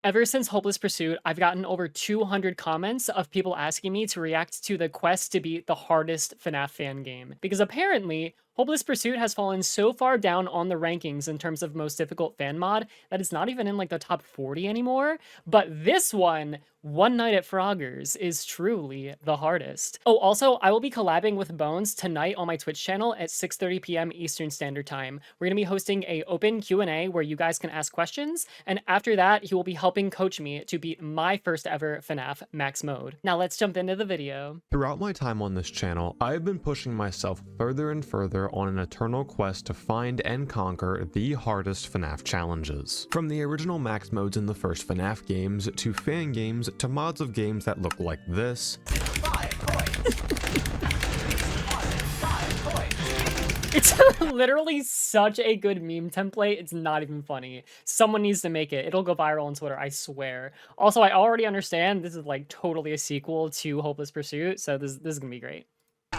Ever since Hopeless Pursuit, I've gotten over 200 comments of people asking me to react to the quest to beat the hardest FNAF fan game. Because apparently, Hopeless Pursuit has fallen so far down on the rankings in terms of most difficult fan mod that it's not even in like the top 40 anymore. But this One Night at Frogger's, is truly the hardest. Oh, also, I will be collabing with Bones tonight on my Twitch channel at 6:30 p.m. Eastern Standard Time. We're going to be hosting a open Q&A where you guys can ask questions, and after that, he will be helping coach me to beat my first ever FNAF max mode. Now let's jump into the video. Throughout my time on this channel, I have been pushing myself further and further on an eternal quest to find and conquer the hardest FNAF challenges. From the original max modes in the first FNAF games, to fan games, to mods of games that look like this. It's literally such a good meme template, it's not even funny. Someone needs to make it. It'll go viral on Twitter, I swear. Also, I already understand this is like totally a sequel to Hopeless Pursuit, so this is gonna be great.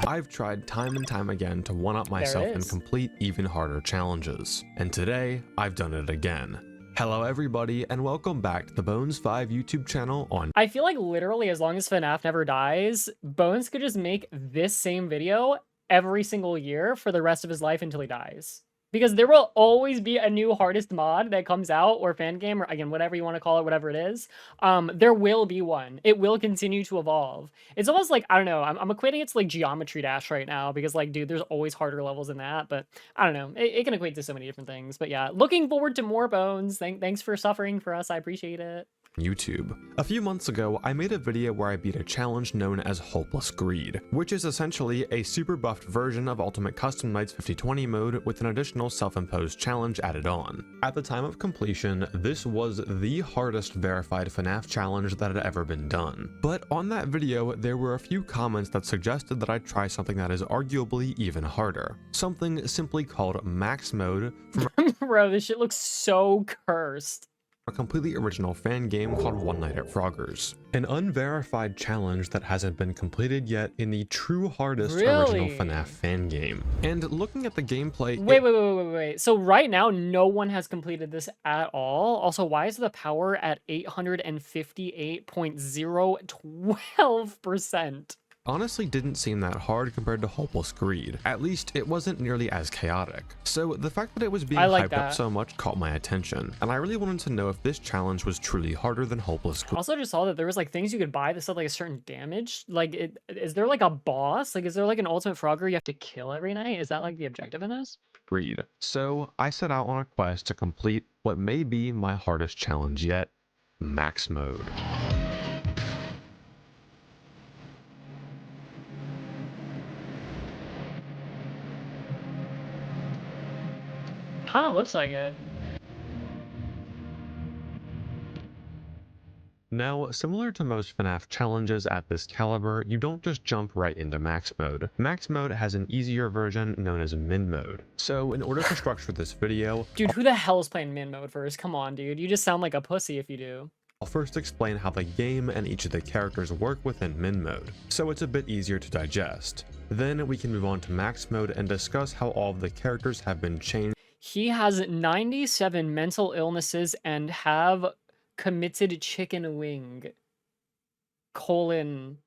I've tried time and time again to one-up myself and complete even harder challenges. And today, I've done it again. Hello everybody, and welcome back to the Bones 5 YouTube channel on... I feel like literally as long as FNAF never dies, Bones could just make this same video every single year for the rest of his life until he dies. Because there will always be a new hardest mod that comes out, or fan game, or again, whatever you want to call it, whatever it is. There will be one. It will continue to evolve. It's almost like, I don't know, I'm equating it to like Geometry Dash right now, because like, dude, there's always harder levels than that, but I don't know. It can equate to so many different things. But yeah, looking forward to more Bones. Thanks for suffering for us. I appreciate it. YouTube. A few months ago, I made a video where I beat a challenge known as Hopeless Greed, which is essentially a super buffed version of Ultimate Custom Night's 50/20 mode with an additional self-imposed challenge added on. At the time of completion, this was the hardest verified FNAF challenge that had ever been done. But on that video, there were a few comments that suggested that I try something that is arguably even harder. Something simply called Max Mode from Bro, this shit looks so cursed. A completely original fan game called One Night at Frogger's. An unverified challenge that hasn't been completed yet in the true hardest original FNAF fan game. And looking at the gameplay... Wait. So right now, no one has completed this at all. Also, why is the power at 858.012%? Honestly didn't seem that hard compared to Hopeless Greed. At least it wasn't nearly as chaotic. So the fact that it was being hyped up so much caught my attention, and I really wanted to know if this challenge was truly harder than Hopeless Greed. Also just saw that there was like things you could buy that said like a certain damage. Like, is there like a boss? Like, is there like an ultimate Frogger you have to kill every night? Is that like the objective in this? Greed. So I set out on a quest to complete what may be my hardest challenge yet, Max Mode. Kinda looks like it. Now, similar to most FNAF challenges at this caliber, you don't just jump right into Max Mode. Max Mode has an easier version known as Min Mode. So in order to structure this video... Dude, who the hell is playing Min Mode first? Come on, dude. You just sound like a pussy if you do. I'll first explain how the game and each of the characters work within Min Mode, so it's a bit easier to digest. Then we can move on to Max Mode and discuss how all of the characters have been changed. He has 97 mental illnesses and have committed chicken wing, colon,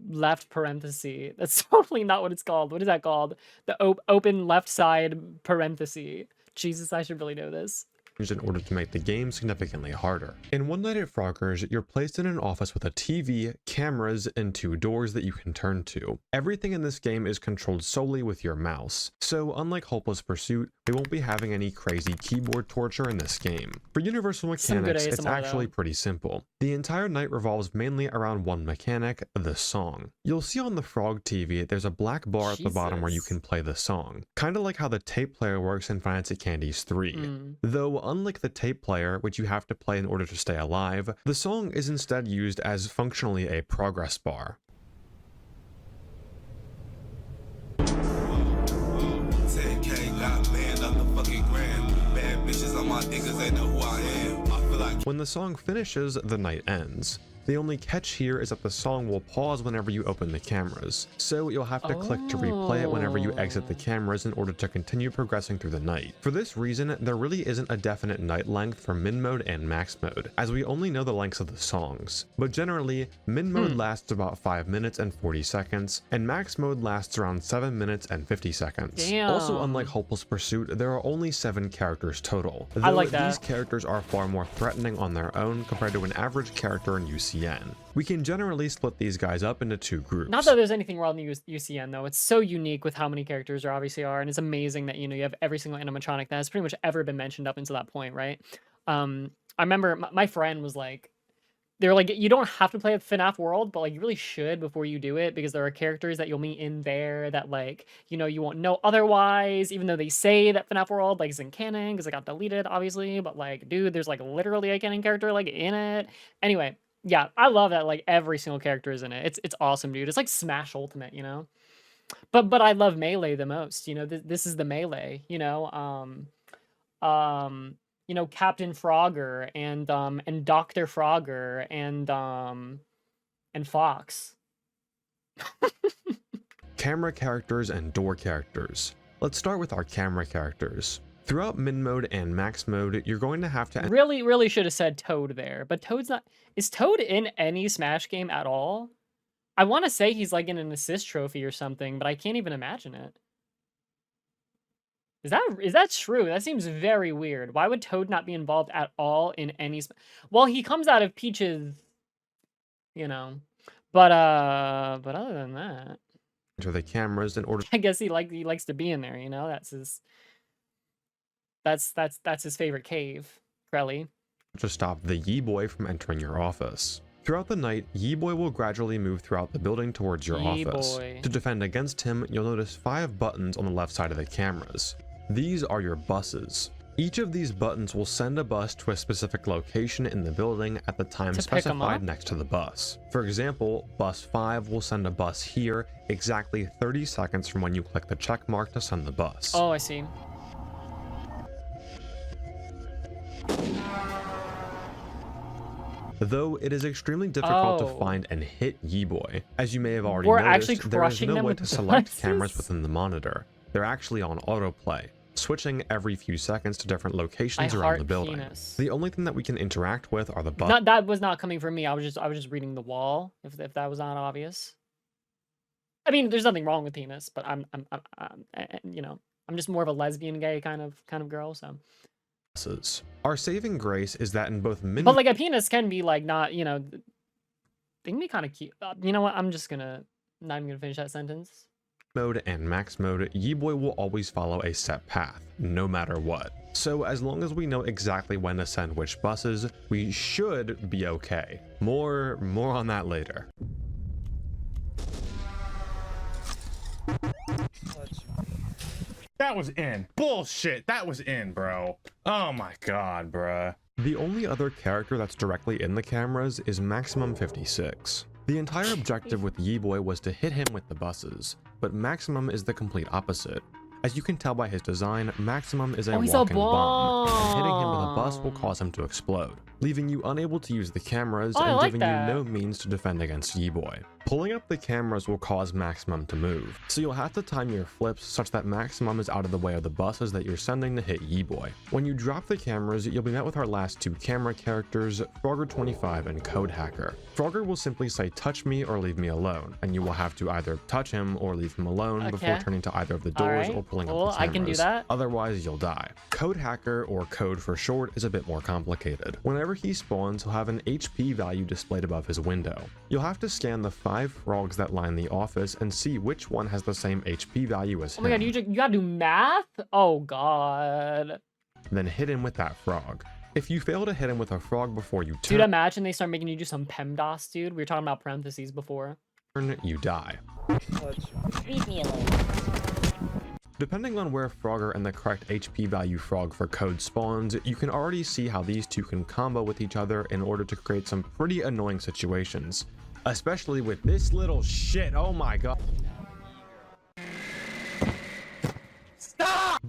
left parenthesis. That's totally not what it's called. What is that called? The open left side parenthesis. Jesus, I should really know this. In order to make the game significantly harder. In One Night at Frogger's, you're placed in an office with a TV, cameras, and 2 doors that you can turn to. Everything in this game is controlled solely with your mouse, so unlike Hopeless Pursuit, we won't be having any crazy keyboard torture in this game. For universal mechanics, it's actually pretty simple. The entire night revolves mainly around one mechanic, the song. You'll see on the Frog TV, there's a black bar at the bottom where you can play the song, kinda like how the tape player works in Fancy Candies 3. Though unlike the tape player, which you have to play in order to stay alive, the song is instead used as functionally a progress bar. When the song finishes, the night ends. The only catch here is that the song will pause whenever you open the cameras, so you'll have to click to replay it whenever you exit the cameras in order to continue progressing through the night. For this reason, there really isn't a definite night length for min mode and max mode, as we only know the lengths of the songs. But generally, min mode lasts about 5 minutes and 40 seconds, and max mode lasts around 7 minutes and 50 seconds. Damn. Also, unlike Hopeless Pursuit, there are only 7 characters total. I like that. These characters are far more threatening on their own compared to an average character in UCN. We can generally split these guys up into 2 groups. Not that there's anything wrong with UCN though. It's so unique with how many characters there obviously are, and it's amazing that you have every single animatronic that has pretty much ever been mentioned up until that point, right? I remember my friend was like, they were like, you don't have to play FNAF World, but like you really should before you do it, because there are characters that you'll meet in there that like you won't know otherwise, even though they say that FNAF World like isn't canon because it got deleted obviously, but like dude, there's like literally a canon character like in it. Anyway, yeah, I love that like every single character is in it. It's awesome, dude. It's like Smash Ultimate, But I love Melee the most. This is the Melee. Captain Frogger and Dr. Frogger and Fox. Camera characters and door characters. Let's start with our camera characters. Throughout min mode and max mode, you're going to have to really should have said Toad there, but Toad's not. Is Toad in any Smash game at all? I want to say he's like in an assist trophy or something, but I can't even imagine it. Is that true? That seems very weird. Why would Toad not be involved at all in any? Well, he comes out of Peach's, But other than that, enter the cameras in order. I guess he likes to be in there. That's his favorite cave, Krelly. To stop the Yee-Boy from entering your office. Throughout the night, Yee-Boy will gradually move throughout the building towards your office. To defend against him, you'll notice 5 buttons on the left side of the cameras. These are your buses. Each of these buttons will send a bus to a specific location in the building at the time specified next to the bus. For example, bus 5 will send a bus here exactly 30 seconds from when you click the check mark to send the bus. Oh, I see. Though it is extremely difficult to find and hit Yee-Boy. As you may have already actually noticed, there is no way to select devices? cameras within the monitor. They're actually on autoplay, switching every few seconds to different locations around the building. Penis. The only thing that we can interact with are the buttons. That was not coming from me. I was just reading the wall. If that was not obvious. I mean, there's nothing wrong with penis, but I'm just more of a lesbian gay kind of girl, so. Our saving grace is that in both But like a penis can be like not, they can be kind of cute. You know what? I'm just not even gonna finish that sentence. Mode and max mode, Yee-Boy will always follow a set path, no matter what. So as long as we know exactly when to send which buses, we should be okay. More on that later. That was in. Bullshit. That was in, bro. Oh my god, bruh. The only other character that's directly in the cameras is Maximum 56. The entire objective with Yee-Boy was to hit him with the buses, but Maximum is the complete opposite. As you can tell by his design, Maximum is a walking bomb, and hitting him with a bus will cause him to explode, leaving you unable to use the cameras and giving you no means to defend against Yee-Boy. Pulling up the cameras will cause Maximum to move, so you'll have to time your flips such that Maximum is out of the way of the buses that you're sending to hit Yee-Boy. When you drop the cameras, you'll be met with our last 2 camera characters, Frogger25 and Code Hacker. Frogger will simply say touch me or leave me alone, and you will have to either touch him or leave him alone before turning to either of the doors or pulling up the cameras. I can do that. Otherwise, you'll die. Code Hacker, or Code for short, is a bit more complicated. Whenever he spawns, he'll have an HP value displayed above his window. You'll have to scan the 5 frogs that line the office and see which one has the same HP value as him. Oh my god, you gotta do math? Oh god. Then hit him with that frog. If you fail to hit him with a frog before you turn, dude, imagine they start making you do some PEMDAS, dude. We were talking about parentheses before. You die. Leave me alone. Depending on where Frogger and the correct HP value frog for Code spawns, you can already see how these two can combo with each other in order to create some pretty annoying situations. Especially with this little shit, oh my god.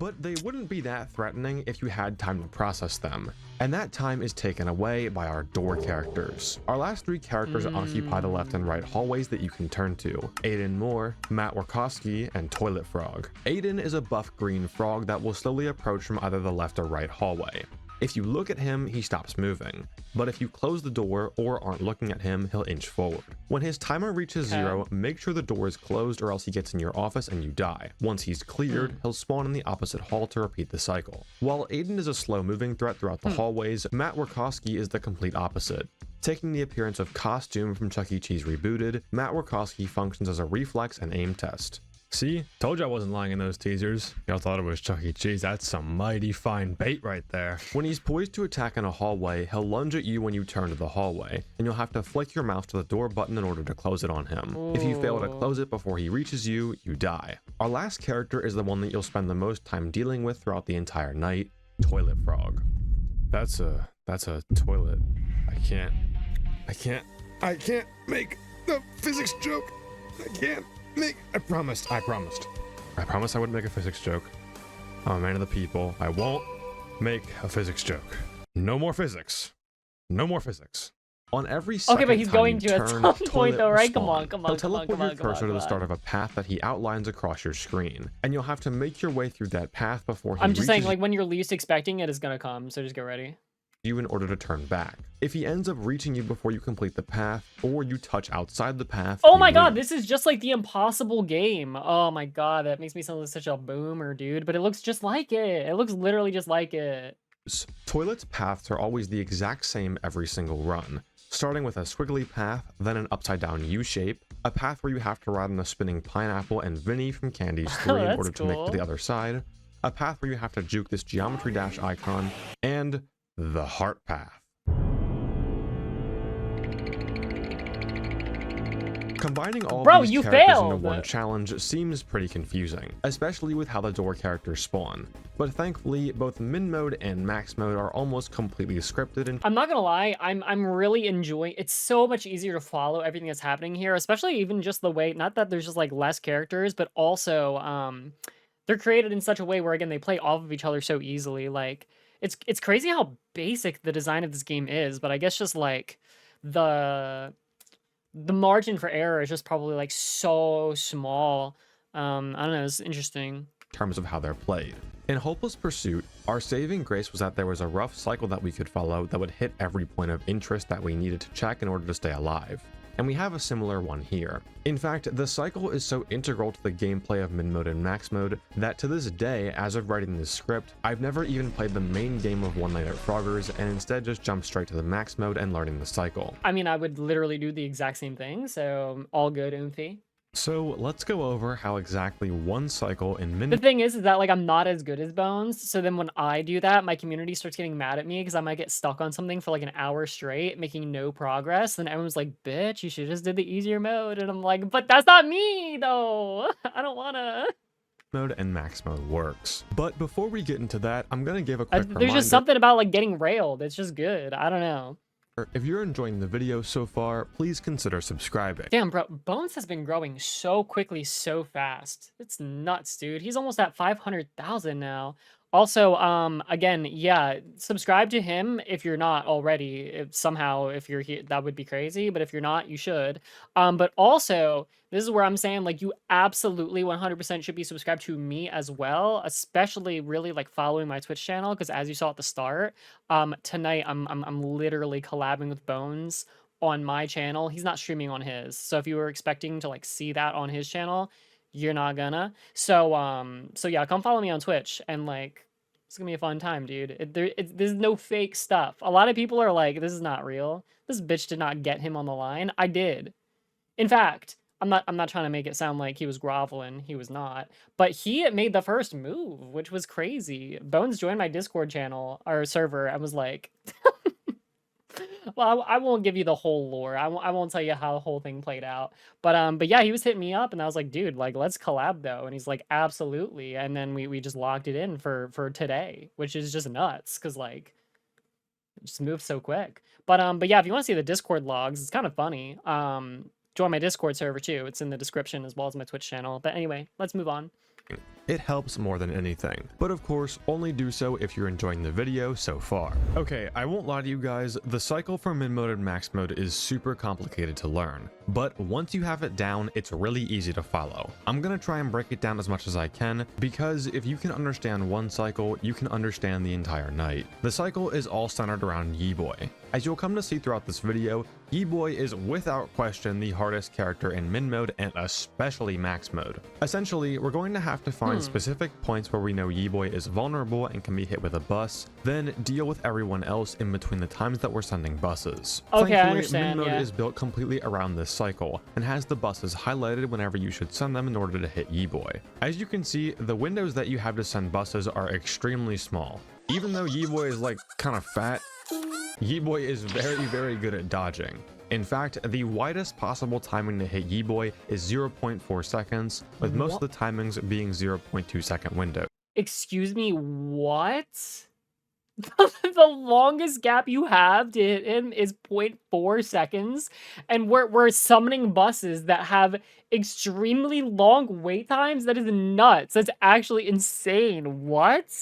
But they wouldn't be that threatening if you had time to process them. And that time is taken away by our door characters. Our last 3 characters occupy the left and right hallways that you can turn to: Aiden Moore, Matt Warkowski, and Toilet Frog. Aiden is a buff green frog that will slowly approach from either the left or right hallway. If you look at him, he stops moving, but if you close the door or aren't looking at him, he'll inch forward. When his timer reaches 0, make sure the door is closed or else he gets in your office and you die. Once he's cleared, he'll spawn in the opposite hall to repeat the cycle. While Aiden is a slow-moving threat throughout the hallways, Matt Warkowski is the complete opposite. Taking the appearance of Costume from Chuck E. Cheese Rebooted, Matt Warkowski functions as a reflex and aim test. See? Told you I wasn't lying in those teasers. Y'all thought it was Chuck E. Cheese. That's some mighty fine bait right there. When he's poised to attack in a hallway, he'll lunge at you when you turn to the hallway, and you'll have to flick your mouse to the door button in order to close it on him. If you fail to close it before he reaches you, you die. Our last character is the one that you'll spend the most time dealing with throughout the entire night: Toilet Frog. That's a toilet. I can't make the physics joke. I promised I wouldn't make a physics joke. I'm a man of the people. I won't make a physics joke. No more physics. On every second but he's time going you to at turn, some point Toilet though, will right? spawn. Come He'll on. teleport your cursor to the start of a path that he outlines across your screen, and you'll have to make your way through that path before he I'm just reaches saying, like, when you're least expecting it is gonna come, so just get ready. you in order to turn back. If he ends up reaching you before you complete the path, or you touch outside the path, Oh you my god, lose. this is just like the impossible game. Oh my god, that makes me sound like such a boomer, dude. But it looks just like it. It looks literally just like it. Toilets' paths are always the exact same every single run, starting with a squiggly path, then an upside-down U-shape, a path where you have to ride on a spinning pineapple and Vinny from Candy's 3 in That's order to make it cool. to the other side, a path where you have to juke this geometry dash icon, and the heart path. Combining all Bro, these you characters into failed! one challenge seems pretty confusing, especially with how the door characters spawn. But thankfully, both min mode and max mode are almost completely scripted and I'm not gonna lie, I'm really enjoying. It's so much easier to follow everything that's happening here, especially even just the way. Not that there's just like less characters, but also they're created in such a way where again they play off of each other so easily. Like it's crazy how basic the design of this game is, but I guess just like the margin for error is just probably like so small. I don't know, it's interesting. terms of how they're played. In Hopeless Pursuit, our saving grace was that there was a rough cycle that we could follow that would hit every point of interest that we needed to check in order to stay alive. And we have a similar one here. In fact, the cycle is so integral to the gameplay of min mode and max mode that to this day, as of writing this script, I've never even played the main game of One Night at Frogger's and instead just jumped straight to the max mode and learning the cycle. I mean, I would literally do the exact same thing, so all good, Oomphy. So let's go over how exactly one cycle in min The thing is that like I'm not as good as Bones, so then when I do that, my community starts getting mad at me because I might get stuck on something for like an hour straight, making no progress. Then everyone's like, "Bitch, you should just did the easier mode," and I'm like, "But that's not me though. I don't wanna." mode and max mode works. But before we get into that, I'm gonna give a quick There's reminder. just something about like getting railed. It's just good. I don't know. If you're enjoying the video so far, please consider subscribing. Damn, bro, Bones has been growing so quickly, so fast. It's nuts, dude. He's almost at 500,000 now. Also, again, yeah, subscribe to him if you're not already. If you're here, that would be crazy. But if you're not, you should. But also, this is where I'm saying like you absolutely 100% should be subscribed to me as well, especially really like following my Twitch channel because as you saw at the start, tonight I'm literally collabing with Bones on my channel. He's not streaming on his. So if you were expecting to like see that on his channel, you're not gonna. So yeah, come follow me on Twitch and like it's gonna be a fun time, dude. There's no fake stuff. A lot of people are like, this is not real. This bitch did not get him on the line. I did. In fact, I'm not trying to make it sound like he was groveling. He was not. But he made the first move, which was crazy. Bones joined my Discord channel or server and was like, well, I won't give you the whole lore. I won't tell you how the whole thing played out. But yeah, he was hitting me up, and I was like, dude, like let's collab though. And he's like, absolutely. And then we just locked it in for today, which is just nuts, cause like it just moved so quick. But yeah, if you want to see the Discord logs, it's kind of funny. Join my Discord server too. It's in the description as well as my Twitch channel. But anyway, let's move on. It helps more than anything, but of course only do so if you're enjoying the video so far. Okay, I won't lie to you guys, the cycle for min mode and max mode is super complicated to learn, but once you have it down, it's really easy to follow. I'm gonna try and break it down as much as I can, because if you can understand one cycle, you can understand the entire night. The cycle is all centered around Yi-Boy. As you'll come to see throughout this video, Yi-Boy is without question the hardest character in min mode and especially max mode. Essentially, we're going to have to find specific points where we know Yi-Boy is vulnerable and can be hit with a bus, then deal with everyone else in between the times that we're sending buses. Okay, I Thankfully, understand, min mode yeah. is built completely around this cycle and has the buses highlighted whenever you should send them in order to hit Yi-Boy. As you can see, the windows that you have to send buses are extremely small. Even though Yi-Boy is like kind of fat, Yi-Boy is very good at dodging. In fact, the widest possible timing to hit Yi-Boy is 0.4 seconds, with most of the timings being 0.2 second window. Excuse me, what? The longest gap you have to hit him is 0.4 seconds, and we're summoning buses that have extremely long wait times? That is nuts. That's actually insane. What?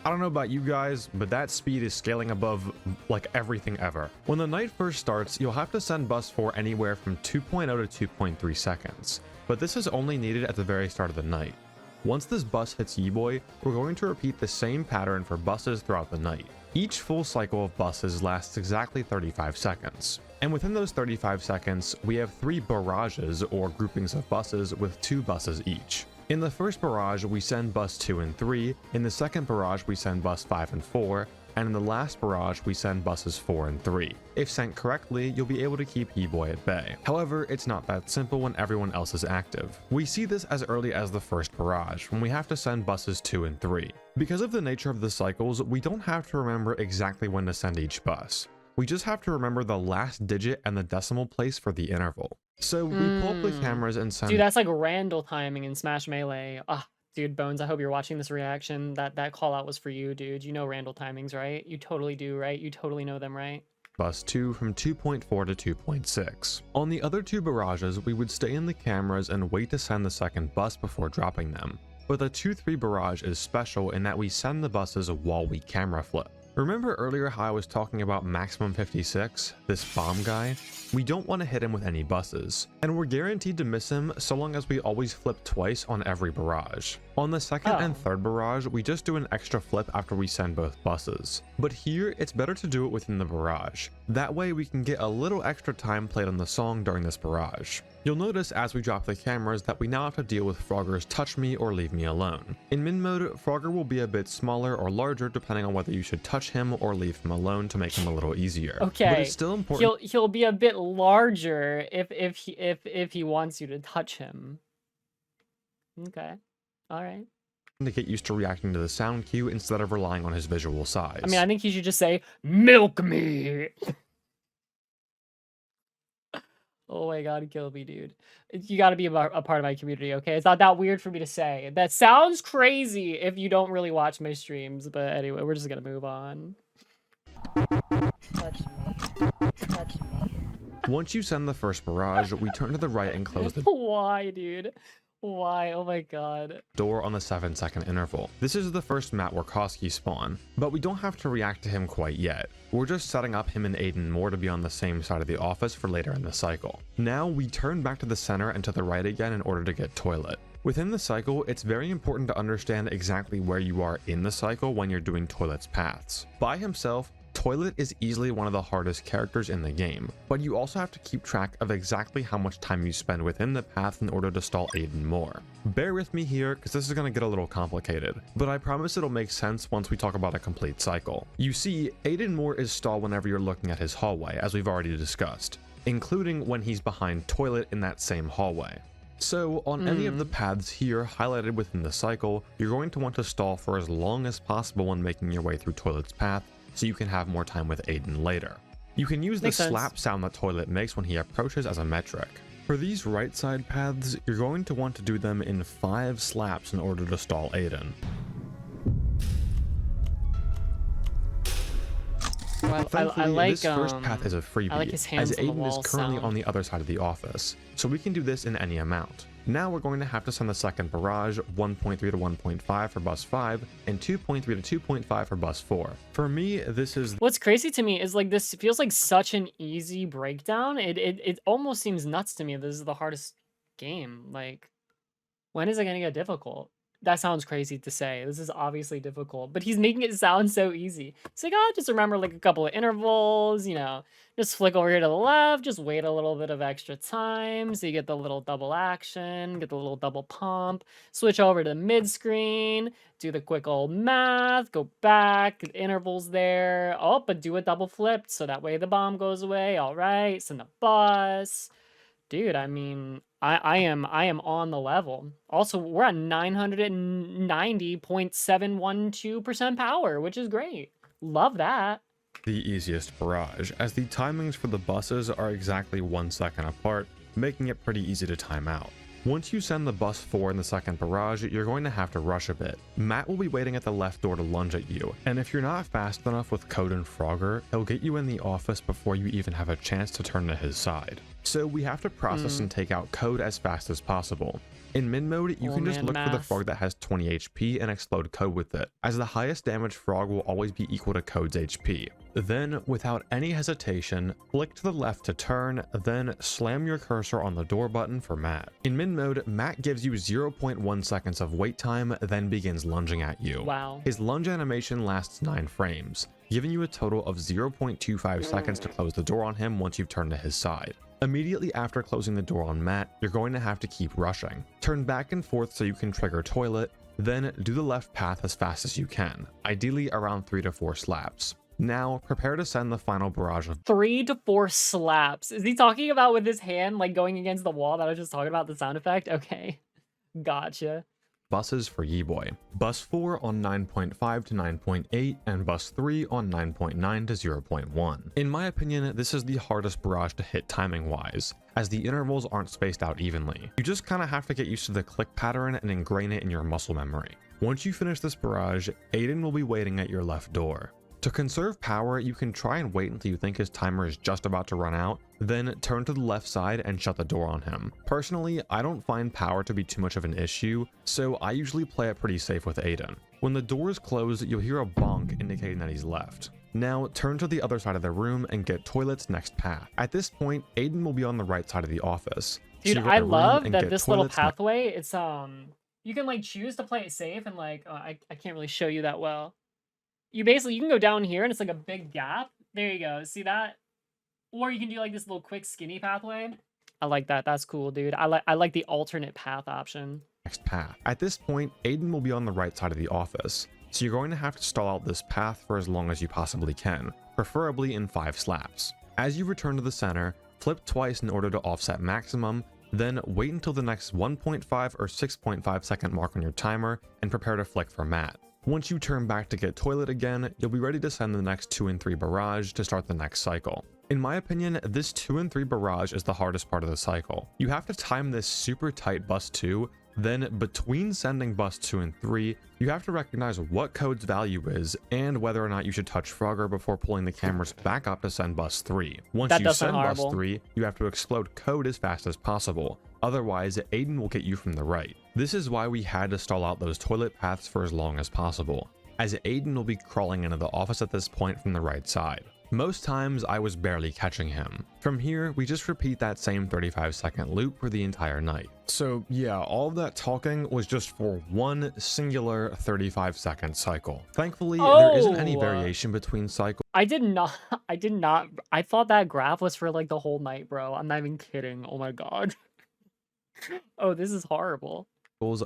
I don't know about you guys, but that speed is scaling above like everything ever. When the night first starts, you'll have to send bus 4 anywhere from 2.0 to 2.3 seconds, but this is only needed at the very start of the night. Once this bus hits Yi-Boy, we're going to repeat the same pattern for buses throughout the night. Each full cycle of buses lasts exactly 35 seconds. And within those 35 seconds, we have 3 barrages or groupings of buses with 2 buses each. In the first barrage, we send bus 2 and 3, in the second barrage we send bus 5 and 4, and in the last barrage we send buses 4 and 3. If sent correctly, you'll be able to keep Yi-Boy at bay. However, it's not that simple when everyone else is active. We see this as early as the first barrage, when we have to send buses 2 and 3. Because of the nature of the cycles, we don't have to remember exactly when to send each bus. We just have to remember the last digit and the decimal place for the interval. So we pull up the cameras and send— Dude, that's like Randall timing in Smash Melee. Ah, dude, Bones, I hope you're watching this reaction. That call out was for you, dude. You know Randall timings, right? You totally do, right? You totally know them, right? bus 2 from 2.4 to 2.6. On the other 2 barrages, we would stay in the cameras and wait to send the second bus before dropping them. But the 2-3 barrage is special in that we send the buses while we camera flip. Remember earlier how I was talking about maximum 56, this bomb guy? We don't want to hit him with any buses, and we're guaranteed to miss him so long as we always flip twice on every barrage. On the second and third barrage, we just do an extra flip after we send both buses. But here, it's better to do it within the barrage. That way we can get a little extra time played on the song during this barrage. You'll notice as we drop the cameras that we now have to deal with Frogger's Touch Me or Leave Me Alone. In min mode, Frogger will be a bit smaller or larger depending on whether you should touch him or leave him alone to make him a little easier. Okay, but it's still important. He'll be a bit larger if he wants you to touch him. Okay, all right. To get used to reacting to the sound cue instead of relying on his visual size. I mean, I think he should just say, "Milk me." Oh my god, kill me, dude. You gotta be a part of my community, okay? It's not that weird for me to say. That sounds crazy if you don't really watch my streams, but anyway, we're just gonna move on. Touch me. Touch me. Once you send the first barrage, we turn to the right and close the Why, dude? Why? Oh my god. door on the 7-second interval. This is the first Matt Warkowski spawn, but we don't have to react to him quite yet. We're just setting up him and Aiden more to be on the same side of the office for later in the cycle. Now we turn back to the center and to the right again in order to get Toilet. Within the cycle, it's very important to understand exactly where you are in the cycle when you're doing Toilet's paths. By himself, Toilet is easily one of the hardest characters in the game, but you also have to keep track of exactly how much time you spend within the path in order to stall Aiden more. Bear with me here, because this is going to get a little complicated, but I promise it'll make sense once we talk about a complete cycle. You see, Aiden Moore is stall whenever you're looking at his hallway, as we've already discussed, including when he's behind Toilet in that same hallway. So, on any of the paths here highlighted within the cycle, you're going to want to stall for as long as possible when making your way through Toilet's path, so you can have more time with Aiden later. You can use the slap sound that Toilet makes when he approaches as a metric. For these right side paths, you're going to want to do them in 5 slaps in order to stall Aiden. I Thankfully, like this first path is a freebie, his as hands on the Aiden is wall currently sound. on the other side of the office, so we can do this in any amount. Now we're going to have to send the second barrage, 1.3 to 1.5 for bus 5, and 2.3 to 2.5 for bus 4. For me, this is What's crazy to me is like this feels like such an easy breakdown. It almost seems nuts to me. This is the hardest game. Like, when is it gonna get difficult? That sounds crazy to say. This is obviously difficult, but he's making it sound so easy. It's like, oh, just remember like a couple of intervals, you know, just flick over here to the left, just wait a little bit of extra time so you get the little double action, get the little double pump, switch over to the mid screen, do the quick old math, go back, intervals there. Oh, but do a double flip so that way the bomb goes away. All right, send the bus. Dude, I mean, I am on the level. Also, we're at 990.712% power, which is great. Love that. the easiest barrage, as the timings for the buses are exactly 1 second apart, making it pretty easy to time out. Once you send the bus 4 in the second barrage, you're going to have to rush a bit. Matt will be waiting at the left door to lunge at you, and if you're not fast enough with Code and Frogger, he'll get you in the office before you even have a chance to turn to his side. So we have to process and take out Code as fast as possible. In mid mode, you Oh, can just man, look for the math. frog that has 20 HP and explode Code with it, as the highest damage frog will always be equal to Code's HP. Then, without any hesitation, flick to the left to turn, then slam your cursor on the door button for Matt. In mid mode, Matt gives you 0.1 seconds of wait time, then begins lunging at you. Wow. His lunge animation lasts 9 frames, giving you a total of 0.25 seconds to close the door on him once you've turned to his side. Immediately after closing the door on Matt, you're going to have to keep rushing. Turn back and forth so you can trigger toilet, then do the left path as fast as you can, ideally around 3 to 4 slaps. Now, prepare to send the final barrage of 3 to 4 slaps. Is he talking about with his hand, like, going against the wall that I was just talking about, the sound effect? Okay. Gotcha. buses for Yeeboy. Bus 4 on 9.5 to 9.8, and bus 3 on 9.9 to 0.1. In my opinion, this is the hardest barrage to hit timing wise, as the intervals aren't spaced out evenly. You just kinda have to get used to the click pattern and ingrain it in your muscle memory. Once you finish this barrage, Aiden will be waiting at your left door. To conserve power, you can try and wait until you think his timer is just about to run out, then turn to the left side and shut the door on him. Personally, I don't find power to be too much of an issue, so I usually play it pretty safe with Aiden. When the door is closed, you'll hear a bonk indicating that he's left. Now, turn to the other side of the room and get toilet's next path. At this point, Aiden will be on the right side of the office. So Dude, you go I to room love and that get this little toilet's next- pathway, it's, you can, like, choose to play it safe and, like, I can't really show you that well. You can go down here and it's like a big gap. There you go. See that? Or you can do like this little quick skinny pathway. I like that. That's cool, dude. I like the alternate path option. next path. At this point, Aiden will be on the right side of the office, so you're going to have to stall out this path for as long as you possibly can, preferably in 5 slaps. As you return to the center, flip twice in order to offset maximum, then wait until the next 1.5 or 6.5 second mark on your timer and prepare to flick for Matt. Once you turn back to get toilet again, you'll be ready to send the next 2 and 3 barrage to start the next cycle. In my opinion, this 2 and 3 barrage is the hardest part of the cycle. You have to time this super tight bus 2, then between sending bus 2 and 3, you have to recognize what Code's value is and whether or not you should touch Frogger before pulling the cameras back up to send bus 3. Once That you does sound send bus horrible. 3, you have to explode Code as fast as possible. Otherwise, Aiden will get you from the right. This is why we had to stall out those toilet paths for as long as possible, as Aiden will be crawling into the office at this point from the right side. Most times, I was barely catching him. From here, we just repeat that same 35-second loop for the entire night. So yeah, all of that talking was just for one singular 35-second cycle. Thankfully, there isn't any Oh! variation between cycles. I did not. I thought that graph was for like the whole night, bro. I'm not even kidding. Oh my god. Oh, this is horrible.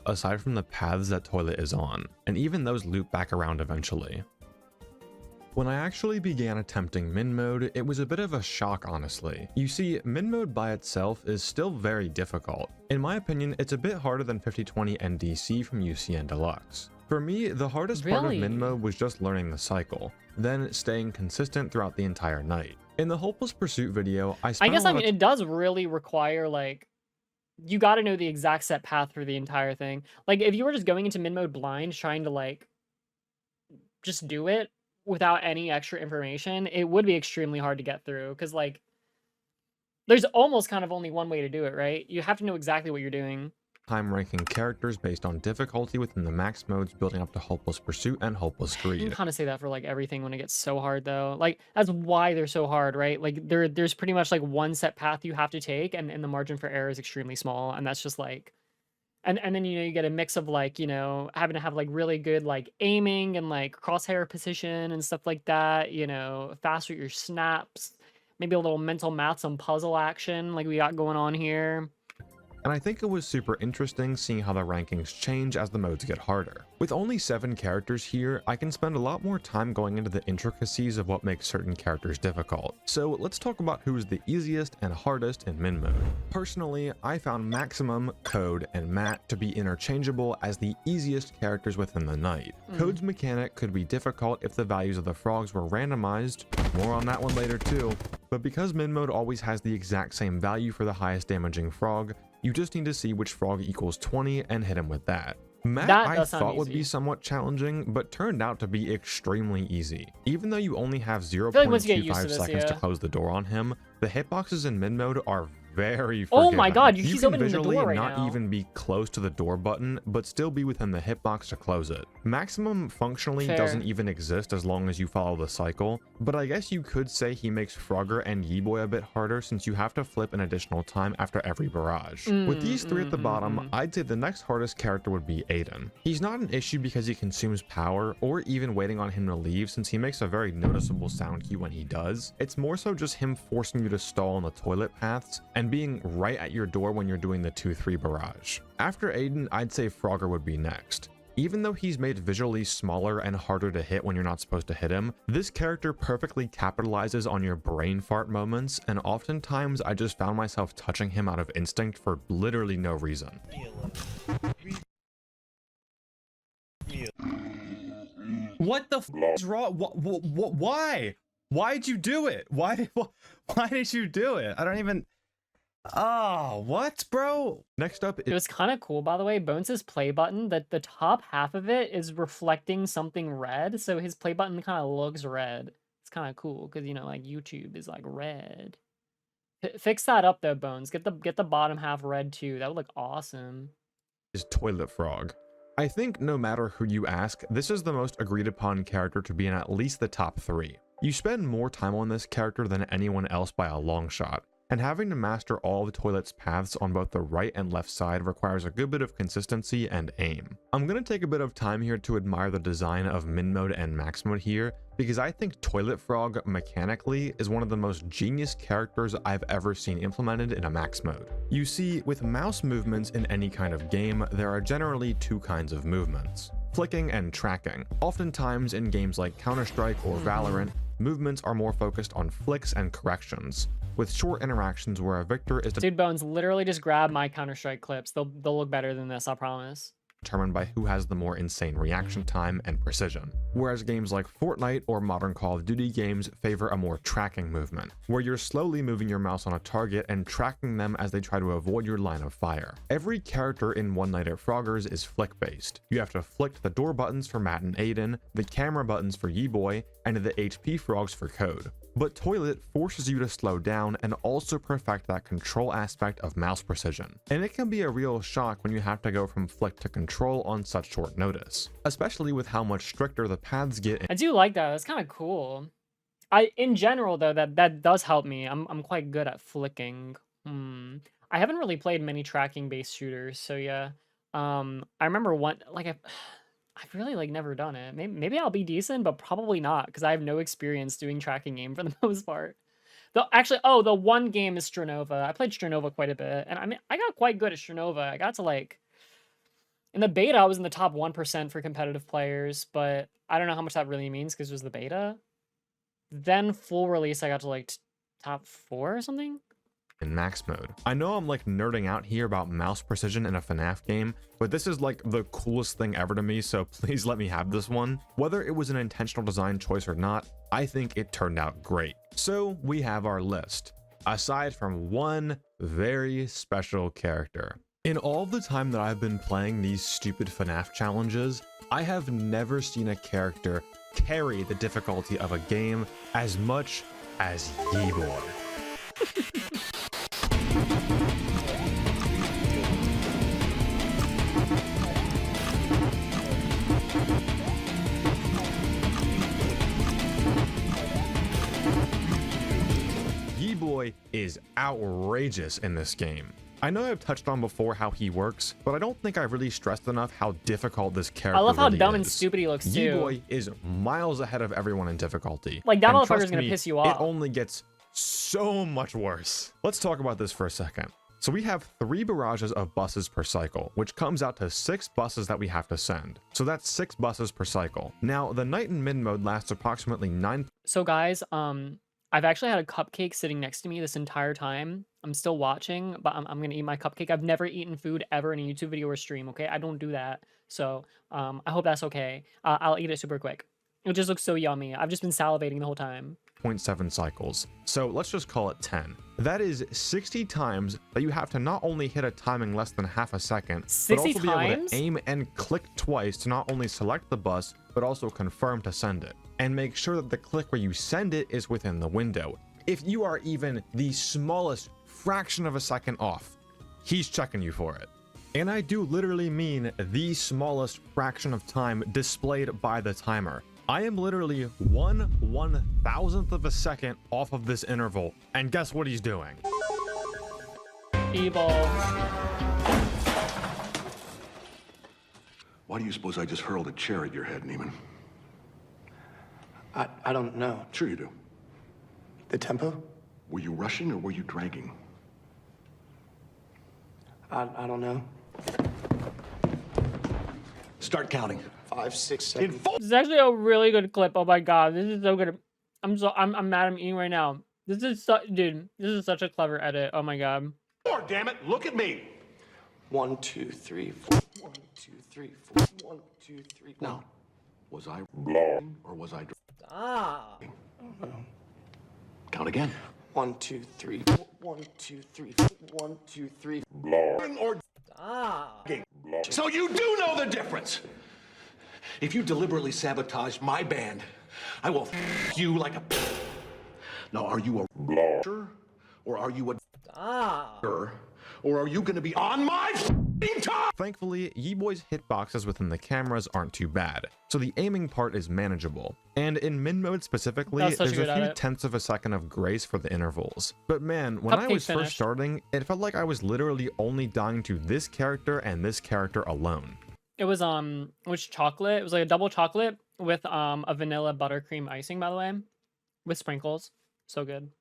Aside from the paths that toilet is on, and even those loop back around eventually. When I actually began attempting min mode, it was a bit of a shock, honestly. You see, min mode by itself is still very difficult. In my opinion, it's a bit harder than 5020 NDC from UCN Deluxe. For me, the hardest part of Really? min mode was just learning the cycle, then staying consistent throughout the entire night. In the Hopeless Pursuit video, I spent I a lot mean, of it does really require like, you got to know the exact set path for the entire thing. Like, if you were just going into min mode blind, trying to like, just do it, without any extra information, it would be extremely hard to get through because like there's almost kind of only one way to do it, right? You have to know exactly what you're doing. Time ranking characters based on difficulty within the max modes, building up to Hopeless Pursuit and Hopeless You can Greed. kind of say that for like everything when it gets so hard though. Like that's why they're so hard, right? Like there's pretty much like one set path you have to take and the margin for error is extremely small. And that's just like and then you get a mix of like, having to have like really good like aiming and like crosshair position and stuff like that, fast with your snaps, maybe a little mental math, some puzzle action like we got going on here. And I think it was super interesting seeing how the rankings change as the modes get harder. With only 7 characters here, I can spend a lot more time going into the intricacies of what makes certain characters difficult. So let's talk about who's the easiest and hardest in min mode. Personally, I found Maximum, Code, and Matt to be interchangeable as the easiest characters within the night. Code's mechanic could be difficult if the values of the frogs were randomized, more on that one later too, but because min mode always has the exact same value for the highest damaging frog, you just need to see which frog equals 20 and hit him with that. Matt I thought would be somewhat challenging, but turned out to be extremely easy. Even though you only have 0.25 seconds to close the door on him, the hitboxes in min mode are very forgiving. Oh my god, he's can opening the door right not now. even be close to the door button, but still be within the hitbox to close it. Maximum functionally doesn't even exist as long as you follow the cycle, but I guess you could say he makes Frogger and Yeeboy a bit harder since you have to flip an additional time after every barrage. With these 3 at the bottom, I'd say the next hardest character would be Aiden. He's not an issue because he consumes power, or even waiting on him to leave since he makes a very noticeable sound cue when he does. It's more so just him forcing you to stall on the toilet paths, and being right at your door when you're doing the 2-3 barrage. After Aiden, I'd say Frogger would be next. Even though he's made visually smaller and harder to hit when you're not supposed to hit him, this character perfectly capitalizes on your brain fart moments, and oftentimes I just found myself touching him out of instinct for literally no reason. What the f is wrong? Why? Why'd you do it? Why did you do it? I don't even... Oh, what, bro? Next up, it was kind of cool, by the way. Bones' play button, that the top half of it is reflecting something red, so his play button kind of looks red. It's kind of cool because like YouTube is like red. Fix that up though, Bones. Get the bottom half red too. That would look awesome. Is Toilet Frog. I think no matter who you ask, this is the most agreed upon character to be in at least the top 3. You spend more time on this character than anyone else by a long shot, and having to master all of Toilet's paths on both the right and left side requires a good bit of consistency and aim. I'm going to take a bit of time here to admire the design of min mode and max mode here, because I think Toilet Frog mechanically is one of the most genius characters I've ever seen implemented in a max mode. You see, with mouse movements in any kind of game, there are generally 2 kinds of movements: flicking and tracking. Oftentimes in games like Counter-Strike or Valorant, movements are more focused on flicks and corrections, with short interactions where a victor is Dude, Bones, literally just grab my Counter-Strike clips. They'll look better than this, I promise. Determined by who has the more insane reaction time and precision. Whereas games like Fortnite or modern Call of Duty games favor a more tracking movement, where you're slowly moving your mouse on a target and tracking them as they try to avoid your line of fire. Every character in One Night at Frogger's is flick-based. You have to flick the door buttons for Matt and Aiden, the camera buttons for Yeeboy, and the HP frogs for Code. But Toilet forces you to slow down and also perfect that control aspect of mouse precision. And it can be a real shock when you have to go from flick to control on such short notice, especially with how much stricter the paths get. I do like that. That's kind of cool. In general though, that does help me. I'm quite good at flicking. I haven't really played many tracking based shooters, so yeah. I remember one I've really never done it. Maybe I'll be decent, but probably not because I have no experience doing tracking aim for the most part. Though actually, the one game is Stranova. I played Stranova quite a bit, and I mean I got quite good at Stranova. I got to in the beta I was in the top 1% for competitive players, but I don't know how much that really means because it was the beta. Then full release I got to top 4 or something. In max mode. I know I'm nerding out here about mouse precision in a FNAF game, but this is the coolest thing ever to me, so please let me have this one. Whether it was an intentional design choice or not, I think it turned out great. So we have our list, aside from one very special character. In all the time that I've been playing these stupid FNAF challenges, I have never seen a character carry the difficulty of a game as much as Ye-Boy. Ye-Boy is outrageous in this game. I know I've touched on before how he works, but I don't think I've really stressed enough how difficult this character I love how really dumb and is. stupid he looks too. Ye-Boy is miles ahead of everyone in difficulty. Like, that And motherfucker's trust gonna me, piss you off. It only gets so much worse. Let's talk about this for a second. So we have 3 barrages of buses per cycle, which comes out to 6 buses that we have to send. So that's 6 buses per cycle. Now, the night and mid mode lasts approximately 9. So guys, I've actually had a cupcake sitting next to me this entire time. I'm still watching, but I'm gonna eat my cupcake. I've never eaten food ever in a YouTube video or stream, okay? I don't do that. So, I hope that's okay. I'll eat it super quick. It just looks so yummy. I've just been salivating the whole time. 0.7 cycles. So let's just call it 10. That is 60 times that you have to not only hit a timing less than half a second, but 60 also be able times? to aim and click twice to not only select the bus, but also confirm to send it. And make sure that the click where you send it is within the window. If you are even the smallest fraction of a second off, he's checking you for it. And I do literally mean the smallest fraction of time displayed by the timer. I am literally 1/1000th of a second off of this interval, and guess what he's doing? Evil. Why do you suppose I just hurled a chair at your head, Neiman? I don't know. Sure you do. The tempo? Were you rushing or were you dragging? I don't know. Start counting. 5, 6, In 7. full. This is actually a really good clip. Oh my god, this is so good. I'm mad I'm eating right now. This is dude, this is such a clever edit. Oh my god. More, damn it! Look at me. 1, 2, 3, 4. 1, 2, 3, 4. 1, 2, 3. Now, was I wrong or was I? Ah. Count again. 1, 2, 3, 4. 1, 2, 3, 4. 1, 2, 3. Or Ah. so you do know the difference. If you deliberately sabotage my band, I will you like a. Now, are you a or are you a or are you going to be on my time? Thankfully, Ye-Boy's hitboxes within the cameras aren't too bad, so the aiming part is manageable. And in mid-mode specifically, That's such a there's good a few edit. tenths of a second of grace for the intervals. But man, when I Cupcake was finish. first starting, it felt like I was literally only dying to this character and this character alone. It was which chocolate? It was like a double chocolate with a vanilla buttercream icing, by the way, with sprinkles. So good.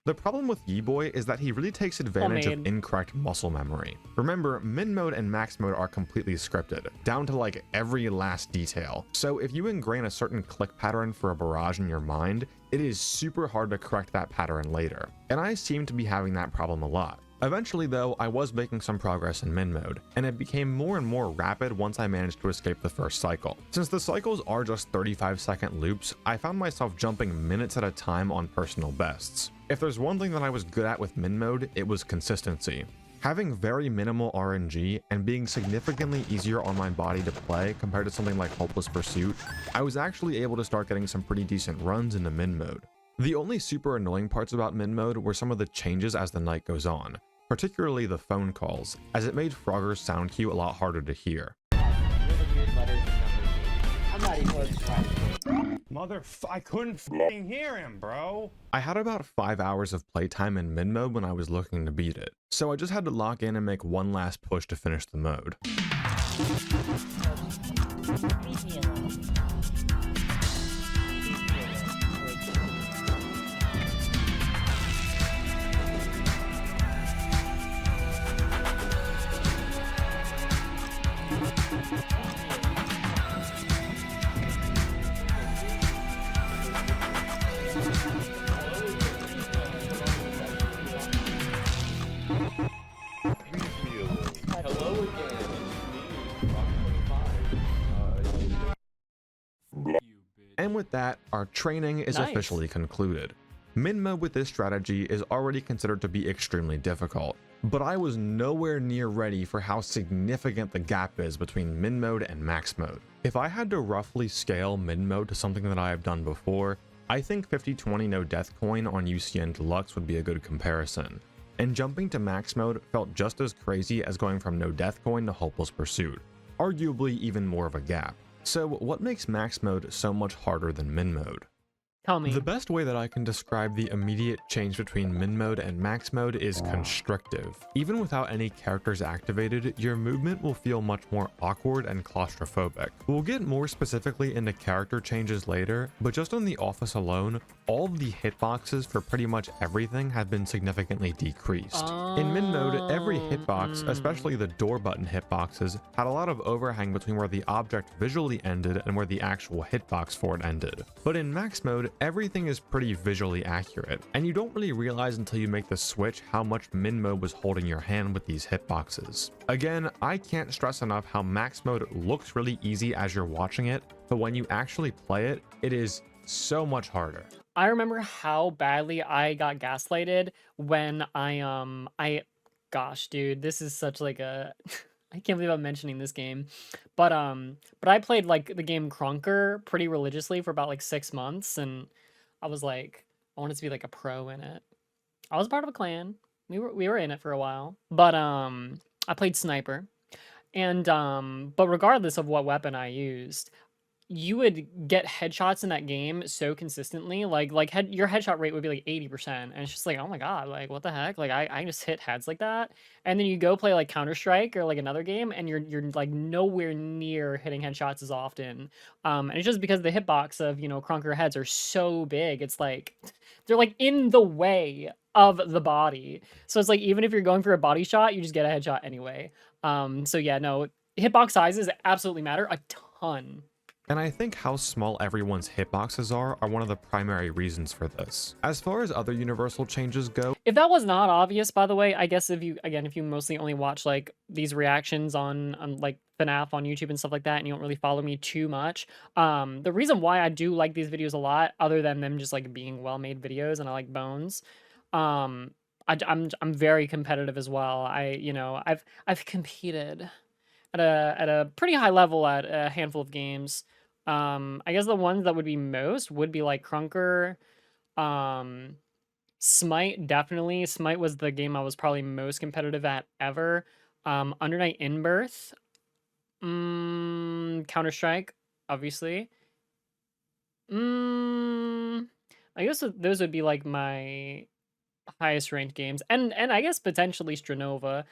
The problem with Ye-Boy is that he really takes advantage of Homemade. incorrect muscle memory. Remember, min mode and max mode are completely scripted, down to like every last detail. So if you ingrain a certain click pattern for a barrage in your mind, it is super hard to correct that pattern later. And I seem to be having that problem a lot. Eventually though, I was making some progress in min mode, and it became more and more rapid once I managed to escape the first cycle. Since the cycles are just 35-second loops, I found myself jumping minutes at a time on personal bests. If there's one thing that I was good at with min mode, it was consistency. Having very minimal RNG and being significantly easier on my body to play compared to something like Hopeless Pursuit, I was actually able to start getting some pretty decent runs into min mode. The only super annoying parts about min mode were some of the changes as the night goes on, particularly the phone calls, as it made Frogger's sound cue a lot harder to hear. I couldn't f***ing hear him, bro. I had about 5 hours of playtime in min mode when I was looking to beat it, so I just had to lock in and make one last push to finish the mode. Leave me alone. Leave me alone. And with that, our training is Nice. officially concluded. Min mode with this strategy is already considered to be extremely difficult, but I was nowhere near ready for how significant the gap is between min mode and max mode. If I had to roughly scale min mode to something that I have done before, I think 50/20 no death coin on UCN Deluxe would be a good comparison. And jumping to max mode felt just as crazy as going from no death coin to hopeless pursuit, arguably even more of a gap. So what makes max mode so much harder than min mode? Tell me. The best way that I can describe the immediate change between min mode and max mode is constrictive. Even without any characters activated, your movement will feel much more awkward and claustrophobic. We'll get more specifically into character changes later, but just on the office alone, all of the hitboxes for pretty much everything have been significantly decreased. In min mode, every hitbox, especially the door button hitboxes, had a lot of overhang between where the object visually ended and where the actual hitbox for it ended. But in max mode, everything is pretty visually accurate, and you don't really realize until you make the switch how much min mode was holding your hand with these hitboxes. Again, I can't stress enough how max mode looks really easy as you're watching it, but when you actually play it, it is so much harder. I remember how badly I got gaslighted when gosh, dude, this is such like a I can't believe I'm mentioning this game. But I played like the game Crunker pretty religiously for about like 6 months, and I was like, I wanted to be like a pro in it. I was part of a clan. We were in it for a while. But I played sniper. And but regardless of what weapon I used, you would get headshots in that game so consistently, your headshot rate would be like 80%, and it's just like, oh my god, like what the heck, like I just hit heads like that. And then you go play like Counter-Strike or like another game, and you're like nowhere near hitting headshots as often. And it's just because the hitbox of, you know, Crunker heads are so big, it's like they're like in the way of the body, so it's like even if you're going for a body shot, you just get a headshot anyway. So yeah, no, hitbox sizes absolutely matter a ton. And I think how small everyone's hitboxes are one of the primary reasons for this. As far as other universal changes go, if that was not obvious, by the way, I guess if you mostly only watch like these reactions on like FNAF on YouTube and stuff like that, and you don't really follow me too much, the reason why I do like these videos a lot, other than them just like being well-made videos, and I like bones, I'm very competitive as well. I've competed at a pretty high level at a handful of games. I guess the ones that would be most would be like Crunker, Smite, definitely. Smite was the game I was probably most competitive at ever. Under Night In-Birth, Counter-Strike, obviously. I guess those would be like my highest ranked games, and I guess potentially Stranova.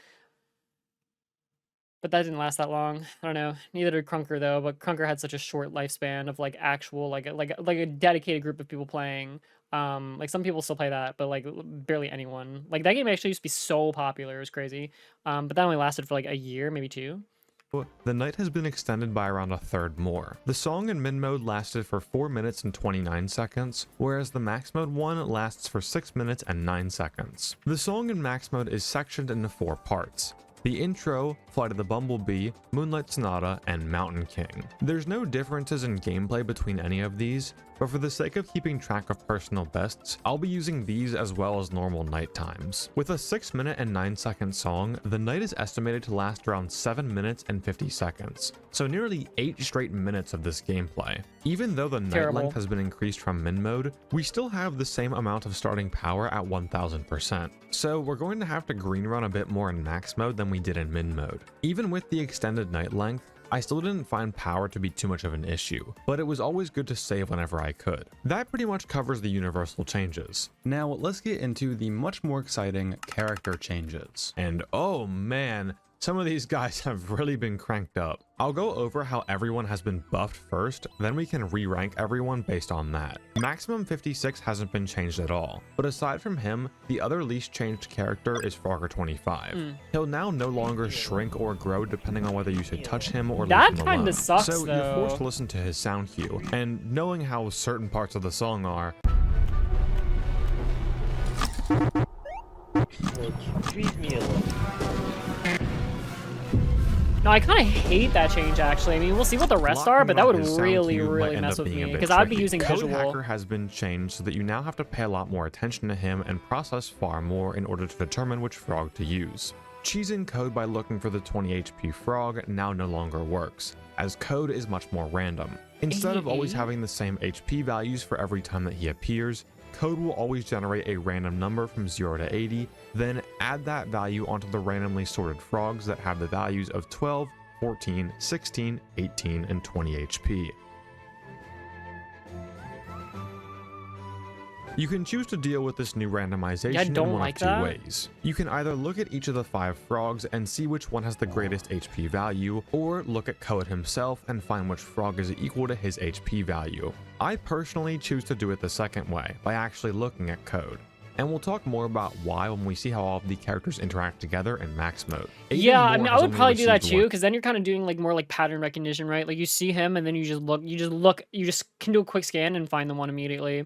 But that didn't last that long. I don't know. Neither did Crunker though. But Crunker had such a short lifespan of like actual like a dedicated group of people playing. Like some people still play that, but like barely anyone. Like that game actually used to be so popular. It was crazy. But that only lasted for like a year, maybe 2. the night has been extended by around a third more. The song in min mode lasted for 4 minutes and 29 seconds, whereas the max mode one lasts for 6 minutes and 9 seconds. The song in max mode is sectioned into 4 parts: the intro, Flight of the Bumblebee, Moonlight Sonata, and Mountain King. There's no differences in gameplay between any of these, but for the sake of keeping track of personal bests, I'll be using these as well as normal night times. With a 6 minute and 9 second song, the night is estimated to last around 7 minutes and 50 seconds, so nearly 8 straight minutes of this gameplay. Even though the night length has been increased from min mode, we still have the same amount of starting power at 1000%, so we're going to have to green run a bit more in max mode than we did in min mode. Even with the extended night length, I still didn't find power to be too much of an issue, but it was always good to save whenever I could. That pretty much covers the universal changes. Now let's get into the much more exciting character changes. And oh man, some of these guys have really been cranked up. I'll go over how everyone has been buffed first, then we can re-rank everyone based on that. Maximum 56 hasn't been changed at all, but aside from him, the other least changed character is Frogger 25. He'll now no longer shrink or grow depending on whether you should touch him or leave him alone. That kinda sucks, so though. You're forced to listen to his sound cue, and knowing how certain parts of the song are, Leave me alone. No, I kind of hate that change, actually. I mean, we'll see what the rest are, but that would really mess with me, because I'd be using Code visual. Hacker has been changed so that you now have to pay a lot more attention to him and process far more in order to determine which frog to use. Cheesing Code by looking for the 20 HP frog now no longer works, as Code is much more random. Instead of always having the same HP values for every time that he appears, Code will always generate a random number from 0 to 80, then add that value onto the randomly sorted frogs that have the values of 12, 14, 16, 18, and 20 HP. You can choose to deal with this new randomization in one of two ways. You can either look at each of the 5 frogs and see which one has the greatest HP value, or look at Code himself and find which frog is equal to his HP value. I personally choose to do it the second way, by actually looking at Code. And we'll talk more about why when we see how all of the characters interact together in max mode. Yeah, I mean, I would probably do that too, because then you're kind of doing like more like pattern recognition, right? Like you see him and then you just can do a quick scan and find the one immediately.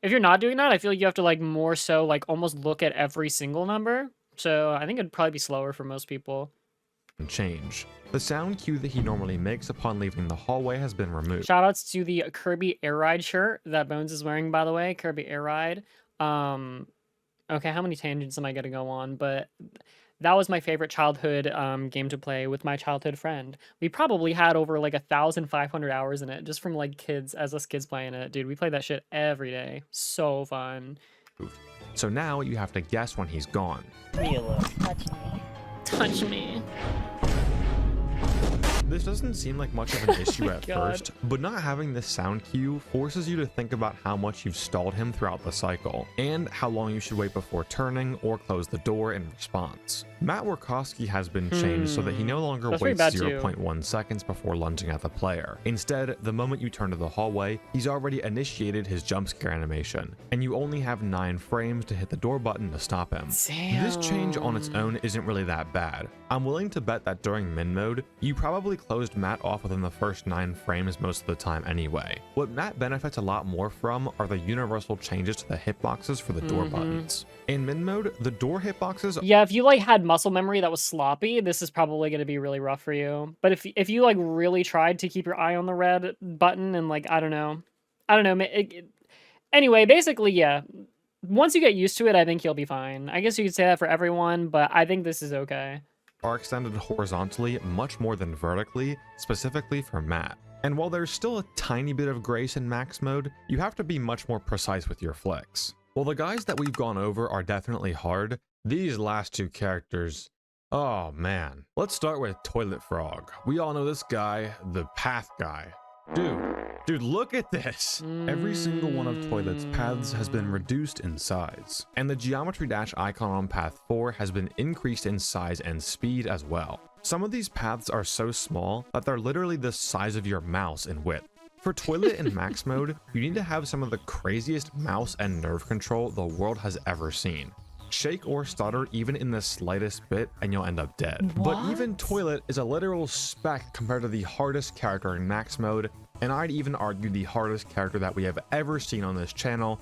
If you're not doing that, I feel like you have to like more so like almost look at every single number. So I think it'd probably be slower for most people. Change. The sound cue that he normally makes upon leaving the hallway has been removed. Shoutouts to the Kirby Air Ride shirt that Bones is wearing, by the way. Kirby Air Ride. Okay, how many tangents am I gonna go on? But that was my favorite childhood game to play with my childhood friend. We probably had over like 1,500 hours in it just from like kids, as us kids playing it. Dude, we played that shit every day. So fun. So now you have to guess when he's gone. Real touch me. Touch me. This doesn't seem like much of an issue at God. first, but not having this sound cue forces you to think about how much you've stalled him throughout the cycle, and how long you should wait before turning or close the door in response. Matt Warkowski has been changed so that he no longer That's waits pretty bad 0.1 seconds before lunging at the player. Instead, the moment you turn to the hallway, he's already initiated his jump scare animation, and you only have 9 frames to hit the door button to stop him. Damn. This change on its own isn't really that bad. I'm willing to bet that during min mode, you probably closed Matt off within the first 9 frames most of the time anyway. What Matt benefits a lot more from are the universal changes to the hitboxes for the door buttons. In min mode, the door hitboxes. Yeah, if you like had muscle memory that was sloppy, this is probably going to be really rough for you. But if you like really tried to keep your eye on the red button and like I don't know, anyway, basically yeah. Once you get used to it, I think you'll be fine. I guess you could say that for everyone, but I think this is okay. Are extended horizontally much more than vertically, specifically for Matt. And while there's still a tiny bit of grace in max mode, you have to be much more precise with your flicks. While the guys that we've gone over are definitely hard, these last 2 characters, oh man. Let's start with Toilet Frog. We all know this guy, the path guy. Dude, look at this. Every single one of Toilet's paths has been reduced in size. And the geometry dash icon on path 4 has been increased in size and speed as well. Some of these paths are so small that they're literally the size of your mouse in width. For Toilet in max mode, you need to have some of the craziest mouse and nerve control the world has ever seen. Shake or stutter even in the slightest bit and you'll end up dead. But even Toilet is a literal speck compared to the hardest character in max mode, and I'd even argue the hardest character that we have ever seen on this channel.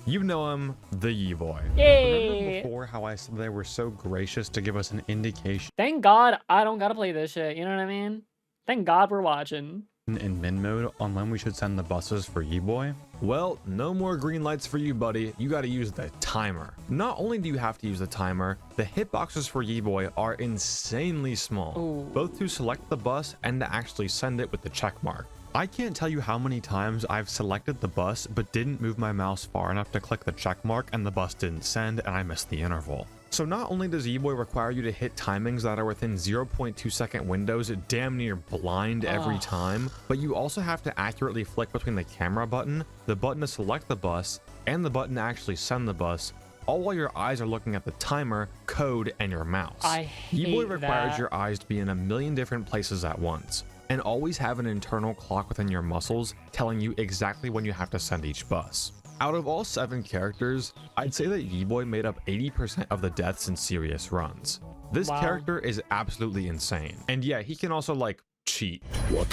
You know him, the Yee-Boy. Yay! Remember before how I said they were so gracious to give us an indication Thank God I don't gotta play this shit, you know what I mean? Thank God we're watching. in min mode on when we should send the buses for Yee-Boy? Well, no more green lights for you, buddy. You gotta use the timer. Not only do you have to use the timer, the hitboxes for Yee-Boy are insanely small, both to select the bus and to actually send it with the check mark. I can't tell you how many times I've selected the bus but didn't move my mouse far enough to click the check mark and the bus didn't send and I missed the interval. So not only does Yee-Boy require you to hit timings that are within 0.2 second windows damn near blind every time, but you also have to accurately flick between the camera button, the button to select the bus, and the button to actually send the bus, all while your eyes are looking at the timer, code, and your mouse. I hate Yee-Boy requires that. your eyes to be in a million different places at once, and always have an internal clock within your muscles telling you exactly when you have to send each bus. Out of all 7 characters, I'd say that Yee-Boy made up 80% of the deaths in serious runs. This character is absolutely insane. And yeah, he can also like cheat. We'll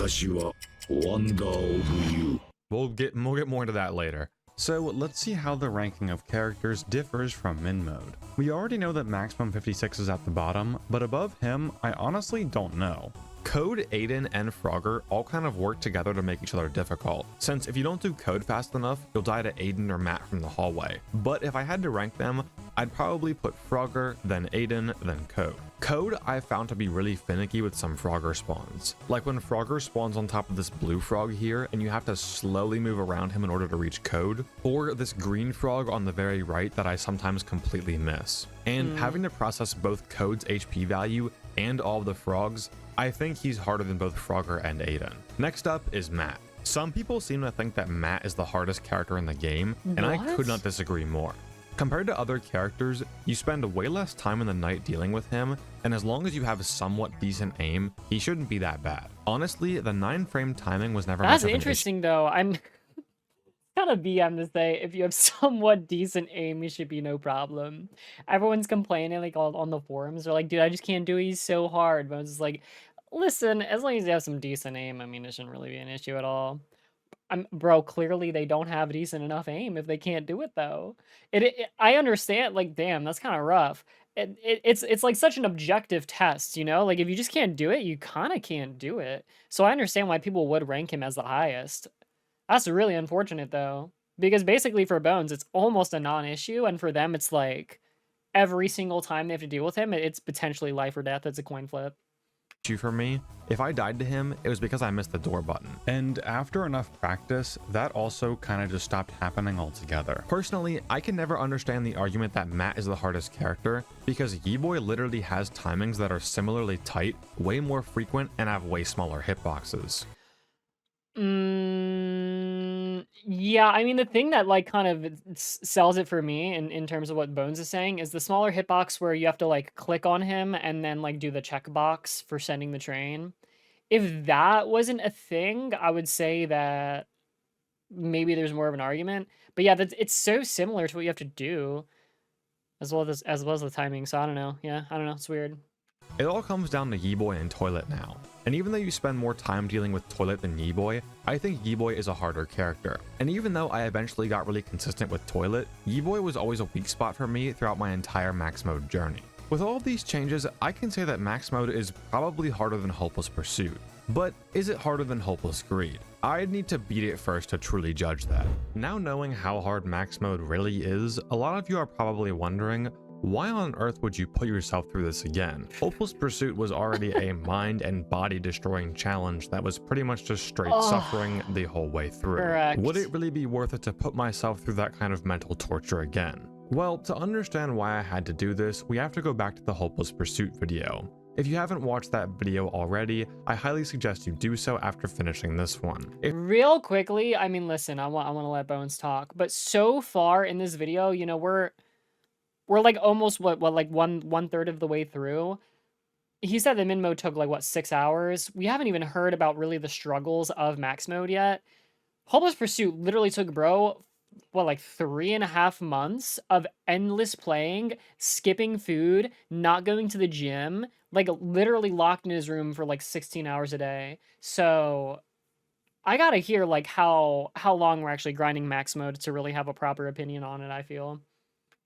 get more into that later. So let's see how the ranking of characters differs from min mode. We already know that maximum 56 is at the bottom, but above him, I honestly don't know. Code, Aiden, and Frogger all kind of work together to make each other difficult, since if you don't do Code fast enough, you'll die to Aiden or Matt from the hallway. But if I had to rank them, I'd probably put Frogger, then Aiden, then Code. Code I found to be really finicky with some Frogger spawns. Like when Frogger spawns on top of this blue frog here and you have to slowly move around him in order to reach Code, or this green frog on the very right that I sometimes completely miss. And having to process both Code's HP value and all of the frogs, I think he's harder than both Frogger and Aiden. Next up is Matt. Some people seem to think that Matt is the hardest character in the game, and I could not disagree more. Compared to other characters, you spend way less time in the night dealing with him, and as long as you have somewhat decent aim, he shouldn't be that bad. Honestly, the 9-frame timing was never much That's of an interesting though. I'm kind of BM to say if you have somewhat decent aim, you should be no problem. Everyone's complaining like on the forums. They're like, dude, I just can't do it. He's so hard. But it's just like, listen, as long as you have some decent aim, I mean, it shouldn't really be an issue at all. Bro, clearly they don't have decent enough aim if they can't do it though. I understand, like, damn, that's kind of rough. It's like such an objective test, you know? Like, if you just can't do it, you kind of can't do it. So I understand why people would rank him as the highest. That's really unfortunate though, because basically for Bones, it's almost a non-issue, and for them, it's like every single time they have to deal with him, it's potentially life or death. It's a coin flip. For me, if I died to him, it was because I missed the door button. And after enough practice, that also kind of just stopped happening altogether. Personally, I can never understand the argument that Matt is the hardest character, because Yeeboy literally has timings that are similarly tight, way more frequent, and have way smaller hitboxes. Yeah, I mean, the thing that like kind of sells it for me in terms of what Bones is saying is the smaller hitbox where you have to like click on him and then like do the checkbox for sending the train. If that wasn't a thing, I would say that maybe there's more of an argument. But yeah, it's so similar to what you have to do, as well as the timing. So I don't know. Yeah, I don't know. It's weird. It all comes down to Yeeboy and Toilet now. And even though you spend more time dealing with Toilet than Yeeboy, I think Yeeboy is a harder character. And even though I eventually got really consistent with Toilet, Yeeboy was always a weak spot for me throughout my entire max mode journey. With all of these changes, I can say that max mode is probably harder than Hopeless Pursuit. But is it harder than Hopeless Greed? I'd need to beat it first to truly judge that. Now knowing how hard max mode really is, a lot of you are probably wondering, why on earth would you put yourself through this again? Hopeless Pursuit was already a mind and body destroying challenge that was pretty much just straight suffering the whole way through. Correct. Would it really be worth it to put myself through that kind of mental torture again? Well, to understand why I had to do this, we have to go back to the Hopeless Pursuit video. If you haven't watched that video already, I highly suggest you do so after finishing this one. Real quickly, I mean, listen, I want to let Bones talk, but so far in this video, you know, we're like almost like one third of the way through. He said the min mode took like what 6 hours. We haven't even heard about really the struggles of max mode yet. Hopeless Pursuit literally took bro like 3.5 months of endless playing, skipping food, not going to the gym, like literally locked in his room for like 16 hours a day. So I gotta hear like how long we're actually grinding max mode to really have a proper opinion on it, I feel.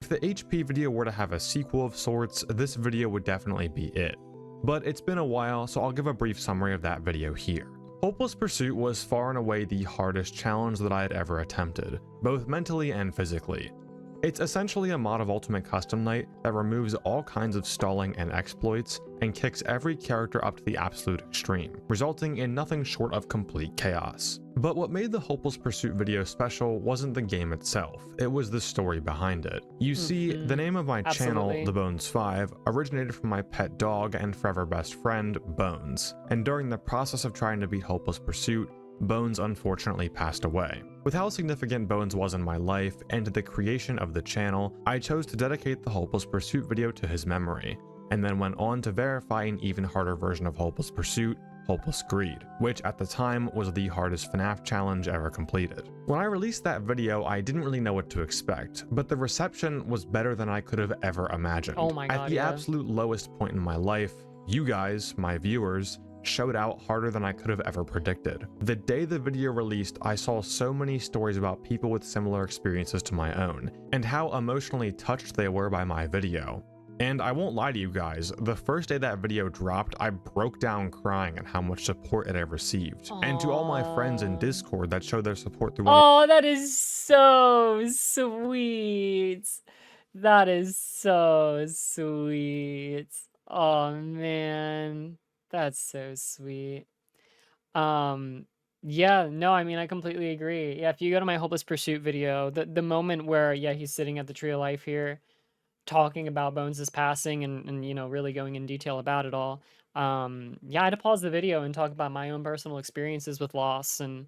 If the HP video were to have a sequel of sorts, this video would definitely be it. But it's been a while, so I'll give a brief summary of that video here. Hopeless Pursuit was far and away the hardest challenge that I had ever attempted, both mentally and physically. It's essentially a mod of Ultimate Custom Night that removes all kinds of stalling and exploits and kicks every character up to the absolute extreme, resulting in nothing short of complete chaos. But what made the Hopeless Pursuit video special wasn't the game itself, it was the story behind it. You see, the name of my channel, The Bones 5, originated from my pet dog and forever best friend, Bones, and during the process of trying to beat Hopeless Pursuit, Bones unfortunately passed away. With how significant Bones was in my life and to the creation of the channel, I chose to dedicate the Hopeless Pursuit video to his memory, and then went on to verify an even harder version of Hopeless Pursuit, Hopeless Greed, which at the time was the hardest FNAF challenge ever completed. When I released that video, I didn't really know what to expect, but the reception was better than I could have ever imagined. Oh my god, At the absolute lowest point in my life, you guys, my viewers, showed out harder than I could have ever predicted. The day the video released, I saw so many stories about people with similar experiences to my own, and how emotionally touched they were by my video. And I won't lie to you guys, the first day that video dropped, I broke down crying at how much support it had received. And to all my friends in Discord that showed their support through one Oh, that is so sweet. That is so sweet. Oh man, that's so sweet. Yeah, no, I mean, I completely agree. Yeah, if you go to my Hopeless Pursuit video, the moment where, yeah, he's sitting at the Tree of Life here, talking about Bones' passing and you know, really going in detail about it all. Yeah, I had to pause the video and talk about my own personal experiences with loss, and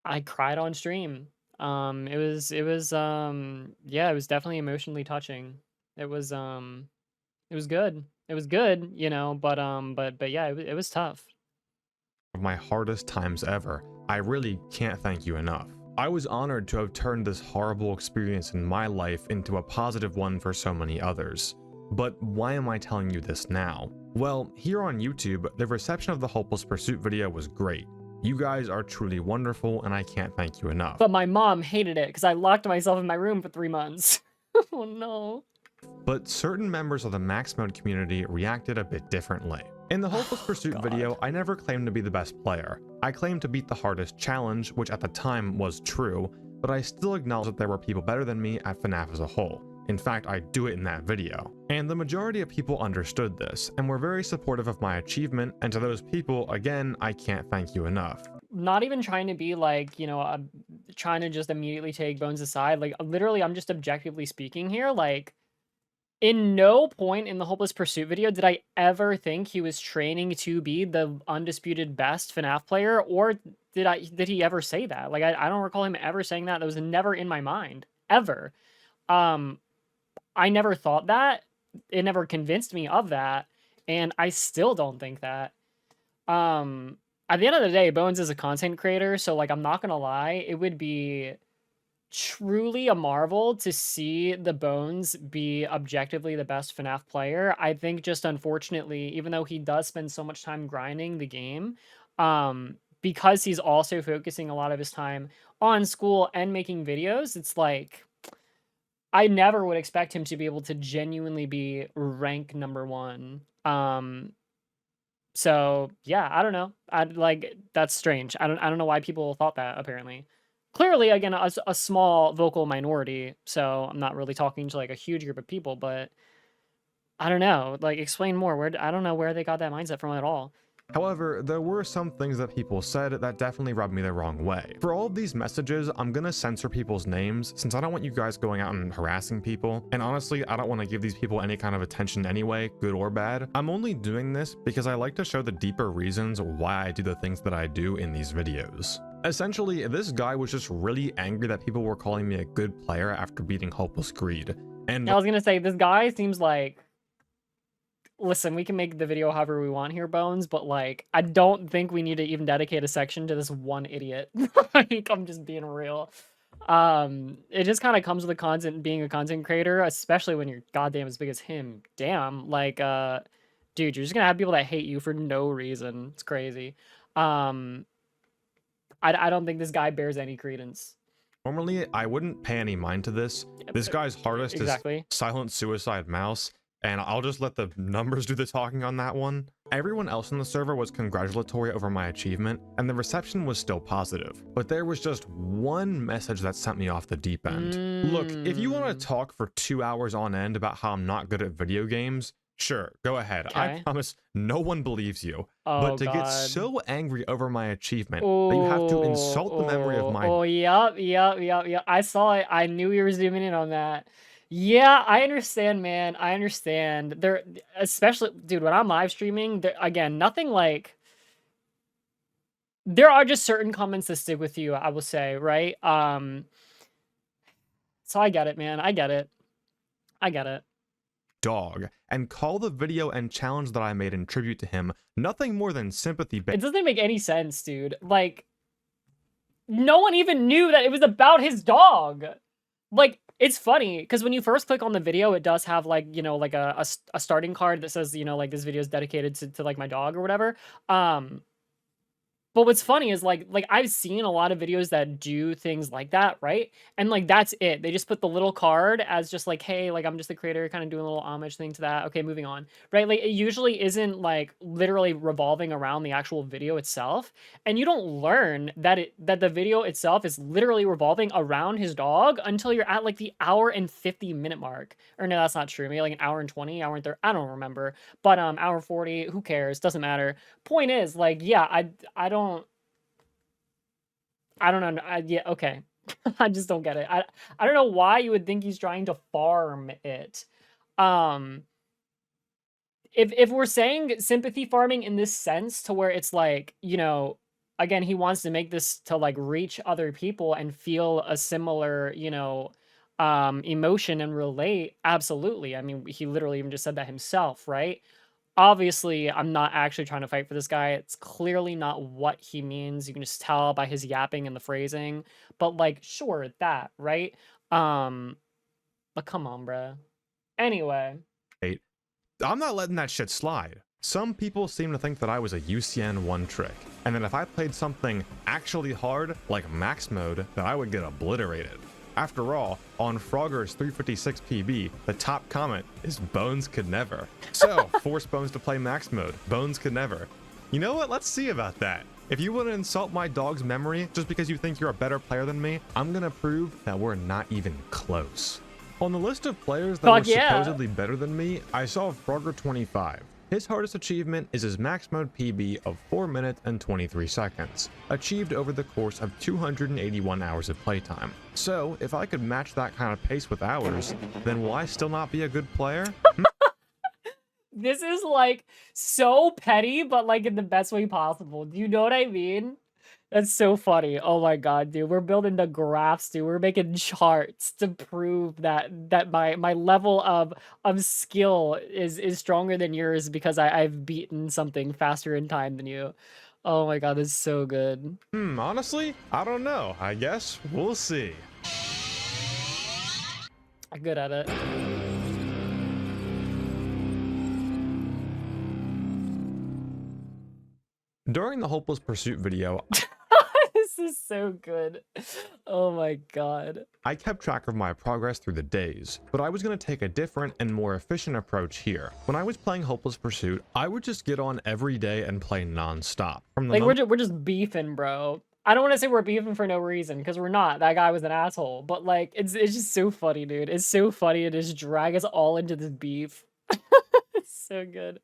I cried on stream. Yeah, it was definitely emotionally touching. It was good. It was good, you know, but yeah, it was tough. of my hardest times ever. I really can't thank you enough. I was honored to have turned this horrible experience in my life into a positive one for so many others. But why am I telling you this now? Well, here on YouTube, the reception of the Hopeless Pursuit video was great. You guys are truly wonderful, and I can't thank you enough. But my mom hated it because I locked myself in my room for 3 months. Oh no. But certain members of the Max Mode community reacted a bit differently. In the Hopeless Pursuit video, I never claimed to be the best player. I claimed to beat the hardest challenge, which at the time was true, but I still acknowledge that there were people better than me at FNAF as a whole. In fact, I do it in that video. And the majority of people understood this, and were very supportive of my achievement, and to those people, again, I can't thank you enough. Not even trying to be like, you know, trying to just immediately take Bones aside. Like, literally, I'm just objectively speaking here. Like, in no point in the Hopeless Pursuit video did I ever think he was training to be the undisputed best FNAF player, or did he ever say that? Like, I don't recall him ever saying that. That was never in my mind, ever. I never thought that. It never convinced me of that, and I still don't think that. At the end of the day, Bones is a content creator, so, like, I'm not gonna lie, it would be truly a marvel to see the Bones be objectively the best FNAF player. I think just unfortunately, even though he does spend so much time grinding the game, because he's also focusing a lot of his time on school and making videos, it's like, I never would expect him to be able to genuinely be rank #1. So yeah, I don't know. That's strange. I don't know why people thought that, apparently. Clearly, again, a small vocal minority, so I'm not really talking to like a huge group of people, but I don't know. Like, explain more. I don't know where they got that mindset from at all. However, there were some things that people said that definitely rubbed me the wrong way. For all of these messages, I'm gonna censor people's names since I don't want you guys going out and harassing people, and honestly, I don't want to give these people any kind of attention anyway, good or bad. I'm only doing this because I like to show the deeper reasons why I do the things that I do in these videos. Essentially, this guy was just really angry that people were calling me a good player after beating Hopeless Greed. And I was gonna say, this guy seems like... Listen, we can make the video however we want here, Bones, but, like, I don't think we need to even dedicate a section to this one idiot. Like, I'm just being real. It just kind of comes with the content, being a content creator, especially when you're goddamn as big as him. Damn, like, dude, you're just gonna have people that hate you for no reason. It's crazy. I don't think this guy bears any credence. normally, I wouldn't pay any mind to this. This guy's hardest is Silent Suicide Mouse, and I'll just let the numbers do the talking on that one. Everyone else in the server was congratulatory over my achievement, and the reception was still positive. But there was just one message that sent me off the deep end. Look, if you want to talk for 2 hours on end about how I'm not good at video games, sure, go ahead. I promise no one believes you. But to get so angry over my achievement that you have to insult the memory of my... Yep. I saw it. I knew you were zooming in on that. Yeah, I understand, man. I understand. There, especially, dude, when I'm live streaming, there, again, nothing like... There are just certain comments that stick with you, I will say, right? So I get it, man. I get it. Dog, and call the video and challenge that I made in tribute to him nothing more than sympathy. It doesn't make any sense, dude. Like, no one even knew that it was about his dog. Like, it's funny because when you first click on the video, it does have, like, you know, like a starting card that says, you know, like, this video is dedicated to like my dog or whatever. But what's funny is like I've seen a lot of videos that do things like that, right? And like that's it. They just put the little card as just like, hey, like I'm just the creator, kind of doing a little homage thing to that. Okay, moving on. Right? Like it usually isn't like literally revolving around the actual video itself. And you don't learn that the video itself is literally revolving around his dog until you're at like the hour and 50-minute mark. Or no, that's not true. Maybe like an hour and 20, hour and 30. I don't remember. But hour 40, who cares? Doesn't matter. Point is, like, yeah, I don't know. Yeah, okay. I just don't get it. I don't know why you would think he's trying to farm it. If we're saying sympathy farming in this sense to where it's like, you know, again, he wants to make this to like reach other people and feel a similar, you know, emotion and relate, absolutely. I mean, he literally even just said that himself, right? Obviously, I'm not actually trying to fight for this guy. It's clearly not what he means. You can just tell by his yapping and the phrasing. But like, sure, that, right? But come on, bruh. Anyway. I'm not letting that shit slide. Some people seem to think that I was a UCN one trick, and that if I played something actually hard, like max mode, that I would get obliterated. After all, on Frogger's 356 PB, the top comment is Bones could never. So, force Bones to play max mode. Bones could never. You know what? Let's see about that. If you want to insult my dog's memory just because you think you're a better player than me, I'm gonna prove that we're not even close. On the list of players that were supposedly better than me, I saw Frogger25. His hardest achievement is his max mode PB of 4 minutes and 23 seconds, achieved over the course of 281 hours of playtime. So, if I could match that kind of pace with hours, then will I still not be a good player? This is like so petty, but like in the best way possible. Do you know what I mean? That's so funny. Oh my god, dude. We're building the graphs, dude. We're making charts to prove that my level of skill is stronger than yours because I've beaten something faster in time than you. Oh my god, this is so good. Honestly, I don't know. I guess we'll see. I'm good at it. During the Hopeless Pursuit video, This is so good. Oh my god. I kept track of my progress through the days, but I was going to take a different and more efficient approach here. When I was playing Hopeless Pursuit, I would just get on every day and play non-stop. From the like we're just beefing, bro. I don't want to say we're beefing for no reason, because we're not. That guy was an asshole. But like, it's just so funny, dude. It's so funny to just drag us all into this beef. It's so good.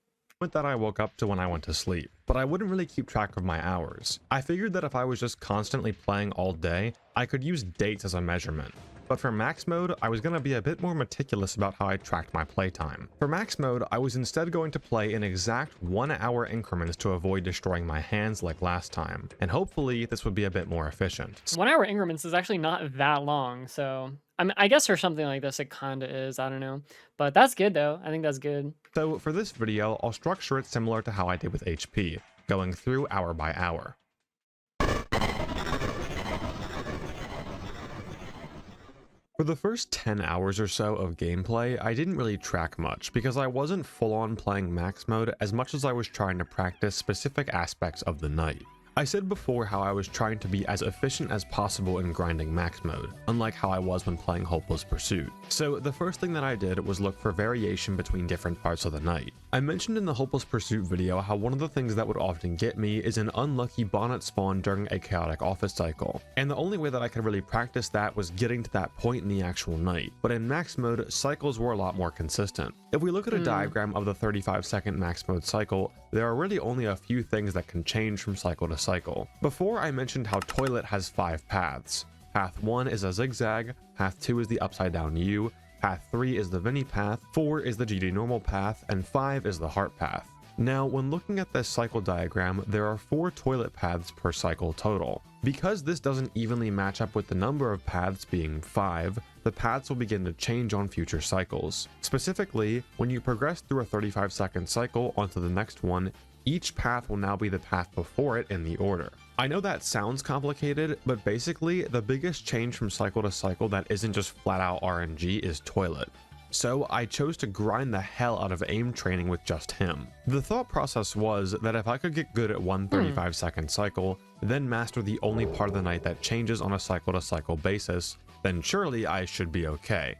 That I woke up to when I went to sleep, but I wouldn't really keep track of my hours. I figured that if I was just constantly playing all day, I could use dates as a measurement. But for max mode, I was going to be a bit more meticulous about how I tracked my playtime. For max mode, I was instead going to play in exact 1 hour increments to avoid destroying my hands like last time, and hopefully this would be a bit more efficient. 1 hour increments is actually not that long, so I mean, I guess for something like this, it kinda is, I don't know. But that's good though, I think that's good. So for this video, I'll structure it similar to how I did with HP, going through hour by hour. For the first 10 hours or so of gameplay, I didn't really track much because I wasn't full on playing max mode as much as I was trying to practice specific aspects of the night. I said before how I was trying to be as efficient as possible in grinding max mode, unlike how I was when playing Hopeless Pursuit. So the first thing that I did was look for variation between different parts of the night. I mentioned in the Hopeless Pursuit video how one of the things that would often get me is an unlucky bonnet spawn during a chaotic office cycle, and the only way that I could really practice that was getting to that point in the actual night. But in max mode, cycles were a lot more consistent. If we look at a diagram of the 35-second max mode cycle, there are really only a few things that can change from cycle to cycle. Before, I mentioned how Toilet has 5 paths. Path 1 is a zigzag, Path 2 is the upside down U, Path 3 is the Vinny path, 4 is the GD normal path, and 5 is the heart path. Now, when looking at this cycle diagram, there are 4 toilet paths per cycle total. Because this doesn't evenly match up with the number of paths being 5, the paths will begin to change on future cycles. Specifically, when you progress through a 35-second cycle onto the next one, each path will now be the path before it in the order. I know that sounds complicated, but basically, the biggest change from cycle to cycle that isn't just flat out RNG is Toilet. so I chose to grind the hell out of aim training with just him. The thought process was that if I could get good at one 35-second cycle, then master the only part of the night that changes on a cycle-to-cycle basis, then surely I should be okay.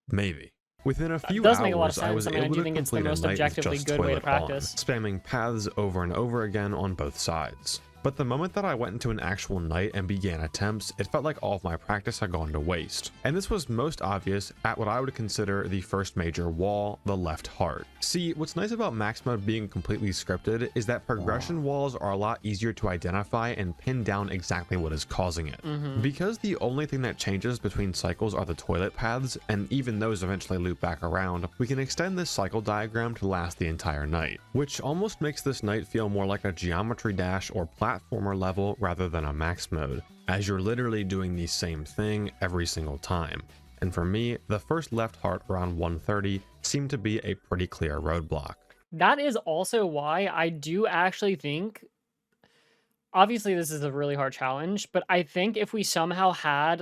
Maybe. Within a few does make a lot of hours, I was sense. I mean, I able do to think it's the complete a most night with objectively just good way to toilet on, practice. spamming paths over and over again on both sides. But the moment that I went into an actual night and began attempts, it felt like all of my practice had gone to waste. And this was most obvious at what I would consider the first major wall, the left heart. See, what's nice about max mode being completely scripted is that progression walls are a lot easier to identify and pin down exactly what is causing it. Because the only thing that changes between cycles are the toilet paths, and even those eventually loop back around, we can extend this cycle diagram to last the entire night, which almost makes this night feel more like a geometry dash or platformer level rather than a max mode, as you're literally doing the same thing every single time. And for me, the first left heart around 130 seemed to be a pretty clear roadblock. That is also why I do actually think, obviously this is a really hard challenge, but I think if we somehow had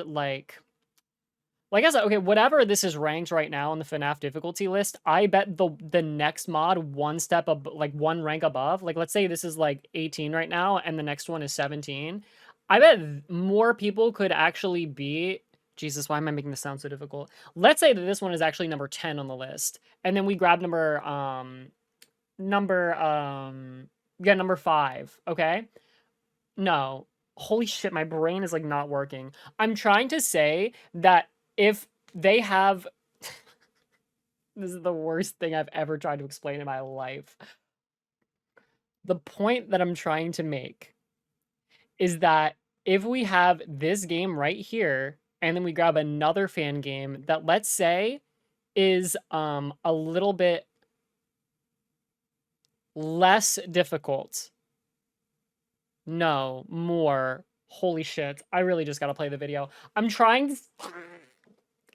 well, I guess, okay, whatever this is ranked right now on the FNAF difficulty list, I bet the next mod one step up, like one rank above, like let's say this is like 18 right now and the next one is 17. I bet more people could actually be, Jesus, why am I making this sound so difficult? Let's say that this one is actually number 10 on the list, and then we grab number 5, okay? No. Holy shit, my brain is like not working. I'm trying to say that if they have this is the worst thing I've ever tried to explain in my life. The point that I'm trying to make is that if we have this game right here, and then we grab another fan game that, let's say, is a little bit less difficult. No, more. Holy shit. I really just gotta play the video. I'm trying to...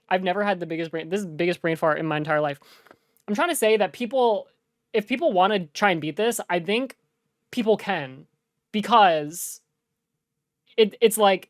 I've never had this is the biggest brain fart in my entire life. I'm trying to say that if people want to try and beat this, I think people can, because it's like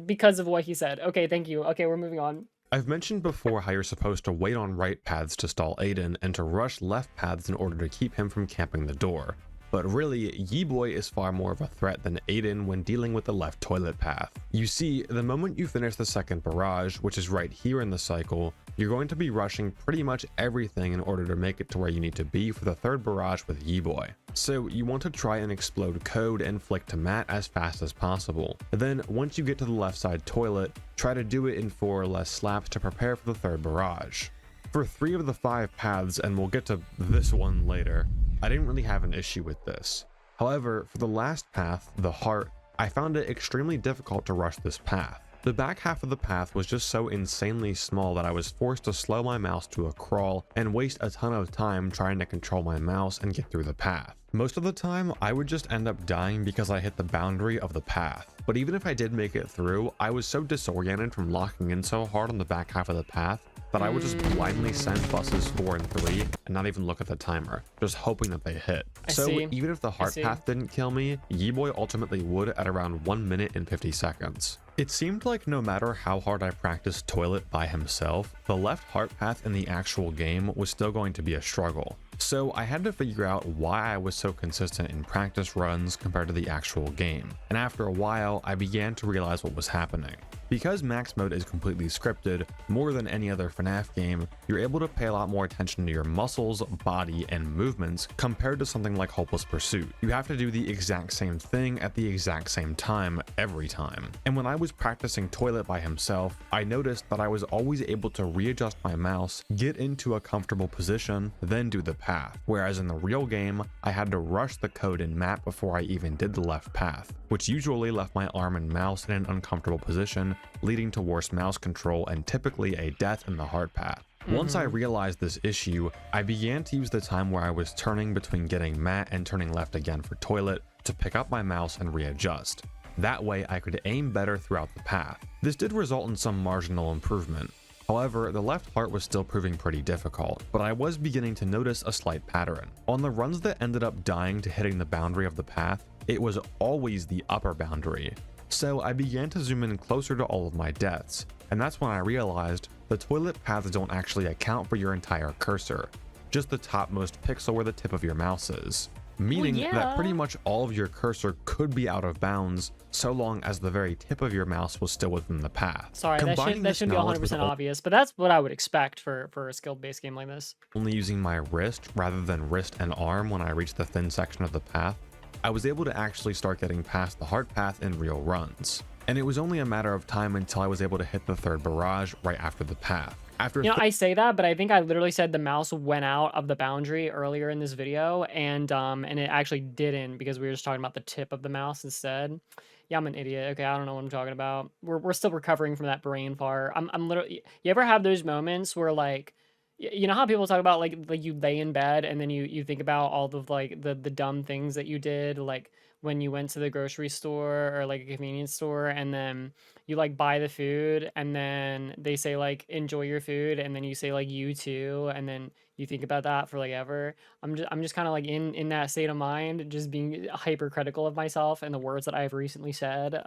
because of what he said. Okay, thank you. Okay, we're moving on. I've mentioned before how you're supposed to wait on right paths to stall Aiden and to rush left paths in order to keep him from camping the door. But really, Yeeboy is far more of a threat than Aiden when dealing with the left toilet path. You see, the moment you finish the second barrage, which is right here in the cycle, you're going to be rushing pretty much everything in order to make it to where you need to be for the third barrage with Yeeboy. So you want to try and explode code and flick to Matt as fast as possible. Then, once you get to the left side toilet, try to do it in 4 or less slaps to prepare for the third barrage. For 3 of the 5 paths, and we'll get to this one later, I didn't really have an issue with this. However, for the last path, the heart, I found it extremely difficult to rush this path. The back half of the path was just so insanely small that I was forced to slow my mouse to a crawl and waste a ton of time trying to control my mouse and get through the path. Most of the time, I would just end up dying because I hit the boundary of the path. But even if I did make it through, I was so disoriented from locking in so hard on the back half of the path that I would just blindly send buses 4 and 3 and not even look at the timer, just hoping that they hit. So even if the heart path didn't kill me, Yeeboy ultimately would at around 1 minute and 50 seconds. It seemed like no matter how hard I practiced toilet by himself, the left heart path in the actual game was still going to be a struggle. So I had to figure out why I was so consistent in practice runs compared to the actual game. And after a while, I began to realize what was happening. Because max mode is completely scripted, more than any other FNAF game, you're able to pay a lot more attention to your muscles, body, and movements compared to something like Hopeless Pursuit. You have to do the exact same thing at the exact same time every time. And when I was practicing toilet by himself, I noticed that I was always able to readjust my mouse, get into a comfortable position, then do the path. Whereas in the real game, I had to rush the code and map before I even did the left path, which usually left my arm and mouse in an uncomfortable position, leading to worse mouse control and typically a death in the heart path. Once I realized this issue, I began to use the time where I was turning between getting Matt and turning left again for toilet to pick up my mouse and readjust. That way I could aim better throughout the path. This did result in some marginal improvement. However, the left heart was still proving pretty difficult, but I was beginning to notice a slight pattern. On the runs that ended up dying to hitting the boundary of the path, it was always the upper boundary. So I began to zoom in closer to all of my deaths, and that's when I realized, the toilet paths don't actually account for your entire cursor, just the topmost pixel where the tip of your mouse is. Meaning that pretty much all of your cursor could be out of bounds so long as the very tip of your mouse was still within the path. Sorry, that shouldn't be 100% obvious, but that's what I would expect for a skill-based game like this. Only using my wrist rather than wrist and arm when I reached the thin section of the path, I was able to actually start getting past the hard path in real runs. And it was only a matter of time until I was able to hit the third barrage right after the path. I say that, but I think I literally said the mouse went out of the boundary earlier in this video, and it actually didn't, because we were just talking about the tip of the mouse instead. Yeah, I'm an idiot. Okay, I don't know what I'm talking about. We're still recovering from that brain fart. I'm literally. You ever have those moments where, like, you know how people talk about like you lay in bed and then you think about all of like the dumb things that you did, like when you went to the grocery store or like a convenience store, and then you like buy the food and then they say like enjoy your food, and then you say like you too, and then you think about that for like ever. I'm just kind of like in that state of mind, just being hypercritical of myself and the words that I've recently said.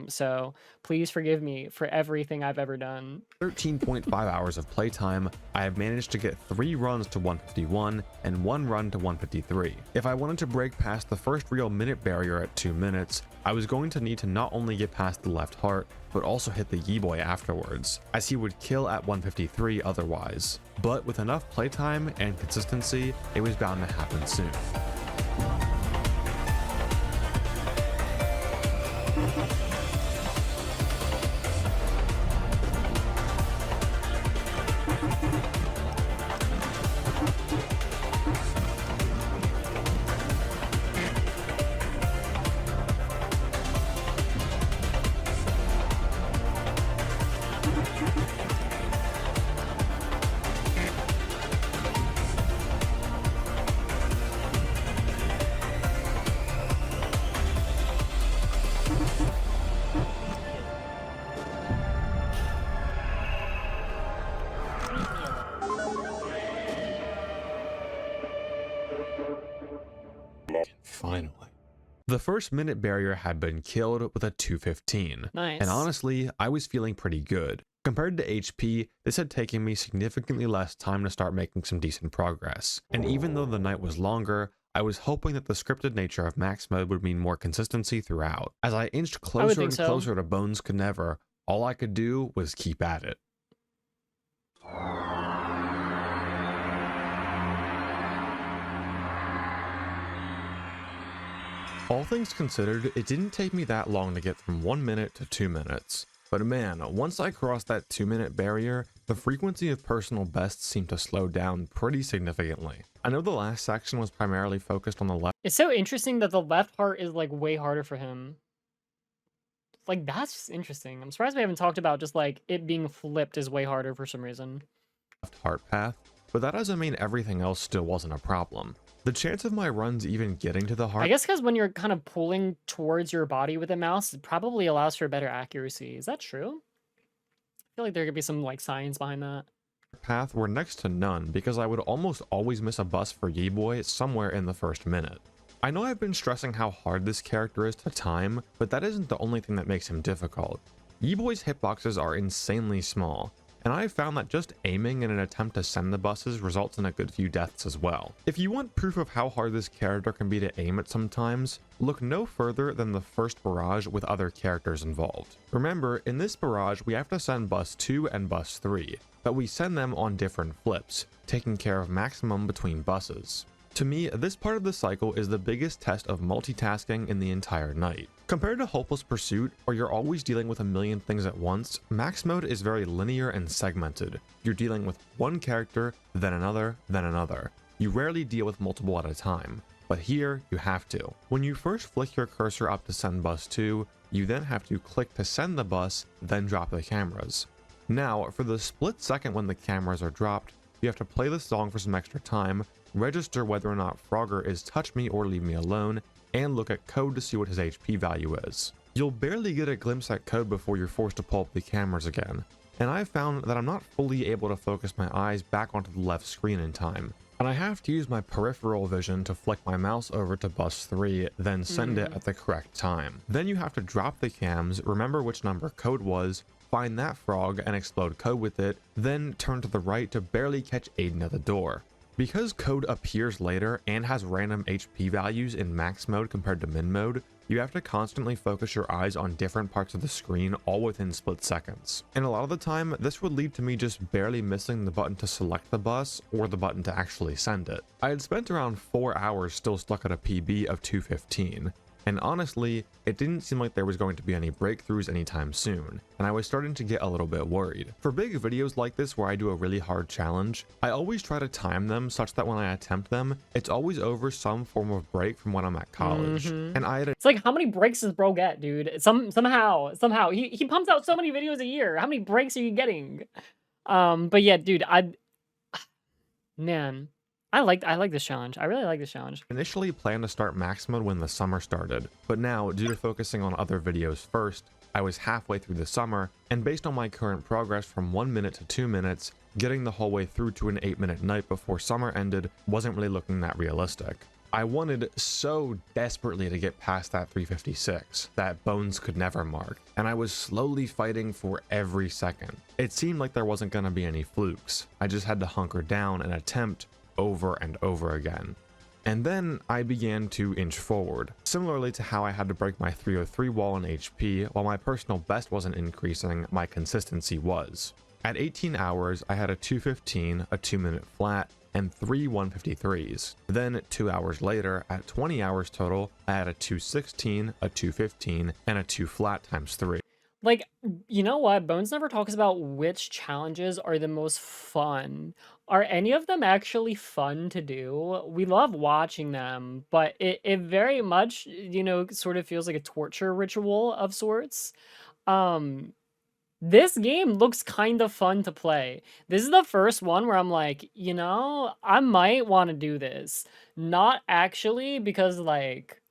So please forgive me for everything I've ever done. 13.5 hours of playtime, I have managed to get 3 runs to 151 and 1 run to 153. If I wanted to break past the first real minute barrier at 2 minutes, I was going to need to not only get past the left heart, but also hit the Yi-Boy afterwards, as he would kill at 153 otherwise. But with enough playtime and consistency, it was bound to happen soon. Finally. The first minute barrier had been killed with a 215. Nice. And honestly, I was feeling pretty good. Compared to HP, this had taken me significantly less time to start making some decent progress. And even though the night was longer, I was hoping that the scripted nature of max mode would mean more consistency throughout. As I inched closer and closer to Bones Could Never, all I could do was keep at it. All things considered, it didn't take me that long to get from 1 minute to 2 minutes. But man, once I crossed that 2-minute barrier, the frequency of personal bests seemed to slow down pretty significantly. I know the last section was primarily focused on the left. It's so interesting that the left heart is like way harder for him. Like, that's just interesting. I'm surprised we haven't talked about just like it being flipped is way harder for some reason. Left heart path, but that doesn't mean everything else still wasn't a problem. The chance of my runs even getting to the heart, I guess because when you're kind of pulling towards your body with a mouse, it probably allows for better accuracy. Is that true? I feel like there could be some like science behind that. path were next to none because I would almost always miss a bus for Yi-Boy somewhere in the first minute. I know I've been stressing how hard this character is to time, but that isn't the only thing that makes him difficult. Yi-Boy's hitboxes are insanely small, and I've found that just aiming in an attempt to send the buses results in a good few deaths as well. If you want proof of how hard this character can be to aim at sometimes, look no further than the first barrage with other characters involved. Remember, in this barrage we have to send bus 2 and bus 3, but we send them on different flips, taking care of maximum between buses. To me, this part of the cycle is the biggest test of multitasking in the entire night. Compared to Hopeless Pursuit, where you're always dealing with a million things at once, Max Mode is very linear and segmented. You're dealing with one character, then another, then another. You rarely deal with multiple at a time, but here you have to. When you first flick your cursor up to send bus 2, you then have to click to send the bus, then drop the cameras. Now, for the split second when the cameras are dropped, you have to play the song for some extra time, register whether or not Frogger is touch me or leave me alone, and look at code to see what his HP value is. You'll barely get a glimpse at code before you're forced to pull up the cameras again, and I've found that I'm not fully able to focus my eyes back onto the left screen in time, and I have to use my peripheral vision to flick my mouse over to bus 3, then send it at the correct time. Then you have to drop the cams, remember which number code was, find that frog and explode code with it, then turn to the right to barely catch Aiden at the door. Because code appears later and has random HP values in max mode compared to min mode, you have to constantly focus your eyes on different parts of the screen all within split seconds. And a lot of the time, this would lead to me just barely missing the button to select the bus or the button to actually send it. I had spent around 4 hours still stuck at a PB of 215. And honestly, it didn't seem like there was going to be any breakthroughs anytime soon, and I was starting to get a little bit worried. For big videos like this where I do a really hard challenge, I always try to time them such that when I attempt them, it's always over some form of break from when I'm at college. And I had It's like, how many breaks does bro get, dude? Somehow he pumps out so many videos a year. How many breaks are you getting? But yeah, dude, man, I like this challenge. I really like this challenge. initially planned to start max mode when the summer started, but now, due to focusing on other videos first, I was halfway through the summer, and based on my current progress from 1 minute to 2 minutes, getting the whole way through to an 8-minute night before summer ended wasn't really looking that realistic. I wanted so desperately to get past that 356, that Bones could never mark, and I was slowly fighting for every second. It seemed like there wasn't going to be any flukes. I just had to hunker down and attempt over and over again. And then I began to inch forward, similarly to how I had to break my 303 wall in HP. While my personal best wasn't increasing, my consistency was. At 18 hours, I had a 215, a 2-minute flat, and 3 153s. Then 2 hours later, at 20 hours total, I had a 216, a 215, and a 2 flat times 3. Like, you know what? Bones never talks about which challenges are the most fun. Are any of them actually fun to do? We love watching them, but it very much, you know, sort of feels like a torture ritual of sorts. This game looks kind of fun to play. This is the first one where I'm like, you know, I might want to do this. Not actually because, like,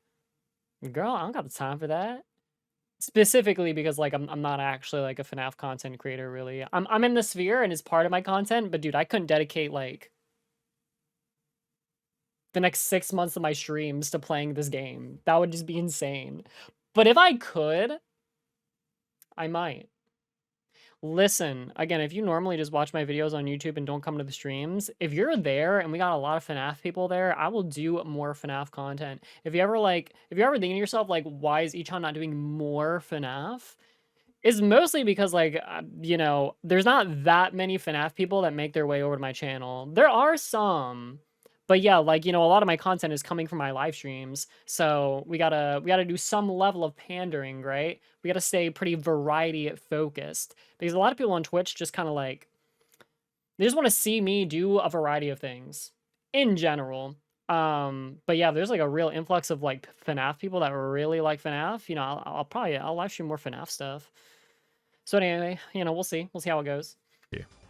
girl, I don't got the time for that. Specifically because, like, I'm not actually, like, a FNAF content creator, really. I'm in the sphere and it's part of my content, but dude, I couldn't dedicate, like, the next 6 months of my streams to playing this game. That would just be insane. But if I could, I might. Listen, again, if you normally just watch my videos on YouTube and don't come to the streams, if you're there and we got a lot of FNAF people there, I will do more FNAF content. If you ever thinking to yourself, like, why is Echan not doing more FNAF? It's mostly because, like, you know, there's not that many FNAF people that make their way over to my channel. There are some, but yeah, like, you know, a lot of my content is coming from my live streams, so we gotta do some level of pandering, right? We gotta stay pretty variety focused, because a lot of people on Twitch just kind of like, they just want to see me do a variety of things in general. But yeah, there's like a real influx of like FNAF people that really like FNAF. You know, I'll live stream more FNAF stuff. So anyway, you know, we'll see how it goes.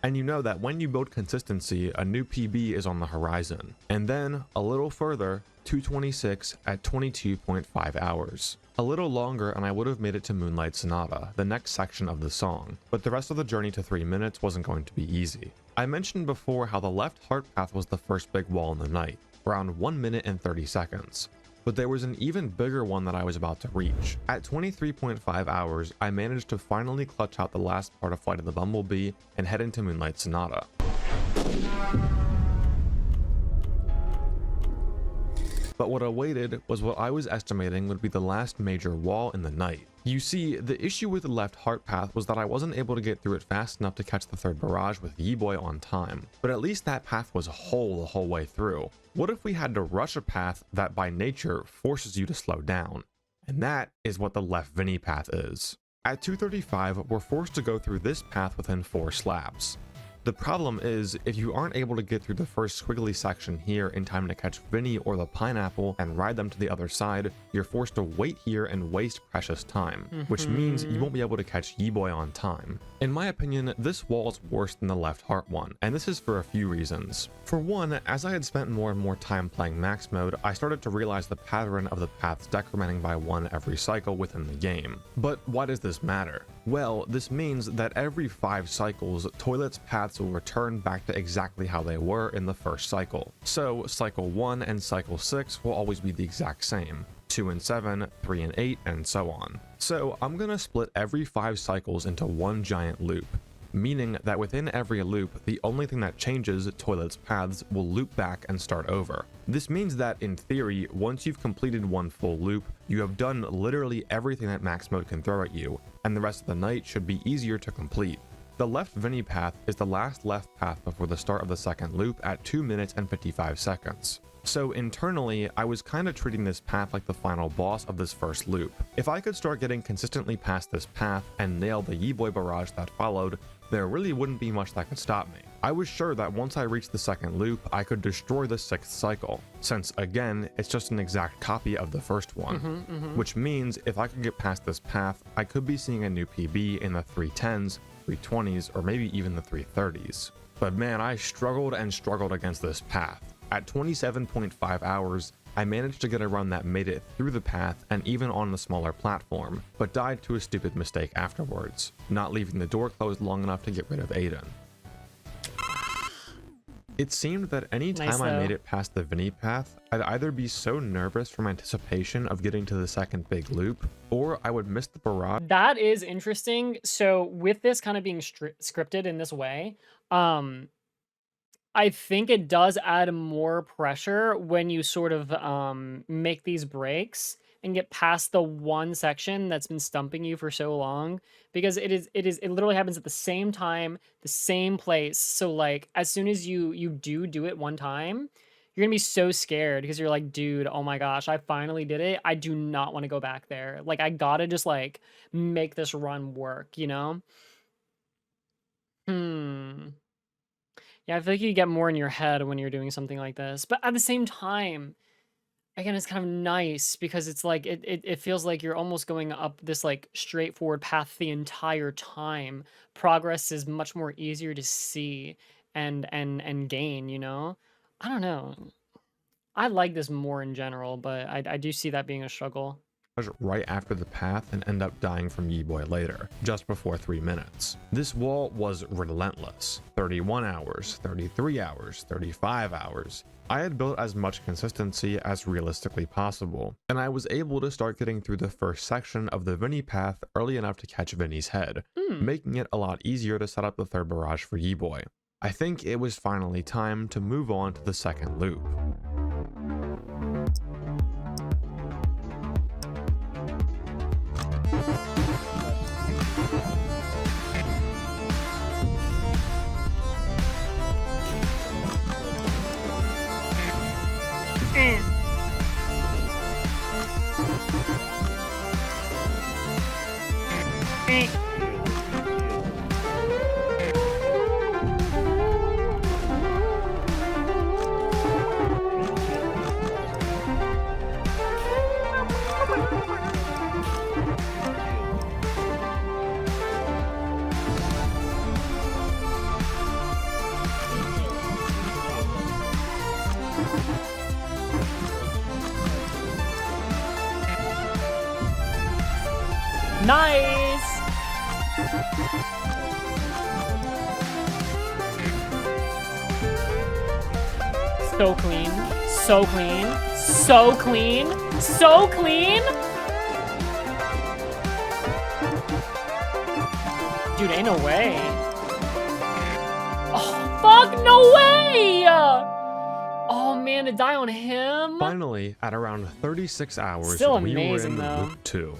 And you know that when you build consistency, a new PB is on the horizon. And then, a little further, 226 at 22.5 hours. A little longer and I would have made it to Moonlight Sonata, the next section of the song, but the rest of the journey to 3 minutes wasn't going to be easy. I mentioned before how the left heart path was the first big wall in the night, around 1 minute and 30 seconds. But there was an even bigger one that I was about to reach. At 23.5 hours, I managed to finally clutch out the last part of Flight of the Bumblebee and head into Moonlight Sonata. But what awaited was what I was estimating would be the last major wall in the night. You see, the issue with the left heart path was that I wasn't able to get through it fast enough to catch the third barrage with Yeeboy on time, but at least that path was whole the whole way through. What if we had to rush a path that by nature forces you to slow down? And that is what the left Vinny path is. At 235, we're forced to go through this path within 4 slaps. The problem is, if you aren't able to get through the first squiggly section here in time to catch Vinny or the pineapple and ride them to the other side, you're forced to wait here and waste precious time, which means you won't be able to catch Yeeboy on time. In my opinion, this wall is worse than the left heart one, and this is for a few reasons. For one, as I had spent more and more time playing max mode, I started to realize the pattern of the paths decrementing by 1 every cycle within the game. But why does this matter? Well, this means that every 5 cycles, Toilet's paths will return back to exactly how they were in the first cycle. So, cycle 1 and cycle 6 will always be the exact same. 2 and 7, 3 and 8, and so on. So I'm gonna split every 5 cycles into one giant loop, meaning that within every loop, the only thing that changes, Toilet's paths, will loop back and start over. This means that, in theory, once you've completed one full loop, you have done literally everything that max mode can throw at you, and the rest of the night should be easier to complete. The left Vinny path is the last left path before the start of the second loop at 2 minutes and 55 seconds. So internally, I was kinda treating this path like the final boss of this first loop. If I could start getting consistently past this path and nail the Yeeboy barrage that followed, there really wouldn't be much that could stop me. I was sure that once I reached the second loop, I could destroy the 6th cycle, since again, it's just an exact copy of the first one. Which means if I could get past this path, I could be seeing a new PB in the 310s, 320s, or maybe even the 330s. But man, I struggled and struggled against this path. At 27.5 hours, I managed to get a run that made it through the path and even on the smaller platform, but died to a stupid mistake afterwards, not leaving the door closed long enough to get rid of Aiden. It seemed that any time I made it past the Vinny path, I'd either be so nervous from anticipation of getting to the second big loop, or I would miss the barrage. That is interesting. So with this kind of being scripted in this way, I think it does add more pressure when you sort of make these breaks and get past the one section that's been stumping you for so long, because it literally happens at the same time, the same place. So like as soon as you do it one time, you're gonna be so scared because you're like, dude, oh my gosh, I finally did it. I do not want to go back there. Like I gotta just like make this run work, you know? Yeah, I feel like you get more in your head when you're doing something like this. But at the same time, again, it's kind of nice because it's like it feels like you're almost going up this like straightforward path the entire time. Progress is much more easier to see and gain, you know? I don't know. I like this more in general, but I do see that being a struggle. Right after the path and end up dying from Yeeboy later, just before 3 minutes. This wall was relentless. 31 hours, 33 hours, 35 hours. I had built as much consistency as realistically possible, and I was able to start getting through the first section of the Vinny path early enough to catch Vinny's head, making it a lot easier to set up the third barrage for Yeeboy. I think it was finally time to move on to the second loop. Nice! So clean. So clean. So clean. So clean! Dude, ain't no way. Oh, fuck, no way! Oh man, to die on him? Finally, at around 36 hours, Still we were amazing, in though. loop 2.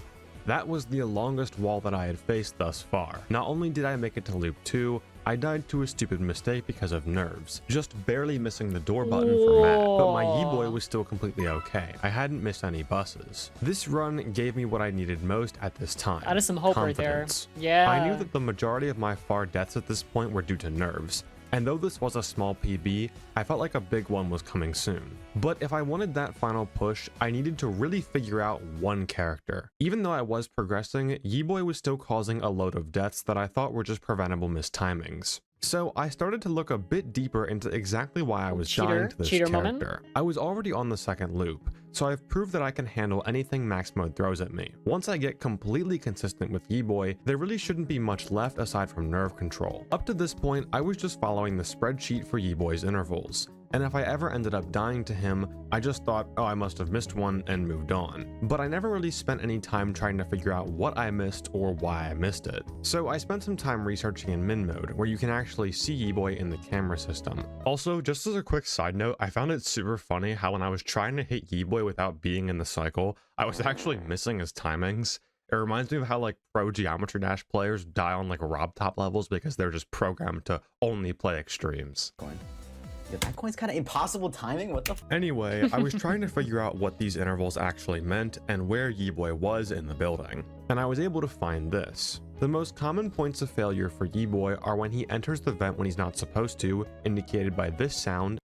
That was the longest wall that I had faced thus far. Not only did I make it to loop 2, I died to a stupid mistake because of nerves, just barely missing the door button for Matt, but my Yeeboy was still completely okay. I hadn't missed any buses. This run gave me what I needed most at this time. That is some hope right there. Confidence. Yeah. I knew that the majority of my far deaths at this point were due to nerves, and though this was a small PB, I felt like a big one was coming soon. But if I wanted that final push, I needed to really figure out one character. Even though I was progressing, Yeeboy was still causing a load of deaths that I thought were just preventable mistimings. So I started to look a bit deeper into exactly why I was dying to this cheater character. moment? I was already on the second loop, so I've proved that I can handle anything max mode throws at me. Once I get completely consistent with Yeeboy, there really shouldn't be much left aside from nerve control. Up to this point, I was just following the spreadsheet for Yeeboy's intervals, and if I ever ended up dying to him, I just thought, oh, I must have missed one and moved on. But I never really spent any time trying to figure out what I missed or why I missed it. So I spent some time researching in min mode, where you can actually see Yeeboy in the camera system. Also, just as a quick side note, I found it super funny how when I was trying to hit Yeeboy without being in the cycle, I was actually missing his timings. It reminds me of how like pro Geometry Dash players die on like Rob top levels because they're just programmed to only play extremes. Yeah, that coin's kind of impossible timing. What the f? Anyway, I was trying to figure out what these intervals actually meant and where Yeeboy was in the building, and I was able to find this. The most common points of failure for Yeeboy are when he enters the vent when he's not supposed to, indicated by this sound,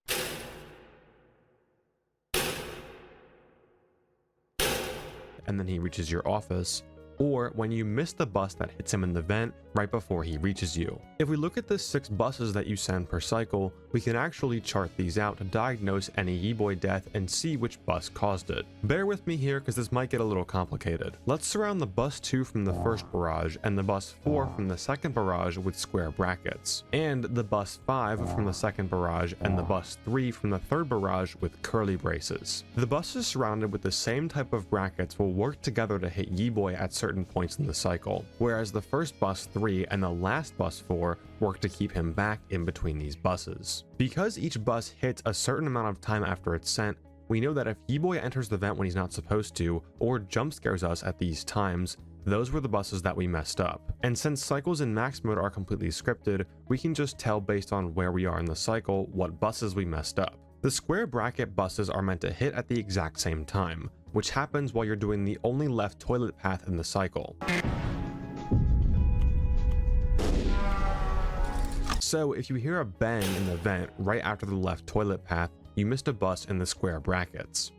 and then he reaches your office, or when you miss the bus that hits him in the vent right before he reaches you. If we look at the 6 buses that you send per cycle, we can actually chart these out to diagnose any Yeeboy death and see which bus caused it. Bear with me here because this might get a little complicated. Let's surround the bus 2 from the first barrage and the bus 4 from the second barrage with square brackets, and the bus 5 from the second barrage and the bus 3 from the third barrage with curly braces. The buses surrounded with the same type of brackets will work together to hit Yeeboy at certain points in the cycle, whereas the first bus 3 and the last bus 4 work to keep him back in between these buses. Because each bus hits a certain amount of time after it's sent, we know that if Yeeboy enters the vent when he's not supposed to, or jump scares us at these times, those were the buses that we messed up. And since cycles in max mode are completely scripted, we can just tell based on where we are in the cycle what buses we messed up. The square bracket buses are meant to hit at the exact same time, which happens while you're doing the only left toilet path in the cycle. So if you hear a bang in the vent right after the left toilet path, you missed a bus in the square brackets.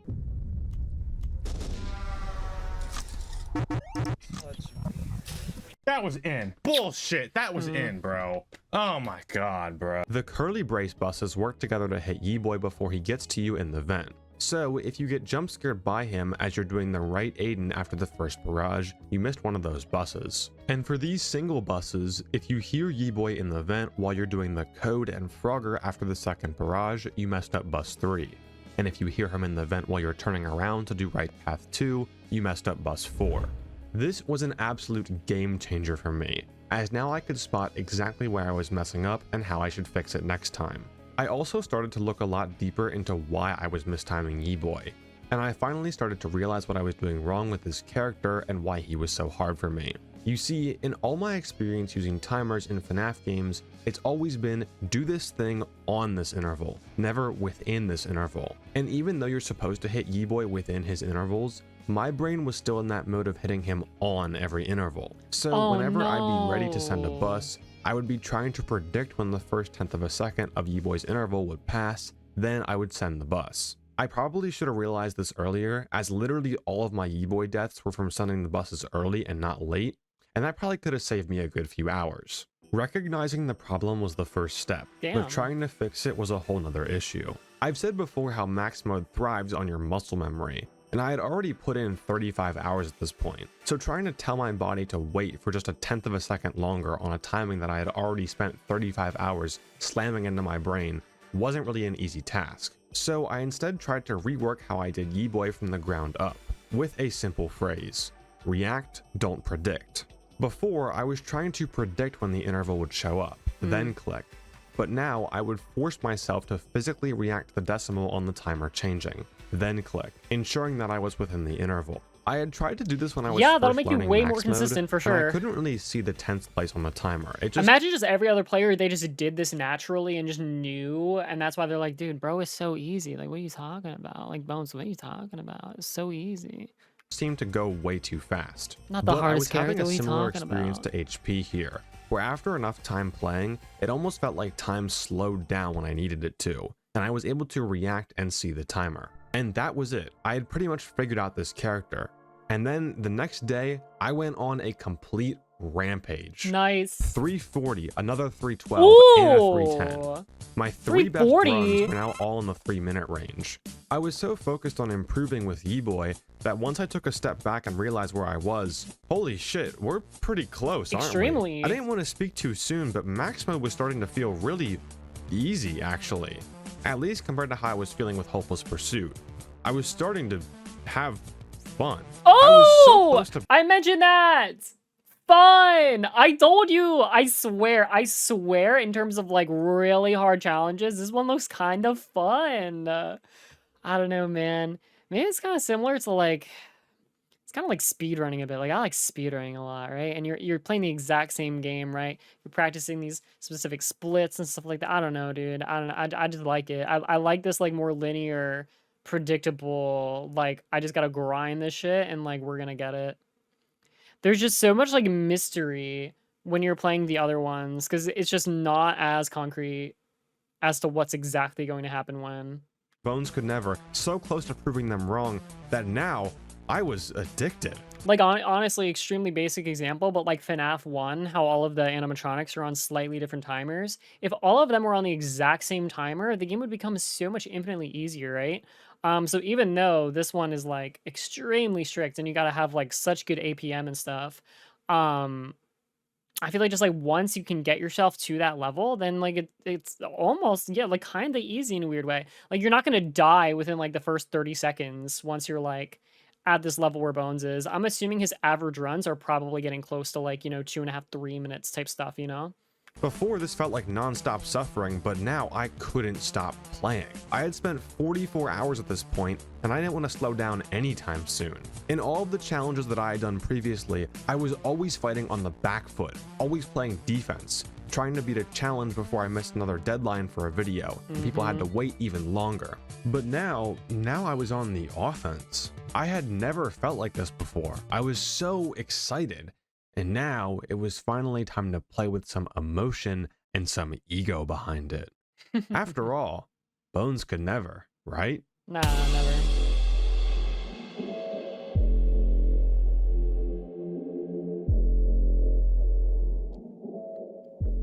That was in. Bullshit. That was in, bro. Oh my god, bro. The curly brace buses work together to hit Yeeboy before he gets to you in the vent. So if you get jump scared by him as you're doing the right Aiden after the first barrage, you missed one of those buses. And for these single buses, if you hear Yeeboy in the vent while you're doing the code and Frogger after the second barrage, you messed up bus 3. And if you hear him in the vent while you're turning around to do right path 2, you messed up bus 4. This was an absolute game changer for me, as now I could spot exactly where I was messing up and how I should fix it next time. I also started to look a lot deeper into why I was mistiming Yeeboy, and I finally started to realize what I was doing wrong with this character and why he was so hard for me. You see, in all my experience using timers in FNAF games, it's always been do this thing on this interval, never within this interval. And even though you're supposed to hit Yeeboy within his intervals, my brain was still in that mode of hitting him on every interval. So whenever I'd be ready to send a bus, I would be trying to predict when the first 10th of a second of Yeeboy's interval would pass, then I would send the bus. I probably should have realized this earlier, as literally all of my Yeeboy deaths were from sending the buses early and not late, and that probably could have saved me a good few hours. Recognizing the problem was the first step, but trying to fix it was a whole nother issue. I've said before how max mode thrives on your muscle memory, and I had already put in 35 hours at this point, so trying to tell my body to wait for just a 10th of a second longer on a timing that I had already spent 35 hours slamming into my brain wasn't really an easy task. So I instead tried to rework how I did Yeeboy from the ground up, with a simple phrase: react, don't predict. Before, I was trying to predict when the interval would show up, then click. But now I would force myself to physically react to the decimal on the timer changing, then click, ensuring that I was within the interval. I had tried to do this when I was that'll first make you learning way max more consistent mode, for and sure. I couldn't really see the 10th place on the timer. It just Imagine just every other player, they just did this naturally and just knew, and that's why they're like, dude, bro, it's so easy. Like, what are you talking about? Like, Bones, what are you talking about? It's so easy. seemed to go way too fast. Not the but hardest I was having character a we similar talking experience about. to HP here, where after enough time playing, it almost felt like time slowed down when I needed it to, and I was able to react and see the timer. And that was it. I had pretty much figured out this character. And then the next day, I went on a complete rampage. Nice. 340, another 312, and a 310. Ooh. My three best 340? runs were now all in the 3-minute range. I was so focused on improving with Yeeboy that once I took a step back and realized where I was, holy shit, we're pretty close, aren't Extremely. we? I didn't want to speak too soon, but max mode was starting to feel really easy, actually. at least compared to how I was feeling with Hopeless Pursuit. I was starting to have fun. I was so Oh, close to I mentioned that. Fun. I told you. I swear. In terms of like really hard challenges, this one looks kind of fun. I don't know, man. Maybe it's kind of similar to like. It's kind of like speed running a bit. Like I like speed running a lot, right? And you're playing the exact same game, right? You're practicing these specific splits and stuff like that. I don't know, dude. I don't know. I just like it. I like this like more linear, predictable. Like I just gotta grind this shit, and like we're gonna get it. There's just so much like mystery when you're playing the other ones because it's just not as concrete as to what's exactly going to happen when. Bones Could Never, so close to proving them wrong that now I was addicted. Like honestly, extremely basic example, but like FNAF 1, how all of the animatronics are on slightly different timers. If all of them were on the exact same timer, the game would become so much infinitely easier, right? So even though this one is like extremely strict and you gotta have like such good APM and stuff, I feel like just like once you can get yourself to that level, then like it's almost, yeah, like kind of easy in a weird way. Like you're not gonna die within like the first 30 seconds once you're like at this level where Bones is. I'm assuming his average runs are probably getting close to like, 2.5, 3 minutes type stuff, Before, this felt like non-stop suffering, but now I couldn't stop playing. I had spent 44 hours at this point, and I didn't want to slow down anytime soon. In all of the challenges that I had done previously, I was always fighting on the back foot, always playing defense, trying to beat a challenge before I missed another deadline for a video, and people had to wait even longer. But now I was on the offense. I had never felt like this before. I was so excited. And now it was finally time to play with some emotion and some ego behind it. After all, Bones Could Never, right? Nah, never.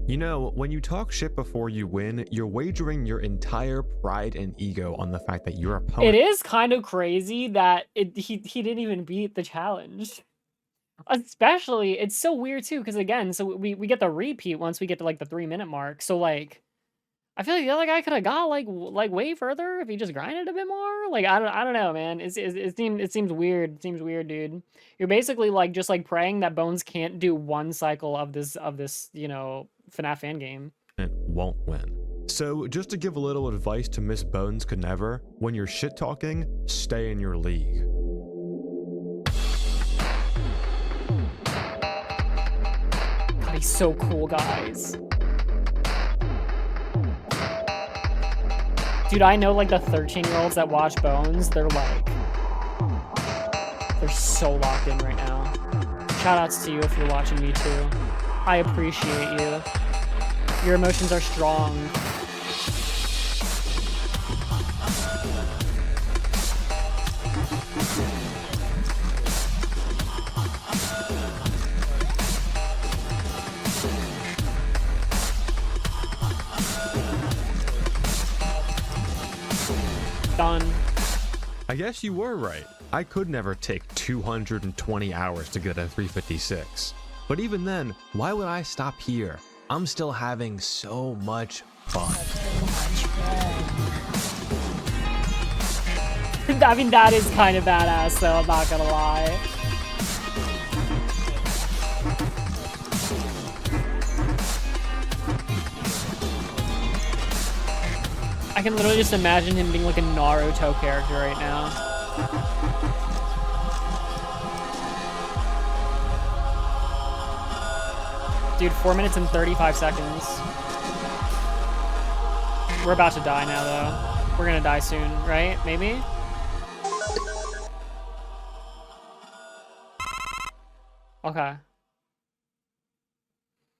You know, when you talk shit before you win, you're wagering your entire pride and ego on the fact that your opponent— It is kind of crazy that he didn't even beat the challenge. Especially, it's so weird too, because again, so we get the repeat once we get to like the 3-minute mark. So like, I feel like the other guy could have got like way further if he just grinded a bit more. Like I don't know, man. It seems weird. It seems weird, dude. You're basically like just like praying that Bones can't do one cycle of this FNAF fan game. won't win. So just to give a little advice to Miss Bones Could Never, when you're shit talking, stay in your league. God, he's so cool, guys. Dude, I know like the 13-year-olds that watch Bones, they're so locked in right now. Shoutouts to you if you're watching me too. I appreciate you. Your emotions are strong. Done. I guess you were right. I could never take 220 hours to get a 356. But even then, why would I stop here? I'm still having so much fun. I mean, that is kind of badass though, I'm not gonna lie. I can literally just imagine him being like a Naruto character right now. Dude, 4 minutes and 35 seconds. We're about to die now, though. We're gonna die soon, right? Maybe? Okay.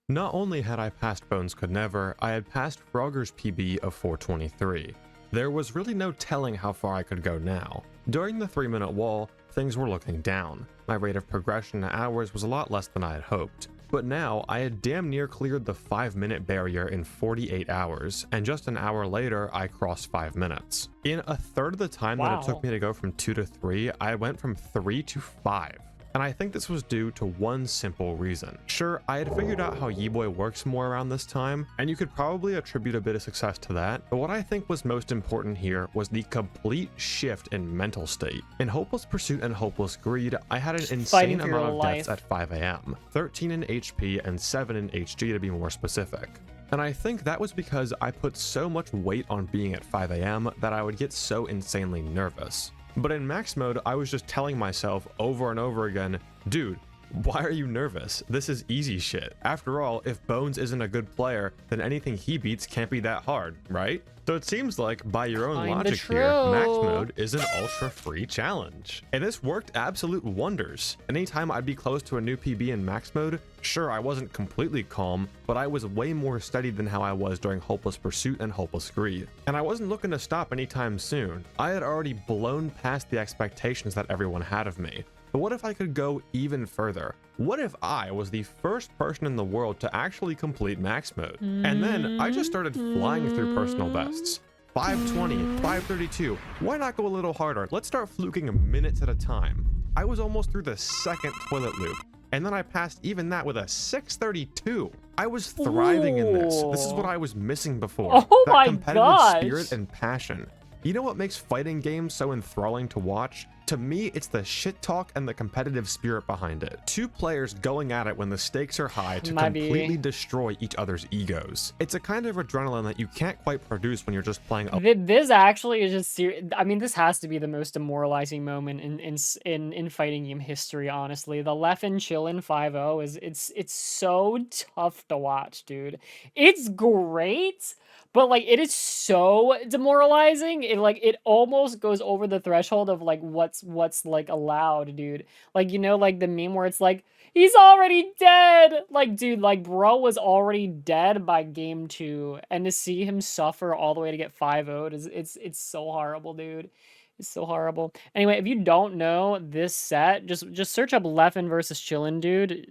Not only had I passed Bones Could Never, I had passed Frogger's PB of 423. There was really no telling how far I could go now. During the 3-minute wall, things were looking down. My rate of progression in hours was a lot less than I had hoped. But now, I had damn near cleared the 5-minute barrier in 48 hours, and just an hour later, I crossed 5 minutes. In a third of the time that it took me to go from 2 to 3, I went from 3 to 5. And I think this was due to one simple reason. Sure, I had figured out how Yeeboy works more around this time, and you could probably attribute a bit of success to that, but what I think was most important here was the complete shift in mental state. In Hopeless Pursuit and Hopeless Greed, I had an insane for your amount of life. deaths at 5 AM, 13 in HP and 7 in HG to be more specific. And I think that was because I put so much weight on being at 5 AM that I would get so insanely nervous. But in max mode, I was just telling myself over and over again, dude, why are you nervous? This is easy shit. After all, if Bones isn't a good player, then anything he beats can't be that hard, right? So it seems like, by your own Kinda logic true. here, max mode is an ultra-free challenge. And this worked absolute wonders. Anytime I'd be close to a new PB in max mode, sure, I wasn't completely calm, but I was way more steady than how I was during Hopeless Pursuit and Hopeless Greed. And I wasn't looking to stop anytime soon. I had already blown past the expectations that everyone had of me. But what if I could go even further? What if I was the first person in the world to actually complete max mode? And then I just started flying through personal bests. 520, 532. Why not go a little harder? Let's start fluking minutes at a time. I was almost through the second toilet loop, and then I passed even that with a 632. I was thriving in this. This is what I was missing before. Oh that my competitive gosh. spirit and passion. You know what makes fighting games so enthralling to watch? To me, it's the shit talk and the competitive spirit behind it. Two players going at it when the stakes are high to completely destroy each other's egos. It's a kind of adrenaline that you can't quite produce when you're just playing a This actually is just I mean, this has to be the most demoralizing moment in fighting game history, honestly. The Leffen Chillin 5-0 is it's so tough to watch, dude. It's great, but like it is so demoralizing. It almost goes over the threshold of like what's like allowed, dude. Like, you know, like the meme where it's like, he's already dead. Like, dude, like bro was already dead by game 2, and to see him suffer all the way to get 5-0'd is it's so horrible, dude. It's so horrible. Anyway, if you don't know this set, just search up Leffen versus Chillin, dude.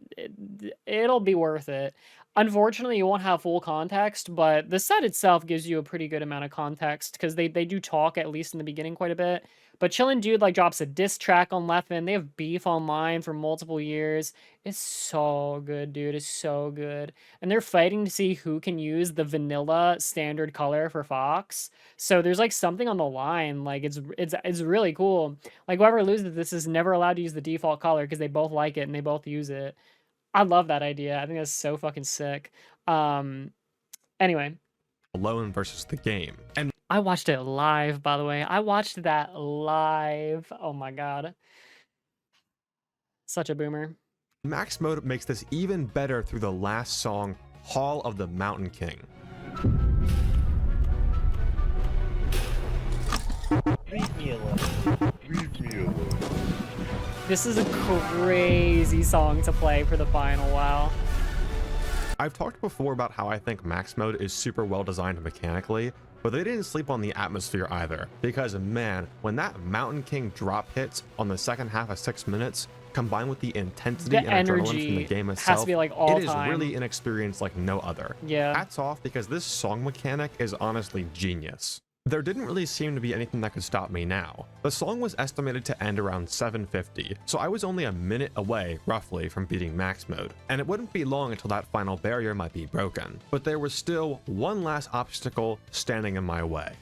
It'll be worth it. Unfortunately, you won't have full context, but the set itself gives you a pretty good amount of context because they do talk, at least in the beginning, quite a bit. But Chillin' Dude like drops a diss track on Leffen. They have beef online for multiple years. It's so good, dude. It's so good. And they're fighting to see who can use the vanilla standard color for Fox. So there's like something on the line. Like it's really cool. Like whoever loses this is never allowed to use the default color because they both like it and they both use it. I love that idea. I think that's so fucking sick. Anyway. alone versus the game. And I watched it live, by the way. I watched that live. Oh my god. Such a boomer. max mode makes this even better through the last song, Hall of the Mountain King. Leave me alone. Leave me alone. This is a crazy song to play for the final. Wow. I've talked before about how I think max mode is super well designed mechanically, but they didn't sleep on the atmosphere either, because man, when that Mountain King drop hits on the second half of 6 minutes, combined with the intensity and adrenaline from the game itself, has to be like all it is time. really an experience like no other. Yeah. Hats off, because this song mechanic is honestly genius. There didn't really seem to be anything that could stop me now. The song was estimated to end around 7:50, so I was only a minute away, roughly, from beating max mode, and it wouldn't be long until that final barrier might be broken. But there was still one last obstacle standing in my way.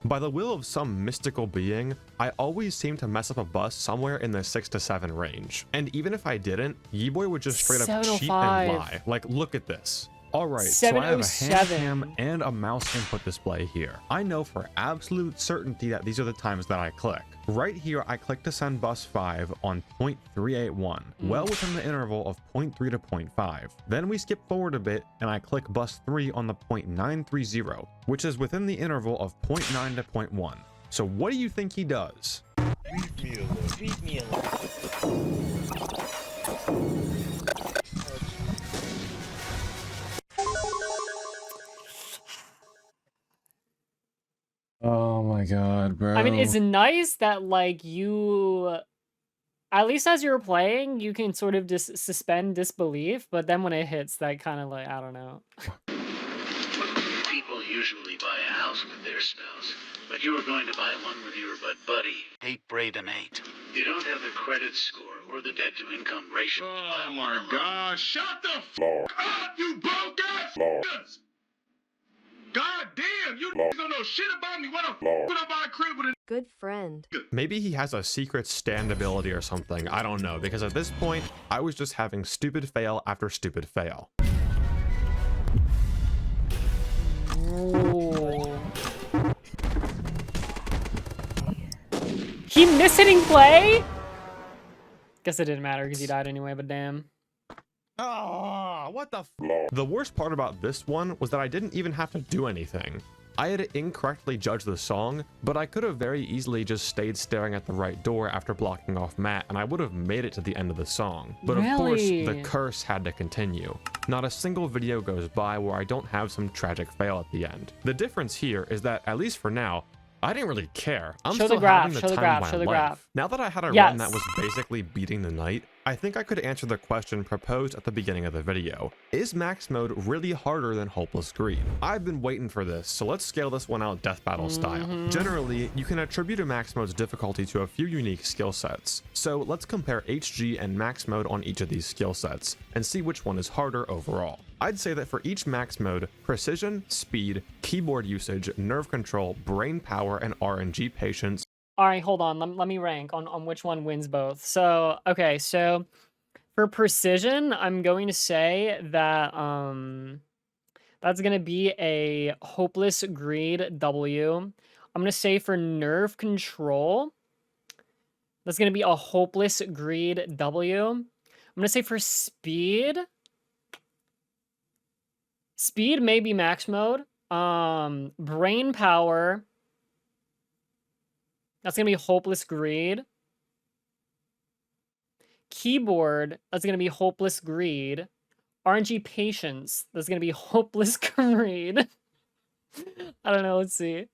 By the will of some mystical being, I always seemed to mess up a bus somewhere in the 6 to 7 range. And even if I didn't, Yeeboy would just straight up cheat 705. and lie. Like, look at this. Alright, so I have a 707. hand cam and a mouse input display here. I know for absolute certainty that these are the times that I click. Right here, I click to send bus 5 on 0.381, well within the interval of 0.3 to 0.5. Then we skip forward a bit, and I click bus 3 on the 0.930, which is within the interval of 0.9 to 0.1. So what do you think he does? Leave me alone. Leave me alone. Oh my god, bro. I mean, it's nice that like you, at least as you're playing, you can sort of just suspend disbelief, but then when it hits, that kind of like, I don't know. People usually buy a house with their spells, but you were going to buy one with your buddy. 8 Brave and 8. You don't have the credit score or the debt to income ratio. Oh my gosh, shut the f up, you broke ass. God damn, you don't know shit about me. What the f would I buy a crib with a Good friend. Maybe he has a secret stand ability or something, I don't know, because at this point, I was just having stupid fail after stupid fail. Ooh. He missed hitting play? Guess it didn't matter because he died anyway, but damn. Oh, what the f— The worst part about this one was that I didn't even have to do anything. I had incorrectly judged the song, but I could have very easily just stayed staring at the right door after blocking off Matt, and I would have made it to the end of the song. But of course, the curse had to continue. Not a single video goes by where I don't have some tragic fail at the end. The difference here is that, at least for now, I didn't really care. I'm still having the time of my life. Now that I had a run that was basically beating the night, I think I could answer the question proposed at the beginning of the video. Is max mode really harder than Hopeless Greed? I've been waiting for this, so let's scale this one out death battle style. Generally, you can attribute a max mode's difficulty to a few unique skill sets. So let's compare HG and max mode on each of these skill sets, and see which one is harder overall. I'd say that for each max mode, precision, speed, keyboard usage, nerve control, brain power, and RNG patience. All right, hold on. Let me rank on which one wins both. So, okay, so for precision, I'm going to say that that's going to be a Hopeless Greed W. I'm going to say for nerve control, that's going to be a Hopeless Greed W. I'm going to say for speed, may be max mode. Brain power, that's going to be Hopeless Greed. Keyboard, that's going to be Hopeless Greed. RNG Patience, that's going to be Hopeless Greed. I don't know, let's see.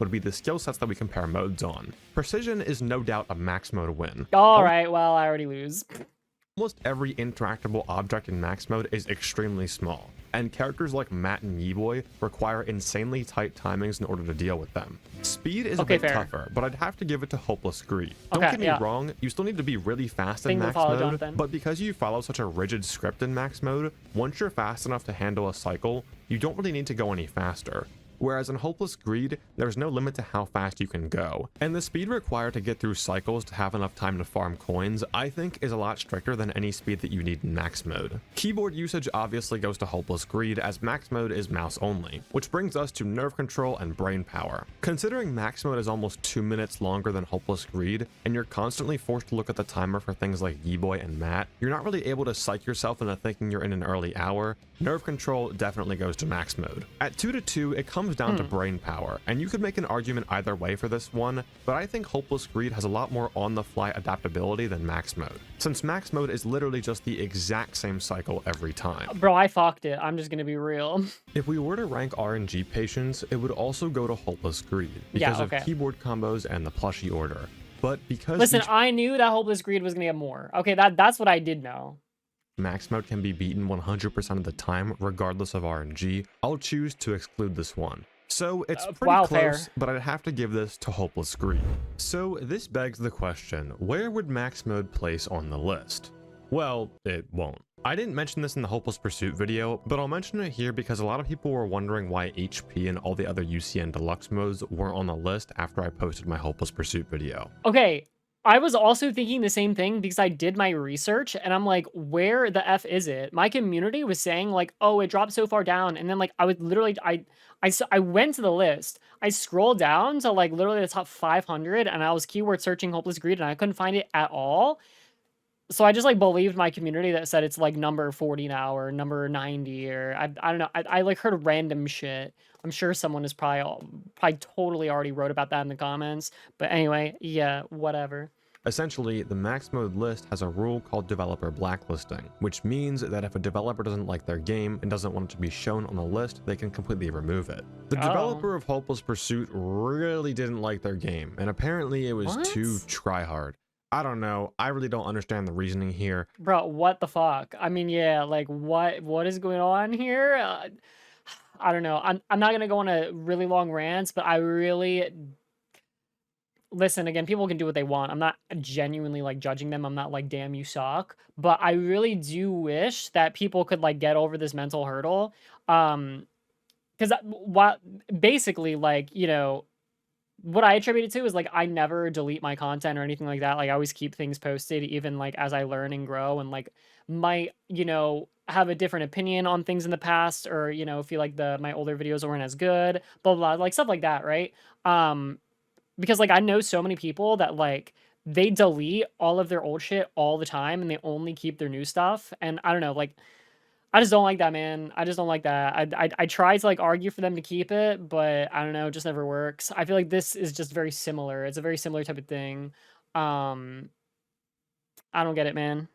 Would be the skill sets that we compare modes on. Precision is no doubt a max mode win. Alright, well, I already lose. Almost every interactable object in max mode is extremely small, and characters like Matt and Yeeboy require insanely tight timings in order to deal with them. Speed is a bit tougher, but I'd have to give it to Hopeless Greed. Don't get me wrong, you still need to be really fast in max mode, but because you follow such a rigid script in max mode, once you're fast enough to handle a cycle, you don't really need to go any faster. Whereas in Hopeless Greed, there's no limit to how fast you can go, and the speed required to get through cycles to have enough time to farm coins, I think is a lot stricter than any speed that you need in max mode. Keyboard usage obviously goes to Hopeless Greed, as max mode is mouse only, which brings us to nerve control and brain power. Considering max mode is almost 2 minutes longer than Hopeless Greed, and you're constantly forced to look at the timer for things like Yeeboy and Matt, you're not really able to psych yourself into thinking you're in an early hour. Nerve control definitely goes to max mode. At 2 to 2, it comes down to brain power, and you could make an argument either way for this one, but I think Hopeless Greed has a lot more on-the-fly adaptability than max mode, since max mode is literally just the exact same cycle every time. Bro, I fucked it. I'm just gonna be real. If we were to rank RNG patience, it would also go to Hopeless Greed, because of keyboard combos and the plushie order. But because— Listen, I knew that Hopeless Greed was gonna get more. Okay, that's what I did know. Max mode can be beaten 100% of the time, regardless of RNG, I'll choose to exclude this one. So it's pretty close, but I'd have to give this to Hopeless Greed. So this begs the question, where would max mode place on the list? Well, it won't. I didn't mention this in the Hopeless Pursuit video, but I'll mention it here because a lot of people were wondering why HP and all the other UCN Deluxe modes weren't on the list after I posted my Hopeless Pursuit video. Okay, I was also thinking the same thing because I did my research and I'm like, where the F is it? My community was saying like, oh, it dropped so far down. And then like, I would literally, I went to the list. I scrolled down to like literally the top 500 and I was keyword searching Hopeless Greed and I couldn't find it at all. So I just like believed my community that said it's like number 40 now or number 90 or I don't know. I like heard random shit. I'm sure someone is probably totally already wrote about that in the comments. But anyway, yeah, whatever. Essentially, the max mode list has a rule called developer blacklisting, which means that if a developer doesn't like their game and doesn't want it to be shown on the list, they can completely remove it. The developer of Hopeless Pursuit really didn't like their game, and apparently it was too tryhard. I don't know, I really don't understand the reasoning here. Bro, what the fuck? I mean, yeah, like what is going on here? I don't know. I'm not gonna go on a really long rant, but I really listen again. People can do what they want. I'm not genuinely like judging them. I'm not like, damn, you suck. But I really do wish that people could like get over this mental hurdle. Because what basically like what I attribute it to is like I never delete my content or anything like that. Like I always keep things posted, even like as I learn and grow, and like might have a different opinion on things in the past, or feel like my older videos weren't as good, blah blah, like stuff like that, right? Because like I know so many people that like they delete all of their old shit all the time and they only keep their new stuff, and I don't know, like I just don't like that, man. I just don't like that. I try to like argue for them to keep it, but I don't know, it just never works. I feel like this is just very similar. It's a very similar type of thing. Um, I don't get it, man.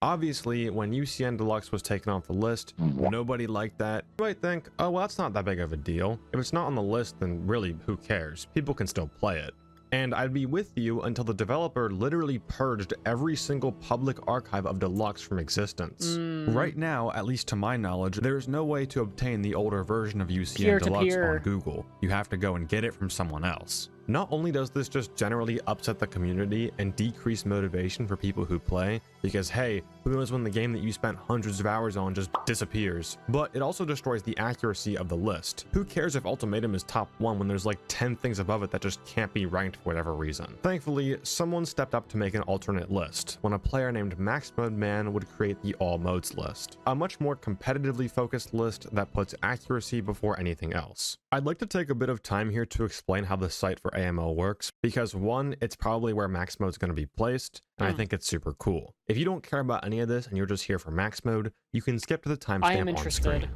Obviously, when UCN Deluxe was taken off the list, nobody liked that. You might think, oh, well, that's not that big of a deal. If it's not on the list, then really, who cares? People can still play it. And I'd be with you until the developer literally purged every single public archive of Deluxe from existence. Right now, at least to my knowledge, there's no way to obtain the older version of UCN Deluxe on Google. You have to go and get it from someone else. Not only does this just generally upset the community and decrease motivation for people who play, because hey, who knows when the game that you spent hundreds of hours on just disappears, but it also destroys the accuracy of the list. Who cares if Ultimatum is top 1 when there's like 10 things above it that just can't be ranked for whatever reason? Thankfully, someone stepped up to make an alternate list, when a player named Max Mode Man would create the All Modes list, a much more competitively focused list that puts accuracy before anything else. I'd like to take a bit of time here to explain how the site for AML works, because one, it's probably where Max Mode's going to be placed, and I think it's super cool. If you don't care about any of this and you're just here for Max Mode, you can skip to the timestamp on screen.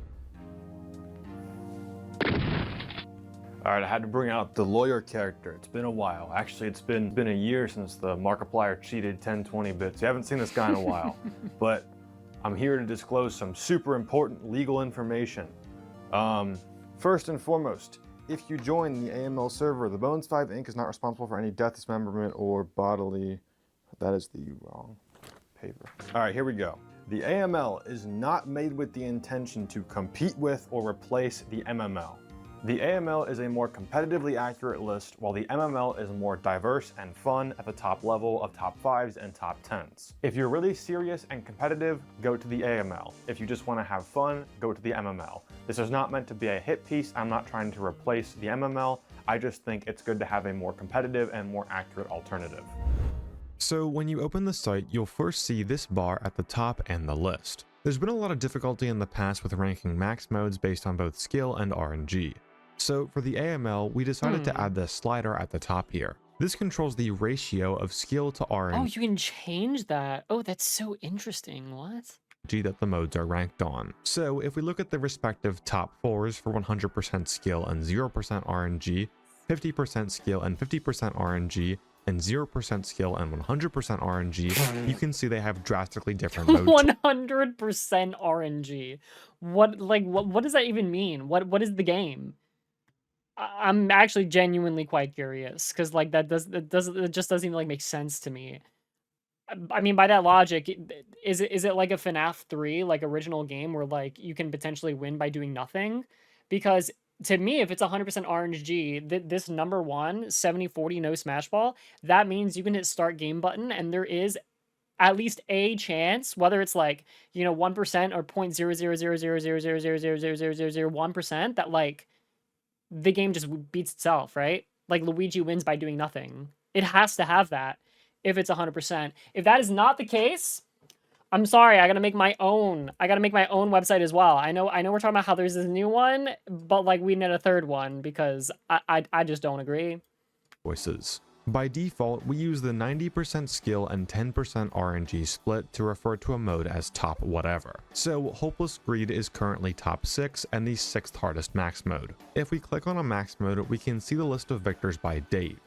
Alright, I had to bring out the lawyer character. It's been a while. Actually, it's been a year since the Markiplier cheated 1020 bits. You haven't seen this guy in a while. But I'm here to disclose some super important legal information. First and foremost, if you join the AML server, the Bones 5 Inc. is not responsible for any death, dismemberment, or bodily... That is the wrong paper. Alright, here we go. The AML is not made with the intention to compete with or replace the MML. The AML is a more competitively accurate list, while the MML is more diverse and fun at the top level of top 5s and top 10s. If you're really serious and competitive, go to the AML. If you just want to have fun, go to the MML. This is not meant to be a hit piece. I'm not trying to replace the MML. I just think it's good to have a more competitive and more accurate alternative. So when you open the site, you'll first see this bar at the top and the list. There's been a lot of difficulty in the past with ranking max modes based on both skill and RNG. So for the AML, we decided to add this slider at the top here. This controls the ratio of skill to RNG. Oh, you can change that. Oh, that's so interesting. What? That the modes are ranked on. So if we look at the respective top 4s for 100% skill and 0% RNG, 50% skill and 50% RNG, and 0% skill and 100% RNG, you can see they have drastically different modes. 100% RNG. What does that even mean? What is the game? I'm actually genuinely quite curious, because like it just doesn't even like make sense to me. I mean, by that logic, is it like a FNAF 3 like original game where like you can potentially win by doing nothing? Because to me, if it's 100% RNG, this number 1 70-40 no smash ball, that means you can hit start game button and there is at least a chance, whether it's like 1% or 0.0000000000001%, that like the game just beats itself, right? Like Luigi wins by doing nothing. It has to have that if it's 100%. If that is not the case, I'm sorry, I gotta make my own. I gotta make my own website as well. I know we're talking about how there's this new one, but like we need a third one because I just don't agree. Choices. By default, we use the 90% skill and 10% RNG split to refer to a mode as top whatever. So Hopeless Greed is currently top 6 and the 6th hardest max mode. If we click on a max mode, we can see the list of victors by date.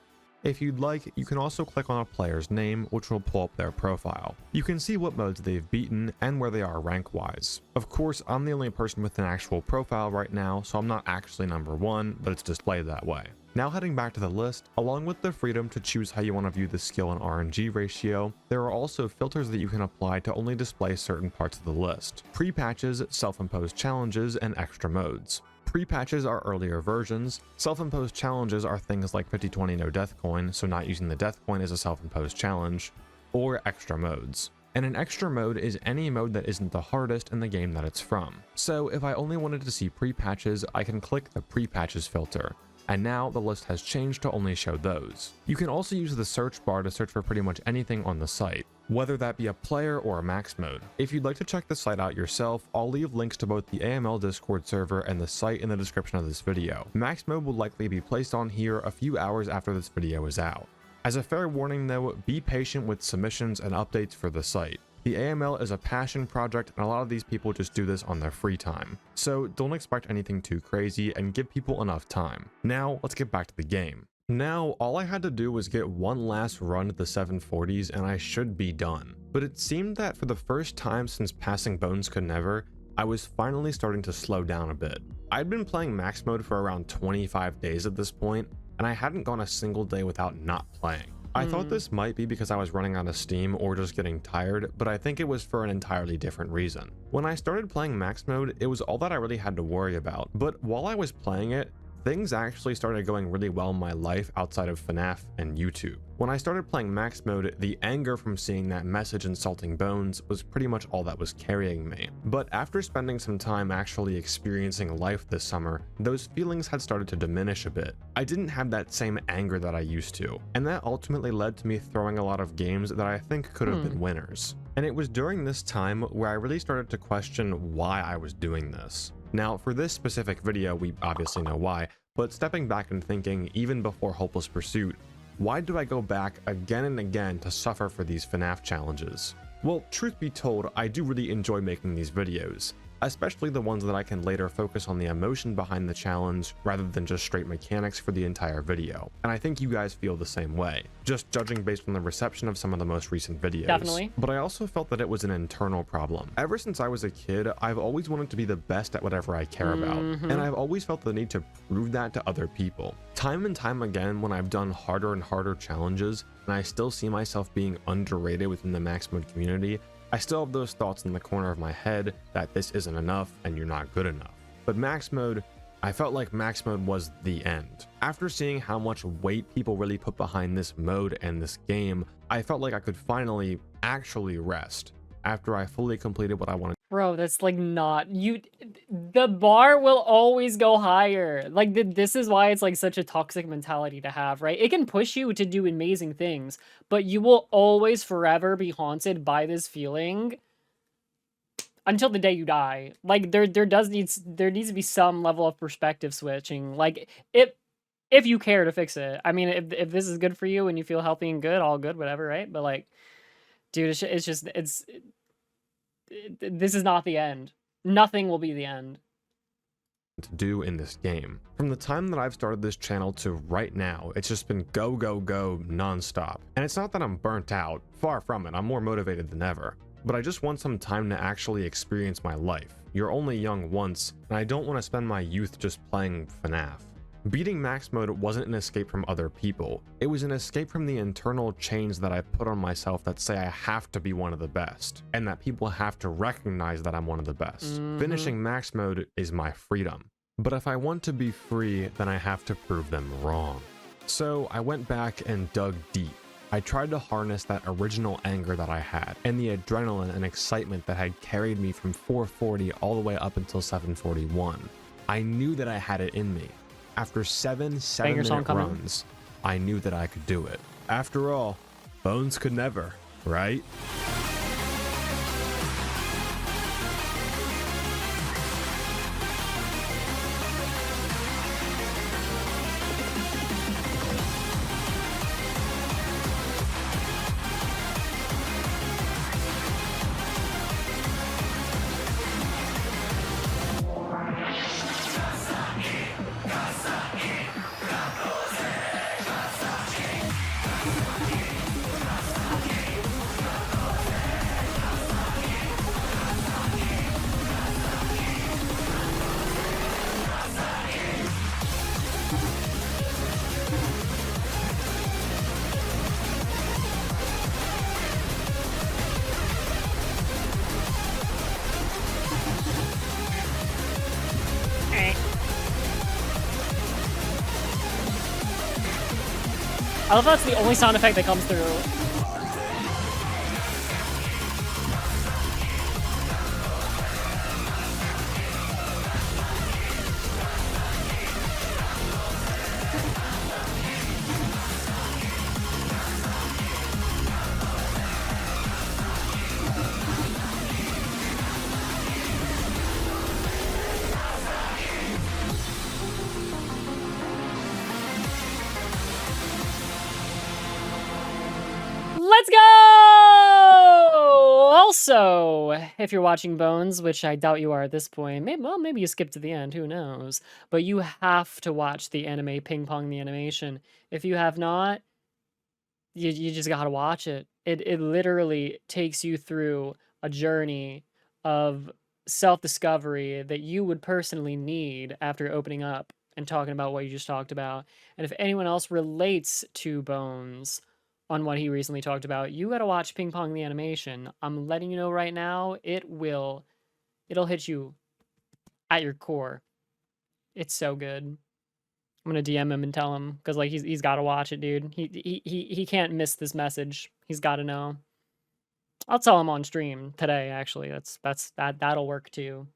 If you'd like, you can also click on a player's name, which will pull up their profile. You can see what modes they've beaten and where they are rank-wise. Of course, I'm the only person with an actual profile right now, so I'm not actually number 1, but it's displayed that way. Now heading back to the list, along with the freedom to choose how you want to view the skill and RNG ratio, there are also filters that you can apply to only display certain parts of the list. Pre-patches, self-imposed challenges, and extra modes. Pre-patches are earlier versions. Self-imposed challenges are things like 50/20 no death coin, so not using the death coin is a self-imposed challenge, or extra modes. And an extra mode is any mode that isn't the hardest in the game that it's from. So if I only wanted to see pre-patches, I can click the pre-patches filter. And now the list has changed to only show those. You can also use the search bar to search for pretty much anything on the site, whether that be a player or a max mode. If you'd like to check the site out yourself, I'll leave links to both the AML Discord server and the site in the description of this video. Max mode will likely be placed on here a few hours after this video is out. As a fair warning though, be patient with submissions and updates for the site. The AML is a passion project and a lot of these people just do this on their free time. So don't expect anything too crazy and give people enough time. Now let's get back to the game. Now all I had to do was get one last run at the 740s and I should be done. But it seemed that for the first time since passing Bones Could Never, I was finally starting to slow down a bit. I'd been playing max mode for around 25 days at this point, and I hadn't gone a single day without not playing. I thought this might be because I was running out of steam or just getting tired, but I think it was for an entirely different reason. When I started playing max mode, it was all that I really had to worry about, but while I was playing it, things actually started going really well in my life outside of FNAF and YouTube. When I started playing max mode, the anger from seeing that message insulting Bones was pretty much all that was carrying me. But after spending some time actually experiencing life this summer, those feelings had started to diminish a bit. I didn't have that same anger that I used to, and that ultimately led to me throwing a lot of games that I think could have been winners. And it was during this time where I really started to question why I was doing this. Now, for this specific video, we obviously know why, but stepping back and thinking, even before Hopeless Pursuit, why do I go back again and again to suffer for these FNAF challenges? Well, truth be told, I do really enjoy making these videos, especially the ones that I can later focus on the emotion behind the challenge rather than just straight mechanics for the entire video. And I think you guys feel the same way, just judging based on the reception of some of the most recent videos. Definitely. But I also felt that it was an internal problem. Ever since I was a kid, I've always wanted to be the best at whatever I care about, and I've always felt the need to prove that to other people. Time and time again, when I've done harder and harder challenges, and I still see myself being underrated within the max mode community, I still have those thoughts in the corner of my head that this isn't enough and you're not good enough. But max mode, I felt like max mode was the end. After seeing how much weight people really put behind this mode and this game, I felt like I could finally actually rest after I fully completed what I wanted. Bro, that's like not you. The bar will always go higher. Like this is why it's like such a toxic mentality to have, right? It can push you to do amazing things, but you will always forever be haunted by this feeling until the day you die. Like there needs to be some level of perspective switching. Like if you care to fix it. I mean, if this is good for you and you feel healthy and good, all good, whatever, right? But like, dude, this is not the end. Nothing will be the end. To do in this game. From the time that I've started this channel to right now, it's just been go, go, go non-stop. And it's not that I'm burnt out, far from it, I'm more motivated than ever. But I just want some time to actually experience my life. You're only young once, and I don't want to spend my youth just playing FNAF. Beating max mode wasn't an escape from other people. It was an escape from the internal chains that I put on myself that say I have to be one of the best, and that people have to recognize that I'm one of the best. Finishing max mode is my freedom. But if I want to be free, then I have to prove them wrong. So I went back and dug deep. I tried to harness that original anger that I had, and the adrenaline and excitement that had carried me from 440 all the way up until 741. I knew that I had it in me. After 7 7-minute runs, I knew that I could do it. After all, Bones could never, right? I love that's the only sound effect that comes through. Let's go! Also, if you're watching Bones, which I doubt you are at this point, maybe you skipped to the end, who knows? But you have to watch the anime Ping Pong the Animation. If you have not, you just gotta watch it. It literally takes you through a journey of self-discovery that you would personally need after opening up and talking about what you just talked about. And if anyone else relates to Bones on what he recently talked about, you gotta watch Ping Pong the Animation. I'm letting you know right now, it'll hit you at your core. It's so good. I'm gonna DM him and tell him, because like he's gotta watch it, dude. He can't miss this message. He's gotta know. I'll tell him on stream today, actually. That'll work too.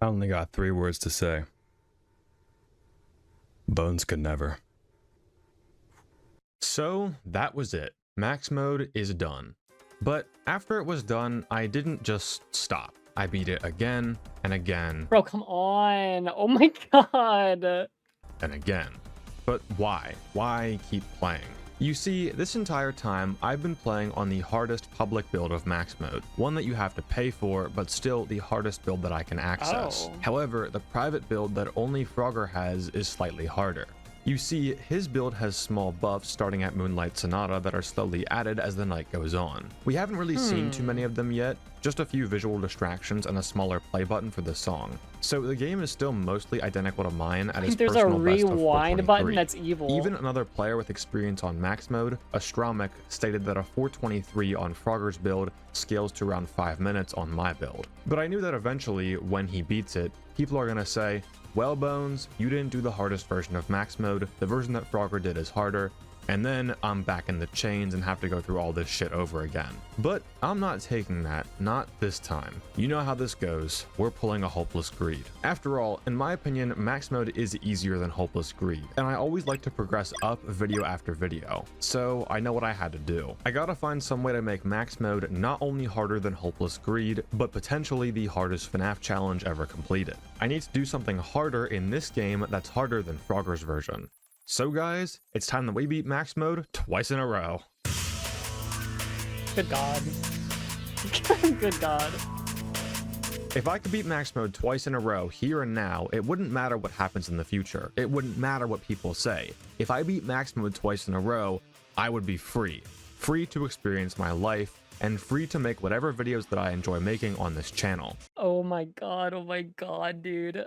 I only got 3 words to say. Bones could never. So that was it. Max mode is done. But after it was done, I didn't just stop. I beat it again and again. Bro, come on. Oh my god. And again. But why? Why keep playing? You see, this entire time, I've been playing on the hardest public build of max mode, one that you have to pay for, but still the hardest build that I can access. Oh. However, the private build that only Frogger has is slightly harder. You see, his build has small buffs starting at Moonlight Sonata that are slowly added as the night goes on. We haven't really seen too many of them yet, just a few visual distractions and a smaller play button for the song. So the game is still mostly identical to mine at its There's a personal best of rewind button 423. that's evil. Even another player with experience on max mode, Astramic, stated that a 423 on Frogger's build scales to around 5 minutes on my build. But I knew that eventually, when he beats it, people are gonna say, well, Bones, you didn't do the hardest version of max mode, the version that Frogger did is harder, and then I'm back in the chains and have to go through all this shit over again. But I'm not taking that, not this time. You know how this goes, we're pulling a Hopeless Greed. After all, in my opinion, max mode is easier than Hopeless Greed, and I always like to progress up video after video, so I know what I had to do. I gotta find some way to make max mode not only harder than Hopeless Greed, but potentially the hardest FNAF challenge ever completed. I need to do something harder in this game that's harder than Frogger's version. So guys, it's time that we beat max mode twice in a row. Good god. Good god. If I could beat max mode twice in a row here and now, it wouldn't matter what happens in the future. It wouldn't matter what people say. If I beat max mode twice in a row, I would be free. Free to experience my life, and free to make whatever videos that I enjoy making on this channel. Oh my god, dude.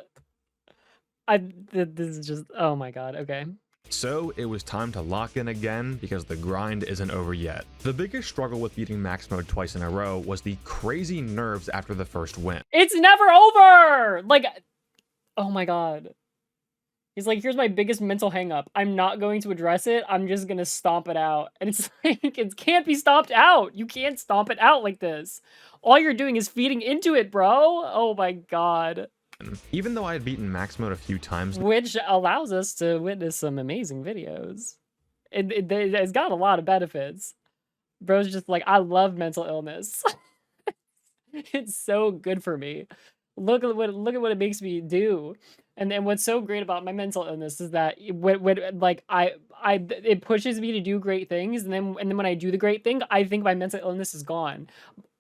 This is just, oh my god, okay. So it was time to lock in again because the grind isn't over yet. The biggest struggle with beating max mode twice in a row was the crazy nerves after the first win. It's never over! Like, oh my god. He's like, here's my biggest mental hangup. I'm not going to address it. I'm just gonna stomp it out. And it's like, it can't be stomped out. You can't stomp it out like this. All you're doing is feeding into it, bro. Oh my god. Even though I had beaten max mode a few times, which allows us to witness some amazing videos. It's got a lot of benefits. Bro's just like, I love mental illness. It's so good for me. Look at what it makes me do. And what's so great about my mental illness is that it pushes me to do great things, and then when I do the great thing, I think my mental illness is gone.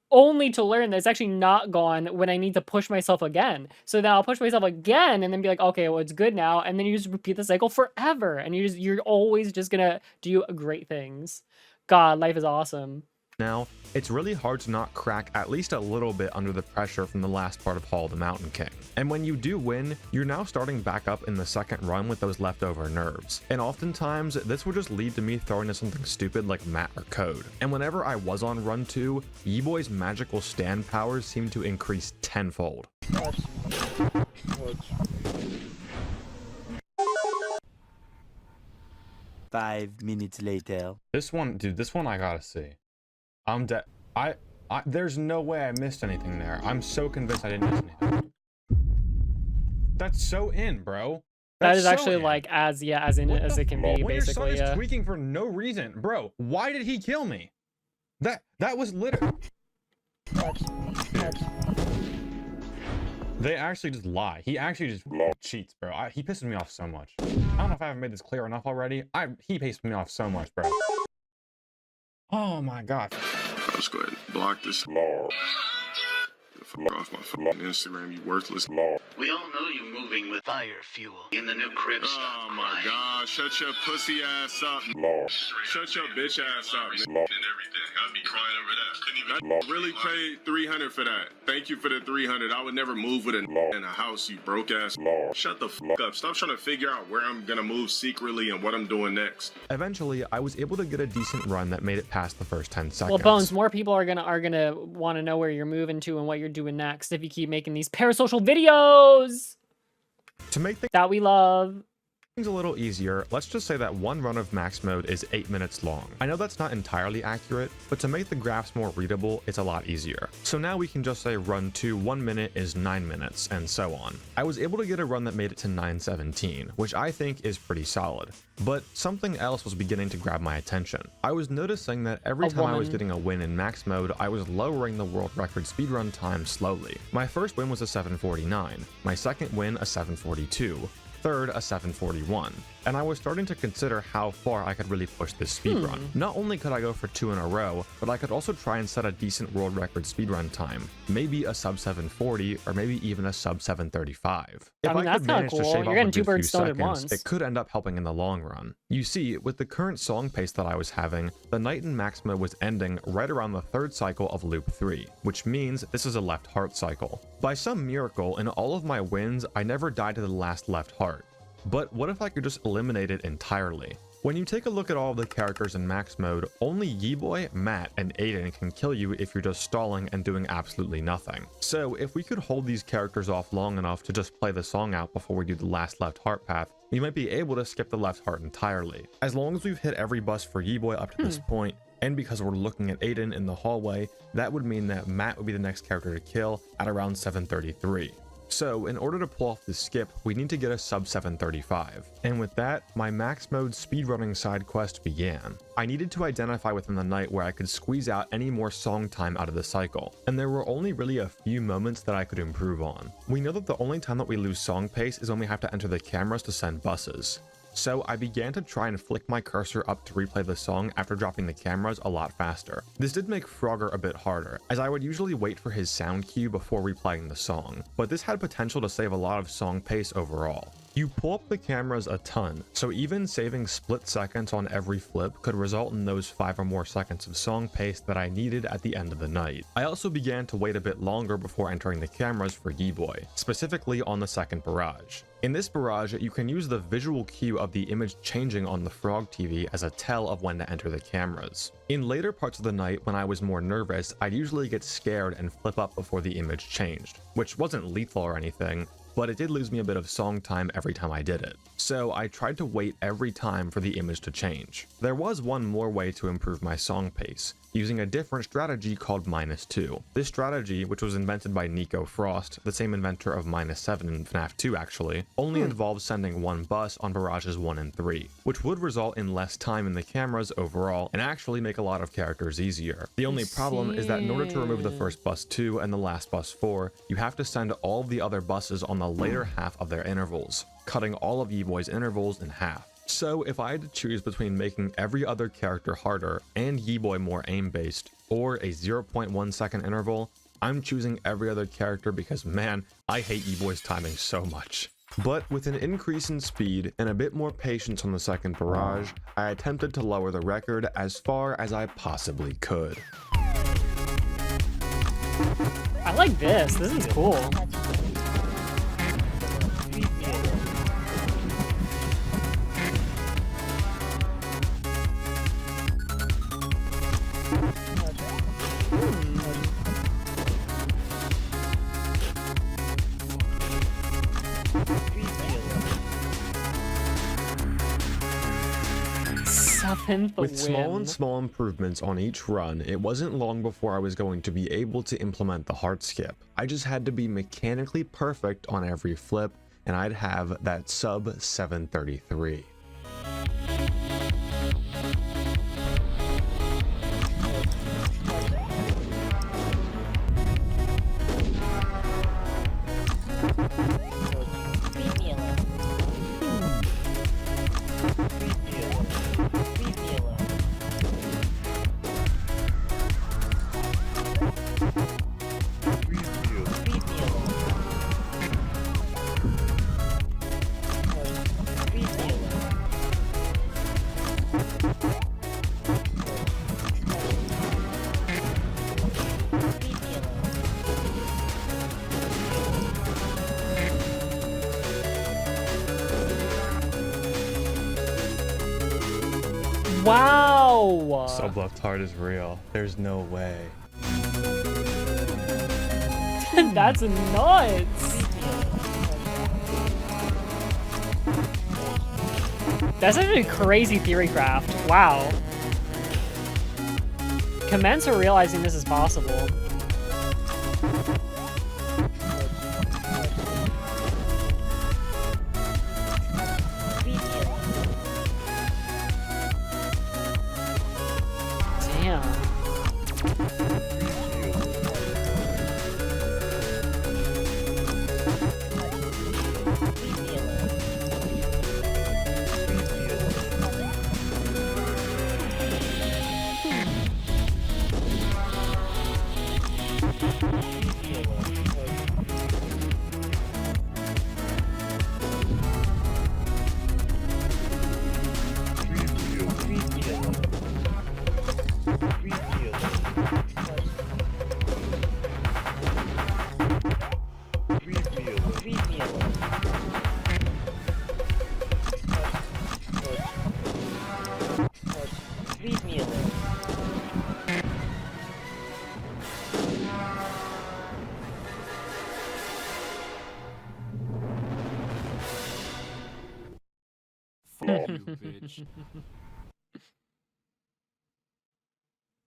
Only to learn that it's actually not gone when I need to push myself again. So then I'll push myself again and then be like, okay, well, it's good now. And then you just repeat the cycle forever. And you're always just gonna do great things. God, life is awesome. now, it's really hard to not crack at least a little bit under the pressure from the last part of Hall of the Mountain King. And when you do win, you're now starting back up in the second run with those leftover nerves. And oftentimes, this would just lead to me throwing to something stupid like Matt or Code. And whenever I was on run 2, Yeeboy's magical stand powers seemed to increase tenfold. Five minutes later. This one, dude, this one I gotta see. I'm dead. There's no way I missed anything there. I'm so convinced I didn't miss anything. That's so in, bro. That is actually like as in as it can be, when basically. Your son is tweaking for no reason, bro. Why did he kill me? That was literally. They actually just lie. He actually just cheats, bro. He pisses me off so much. I don't know if I haven't made this clear enough already. He pisses me off so much, bro. Oh my god. Let's go ahead and block this. Off my phone. Instagram, you worthless. We all know you moving with fire fuel in the new crib. Oh my god, shut your pussy ass up. Shut your bitch ass up. And everything. I'd be crying over that. Couldn't even really paid $300 for that. Thank you for the $300. I would never move with in a house, you broke ass. Shut the fuck up. Stop trying to figure out where I'm gonna move secretly and what I'm doing next. Eventually, I was able to get a decent run that made it past the first 10 seconds. Well, Bones, more people are gonna want to know where you're moving to and what you're doing next if you keep making these parasocial videos to make things that we love. Things a little easier, let's just say that one run of max mode is 8 minutes long. I know that's not entirely accurate, but to make the graphs more readable, it's a lot easier. So now we can just say run 2 1 minute is 9 minutes, and so on. I was able to get a run that made it to 9:17, which I think is pretty solid. But something else was beginning to grab my attention. I was noticing that every time I was getting a win in max mode, I was lowering the world record speedrun time slowly. My first win was a 7:49, my second win a 7:42, third a 7:41, and I was starting to consider how far I could really push this speedrun. Not only could I go for 2 in a row, but I could also try and set a decent world record speedrun time, maybe a sub 7:40 or maybe even a sub 7:35. If I that's could kind manage of to cool. shave You're off getting a two good few birds stoned at seconds, once. it could end up helping in the long run. You see, with the current song pace that I was having, the night in max mode was ending right around the 3rd cycle of loop 3, which means this is a left heart cycle. By some miracle, in all of my wins, I never died to the last left heart. But what if I could just eliminate it entirely? When you take a look at all of the characters in max mode, only Yeeboy, Matt, and Aiden can kill you if you're just stalling and doing absolutely nothing. So if we could hold these characters off long enough to just play the song out before we do the last left heart path, we might be able to skip the left heart entirely. As long as we've hit every bus for Yeeboy up to this point, and because we're looking at Aiden in the hallway, that would mean that Matt would be the next character to kill at around 7:33. So in order to pull off this skip, we need to get a sub 7:35. And with that, my max mode speedrunning side quest began. I needed to identify within the night where I could squeeze out any more song time out of the cycle, and there were only really a few moments that I could improve on. We know that the only time that we lose song pace is when we have to enter the cameras to send buses. So I began to try and flick my cursor up to replay the song after dropping the cameras a lot faster. This did make Frogger a bit harder, as I would usually wait for his sound cue before replaying the song, but this had potential to save a lot of song pace overall. You pull up the cameras a ton, so even saving split seconds on every flip could result in those 5 or more seconds of song pace that I needed at the end of the night. I also began to wait a bit longer before entering the cameras for Yeeboy, specifically on the second barrage. In this barrage, you can use the visual cue of the image changing on the Frog TV as a tell of when to enter the cameras. In later parts of the night, when I was more nervous, I'd usually get scared and flip up before the image changed, which wasn't lethal or anything, but it did lose me a bit of song time every time I did it. So I tried to wait every time for the image to change. There was one more way to improve my song pace, using a different strategy called -2. This strategy, which was invented by Nico Frost, the same inventor of -7 in FNAF 2 actually, only involves sending one bus on barrages 1 and 3, which would result in less time in the cameras overall and actually make a lot of characters easier. The only problem is that in order to remove the first bus 2 and the last bus 4, you have to send all of the other buses on the later half of their intervals, cutting all of Yeeboy's intervals in half. So if I had to choose between making every other character harder and Yeeboy more aim-based, or a 0.1 second interval, I'm choosing every other character because man, I hate Yeeboy's timing so much. But with an increase in speed and a bit more patience on the second barrage, I attempted to lower the record as far as I possibly could. I like this. This is cool. With small improvements on each run, it wasn't long before I was going to be able to implement the heart skip. I just had to be mechanically perfect on every flip, and I'd have that sub 733. Wow! Sub left heart is real. There's no way. That's nuts! That's actually crazy theory craft. Wow. Commence are realizing this is possible.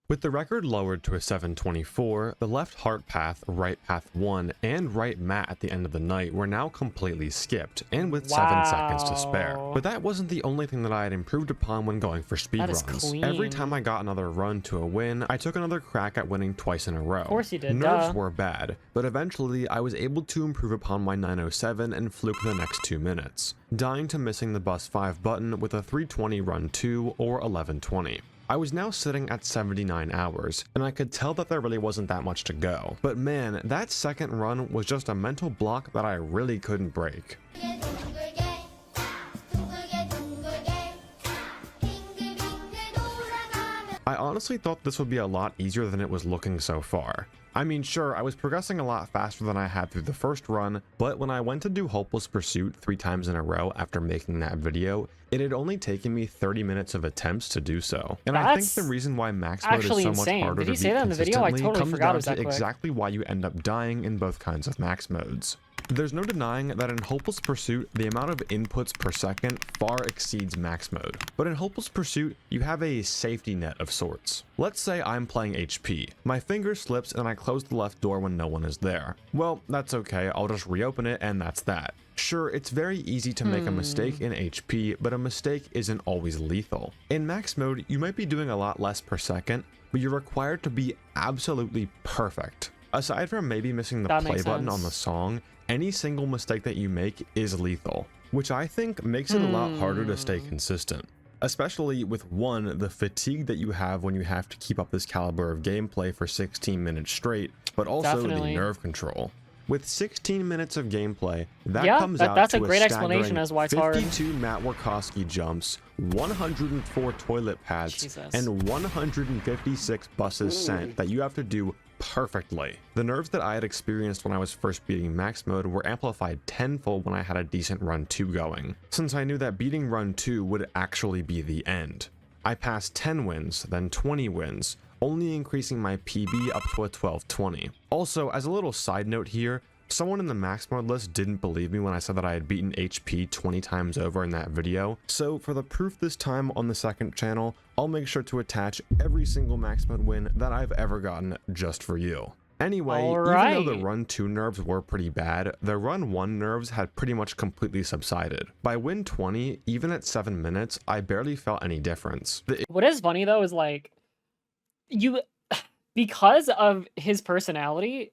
With the record lowered to a 724, the left heart path, right path 1, and right mat at the end of the night were now completely skipped, and with 7 seconds to spare. But that wasn't the only thing that I had improved upon when going for speedruns. Every time I got another run to a win, I took another crack at winning twice in a row. Of course you did, Nerves were bad, but eventually I was able to improve upon my 907 and fluke the next 2 minutes, dying to missing the bus 5 button with a 320 run 2 or 1120. I was now sitting at 79 hours, and I could tell that there really wasn't that much to go. But man, that second run was just a mental block that I really couldn't break. I honestly thought this would be a lot easier than it was looking so far. I mean, sure, I was progressing a lot faster than I had through the first run, but when I went to do Hopeless Pursuit 3 times in a row after making that video, it had only taken me 30 minutes of attempts to do so. And I think the reason why max mode is so much harder to beat consistently comes down to exactly why you end up dying in both kinds of max modes. There's no denying that in Hopeless Pursuit, the amount of inputs per second far exceeds max mode. But in Hopeless Pursuit, you have a safety net of sorts. Let's say I'm playing HP. My finger slips and I close the left door when no one is there. Well, that's okay, I'll just reopen it and that's that. Sure, it's very easy to make a mistake in HP, but a mistake isn't always lethal. In max mode, you might be doing a lot less per second, but you're required to be absolutely perfect. Aside from maybe missing the play button on the song, any single mistake that you make is lethal, which I think makes it a lot harder to stay consistent. Especially with the fatigue that you have when you have to keep up this caliber of gameplay for 16 minutes straight, but also the nerve control. With 16 minutes of gameplay, that Yeah, comes out that's to a great explanation staggering as why it's hard. 52 Matt Wachowski jumps, 104 toilet pads, Jesus. and 156 buses sent that you have to do perfectly. The nerves that I had experienced when I was first beating max mode were amplified tenfold when I had a decent run 2 going, since I knew that beating run 2 would actually be the end. I passed 10 wins, then 20 wins, only increasing my PB up to a 1220. Also, as a little side note here, someone in the max mode list didn't believe me when I said that I had beaten HP 20 times over in that video, so for the proof this time on the second channel, I'll make sure to attach every single max mode win that I've ever gotten just for you. Anyway, even though the run 2 nerves were pretty bad, the run 1 nerves had pretty much completely subsided. By win 20, even at 7 minutes, I barely felt any difference. What is funny though is like, because of his personality,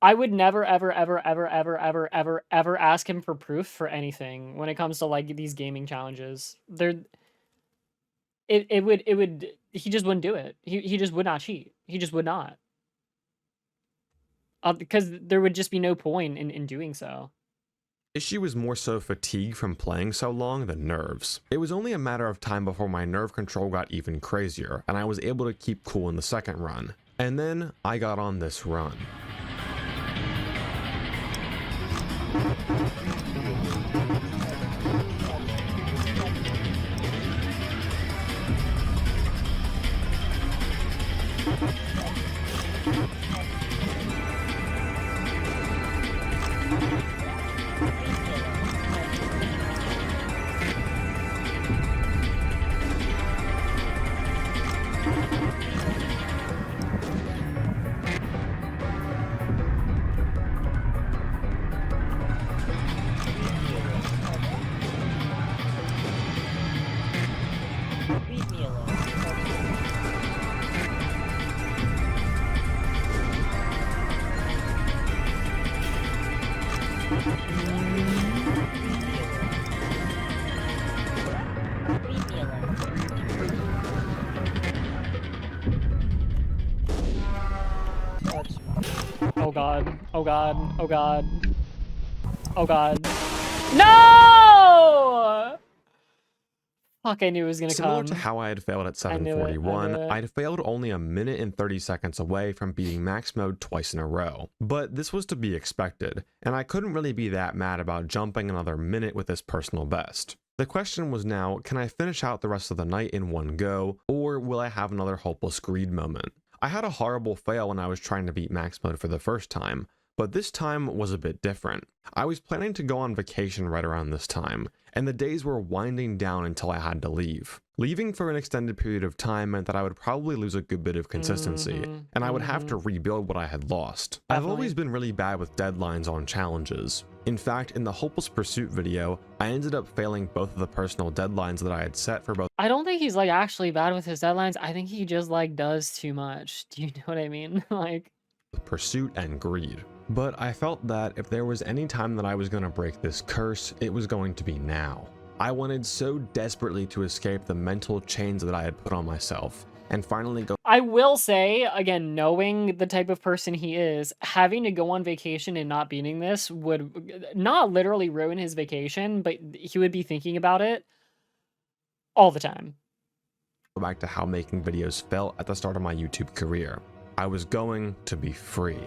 I would never ever ask him for proof for anything when it comes to like these gaming challenges. He just wouldn't do it. He just would not cheat. He just would not. Because there would just be no point in doing so. Issue was more so fatigue from playing so long than nerves. It was only a matter of time before my nerve control got even crazier, and I was able to keep cool in the second run. And then I got on this run. Leave me alone. Leave me alone. Oh god. Oh god. Oh god. Oh god. No! Fuck, I knew it was gonna Similar come. to how I had failed at I knew it, I 741, knew it. I'd failed only a minute and 30 seconds away from beating max mode twice in a row. But this was to be expected, and I couldn't really be that mad about jumping another minute with this personal best. The question was now, can I finish out the rest of the night in one go, or will I have another hopeless greed moment? I had a horrible fail when I was trying to beat max mode for the first time, but this time was a bit different. I was planning to go on vacation right around this time, and the days were winding down until I had to leave. Leaving for an extended period of time meant that I would probably lose a good bit of consistency, and I would have to rebuild what I had lost. I've always been really bad with deadlines on challenges. In fact, in the Hopeless Pursuit video, I ended up failing both of the personal deadlines that I had set for both. I don't think he's like actually bad with his deadlines. I think he just like does too much. Do you know what I mean? Like, Pursuit and greed. But I felt that if there was any time that I was going to break this curse, it was going to be now. I wanted so desperately to escape the mental chains that I had put on myself, and finally go. I will say, again, knowing the type of person he is, having to go on vacation and not beating this would not literally ruin his vacation, but he would be thinking about it all the time. Go back to how making videos felt at the start of my YouTube career. I was going to be free.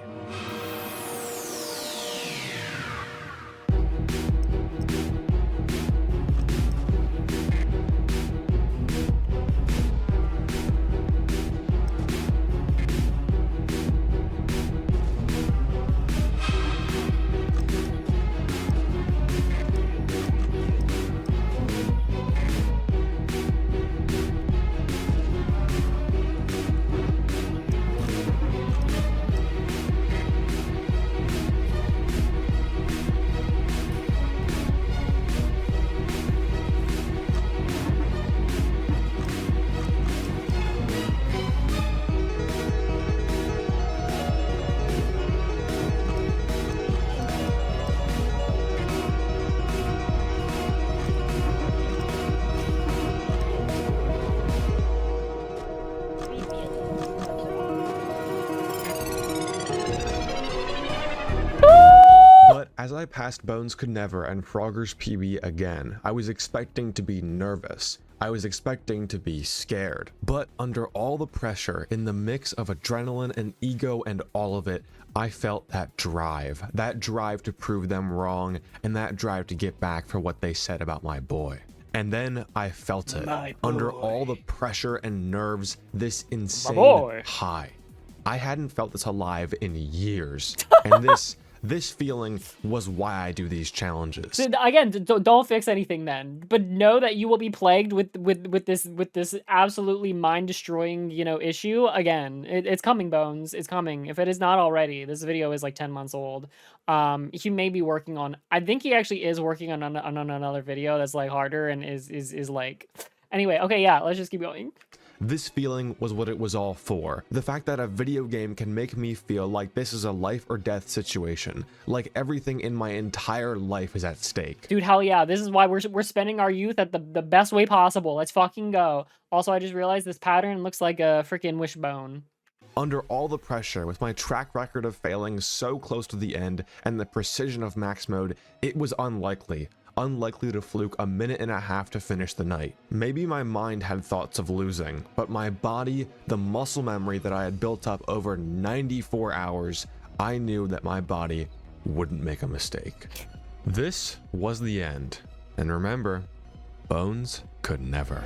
I passed Bones Could Never and Frogger's PB again, I was expecting to be nervous. I was expecting to be scared. But under all the pressure, in the mix of adrenaline and ego and all of it, I felt that drive to prove them wrong, and that drive to get back for what they said about my boy. And then I felt it. Under all the pressure and nerves, this insane high. I hadn't felt this alive in years. And this feeling was why I do these challenges. So again, don't fix anything then, but know that you will be plagued with this absolutely mind-destroying, you know, issue. Again, it's coming, Bones. It's coming. If it is not already, this video is like 10 months old. He may be working on, I think he actually is working on another video that's like harder and is like, anyway, okay, yeah, let's just keep going. This feeling was what it was all for. The fact that a video game can make me feel like this is a life or death situation. Like everything in my entire life is at stake. Dude, hell yeah. This is why we're spending our youth at the best way possible. Let's fucking go. Also, I just realized this pattern looks like a freaking wishbone. Under all the pressure, with my track record of failing so close to the end and the precision of max mode, it was unlikely to fluke a minute and a half to finish the night. Maybe my mind had thoughts of losing, but my body, the muscle memory that I had built up over 94 hours, I knew that my body wouldn't make a mistake. This was the end. And remember, Bones could never.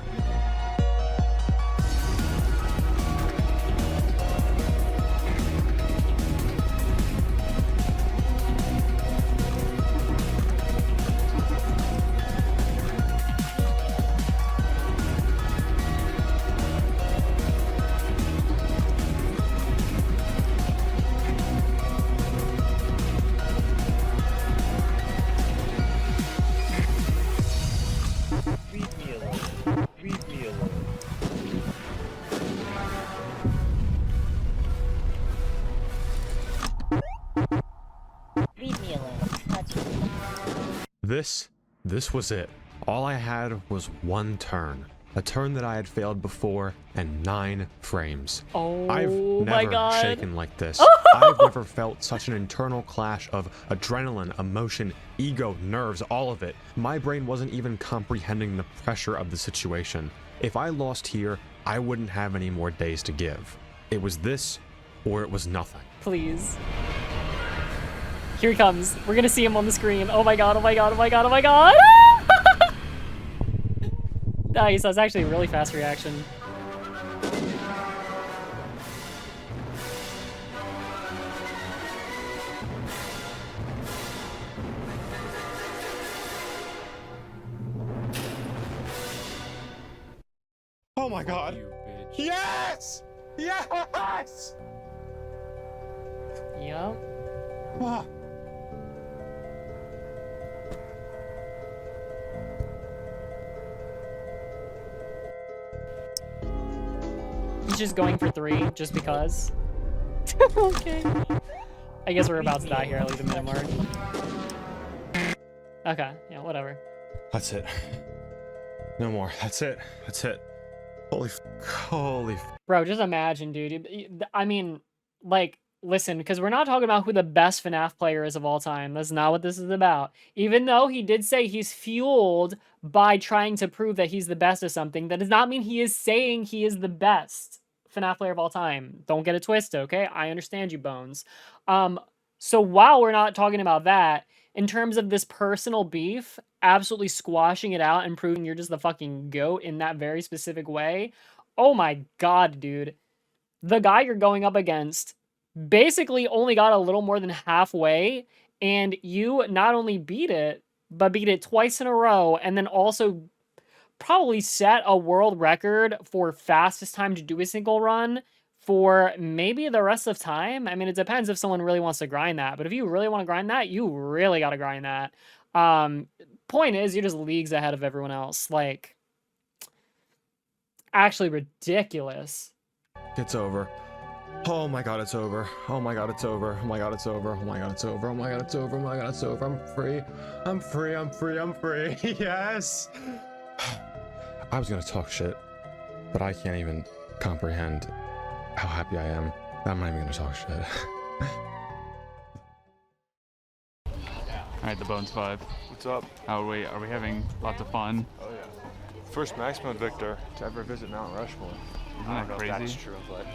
This was it. All I had was one turn. A turn that I had failed before, and 9 frames. Oh, I've my never God. shaken like this. I've never felt such an internal clash of adrenaline, emotion, ego, nerves, all of it. My brain wasn't even comprehending the pressure of the situation. If I lost here, I wouldn't have any more days to give. It was this, or it was nothing. Please. Here he comes. We're gonna see him on the screen. Oh my god, oh my god, oh my god, oh my god! Nice, that's actually a really fast reaction. Oh my god. Yes! Yes! Yup. Ah. He's just going for 3, just because. Okay. I guess we're about to die here, I'll leave the minute mark. Okay, yeah, whatever. That's it. No more. That's it. That's it. Holy Bro, just imagine, dude. I mean, like, listen, because we're not talking about who the best FNAF player is of all time. That's not what this is about. Even though he did say he's fueled by trying to prove that he's the best of something, that does not mean he is saying he is the best FNAF player of all time. Don't get it twisted, okay? I understand you, Bones. So while we're not talking about that, in terms of this personal beef, absolutely squashing it out and proving you're just the fucking GOAT in that very specific way, oh my god, dude. The guy you're going up against basically only got a little more than halfway, and you not only beat it, but beat it twice in a row, and then also probably set a world record for fastest time to do a single run for maybe the rest of time. I mean, it depends if someone really wants to grind that, but if you really want to grind that, you really got to grind that. Point is, you're just leagues ahead of everyone else. Like, actually ridiculous. It's over. Oh my god, it's over. Oh my god, it's over. Oh my god, it's over. Oh my god, it's over. Oh my god, it's over. Oh my god, it's over. I'm free. I'm free. I'm free. I'm free. Yes. I was gonna talk shit, but I can't even comprehend how happy I am. I'm not even gonna talk shit. Alright, the Bones 5. What's up? Are we having lots of fun? Oh yeah. First Max Mode victor to ever visit Mount Rushmore. Isn't I that don't know crazy? if that's true, but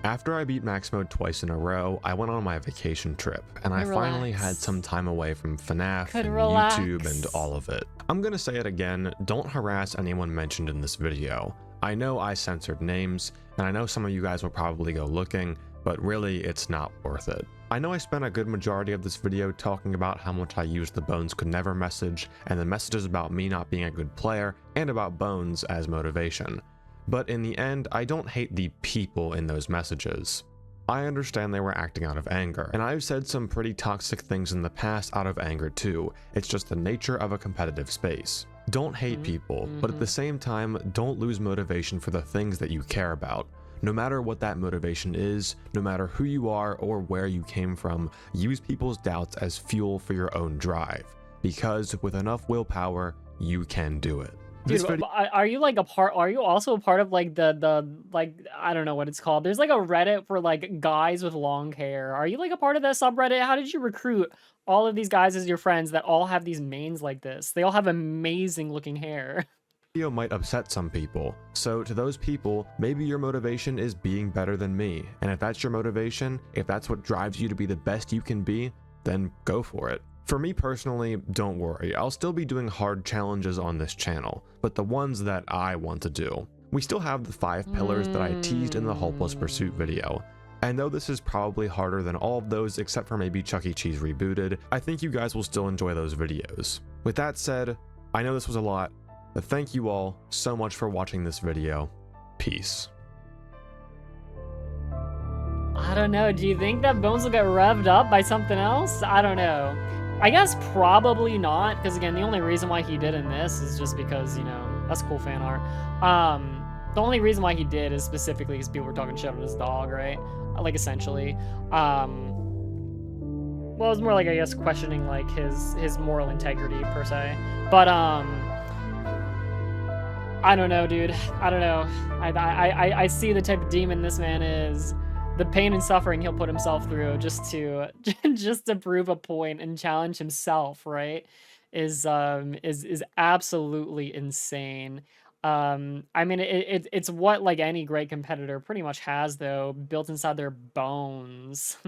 After I beat Max Mode twice in a row, I went on my vacation trip, and I finally had some time away from FNAF and YouTube and all of it. I'm gonna say it again, don't harass anyone mentioned in this video. I know I censored names, and I know some of you guys will probably go looking, but really it's not worth it. I know I spent a good majority of this video talking about how much I used the Bones Could Never message, and the messages about me not being a good player, and about Bones as motivation. But in the end, I don't hate the people in those messages. I understand they were acting out of anger, and I've said some pretty toxic things in the past out of anger too. It's just the nature of a competitive space. Don't hate people, but at the same time, don't lose motivation for the things that you care about. No matter what that motivation is, no matter who you are or where you came from, use people's doubts as fuel for your own drive. Because with enough willpower, you can do it. Dude, are you like are you also a part of like the like, I don't know what it's called. There's like a Reddit for like guys with long hair. Are you like a part of that subreddit? How did you recruit all of these guys as your friends that all have these manes like this? They all have amazing looking hair. Video might upset some people, so to those people, maybe your motivation is being better than me, and if that's your motivation, if that's what drives you to be the best you can be, then go for it. For me personally, don't worry, I'll still be doing hard challenges on this channel, but the ones that I want to do. We still have the 5 pillars that I teased in the Hopeless Pursuit video, and though this is probably harder than all of those except for maybe Chuck E. Cheese Rebooted, I think you guys will still enjoy those videos. With that said, I know this was a lot, but thank you all so much for watching this video. Peace. I don't know. Do you think that Bones will get revved up by something else? I don't know. I guess probably not, because again, the only reason why he did in this is just because, you know, that's cool fan art. The only reason why he did is specifically because people were talking shit on his dog, right? Like, essentially. Well, it was more like, I guess, questioning, like, his moral integrity, per se. But, I don't know, dude. I don't know. I see the type of demon this man is. The pain and suffering he'll put himself through just to prove a point and challenge himself, right? Is absolutely insane. I mean, it's what like any great competitor pretty much has, though, built inside their bones.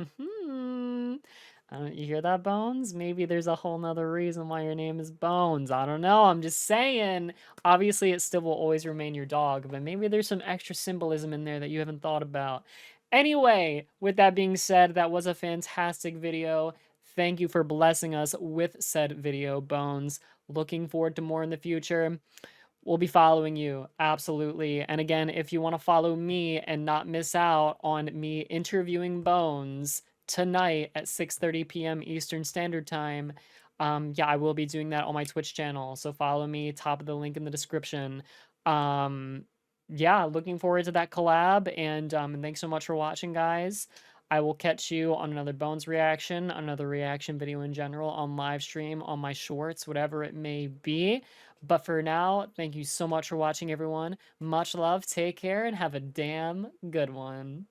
You hear that, Bones? Maybe there's a whole nother reason why your name is Bones. I don't know. I'm just saying. Obviously, it still will always remain your dog, but maybe there's some extra symbolism in there that you haven't thought about. Anyway, with that being said, that was a fantastic video. Thank you for blessing us with said video, Bones. Looking forward to more in the future. We'll be following you, absolutely. And again, if you want to follow me and not miss out on me interviewing Bones tonight at 6:30 p.m. Eastern Standard Time, yeah, I will be doing that on my Twitch channel. So follow me, top of the link in the description. Yeah, looking forward to that collab, and thanks so much for watching, guys. I will catch you on another Bones reaction, another reaction video in general, on live stream, on my shorts, whatever it may be. But for now, thank you so much for watching, everyone. Much love, take care, and have a damn good one.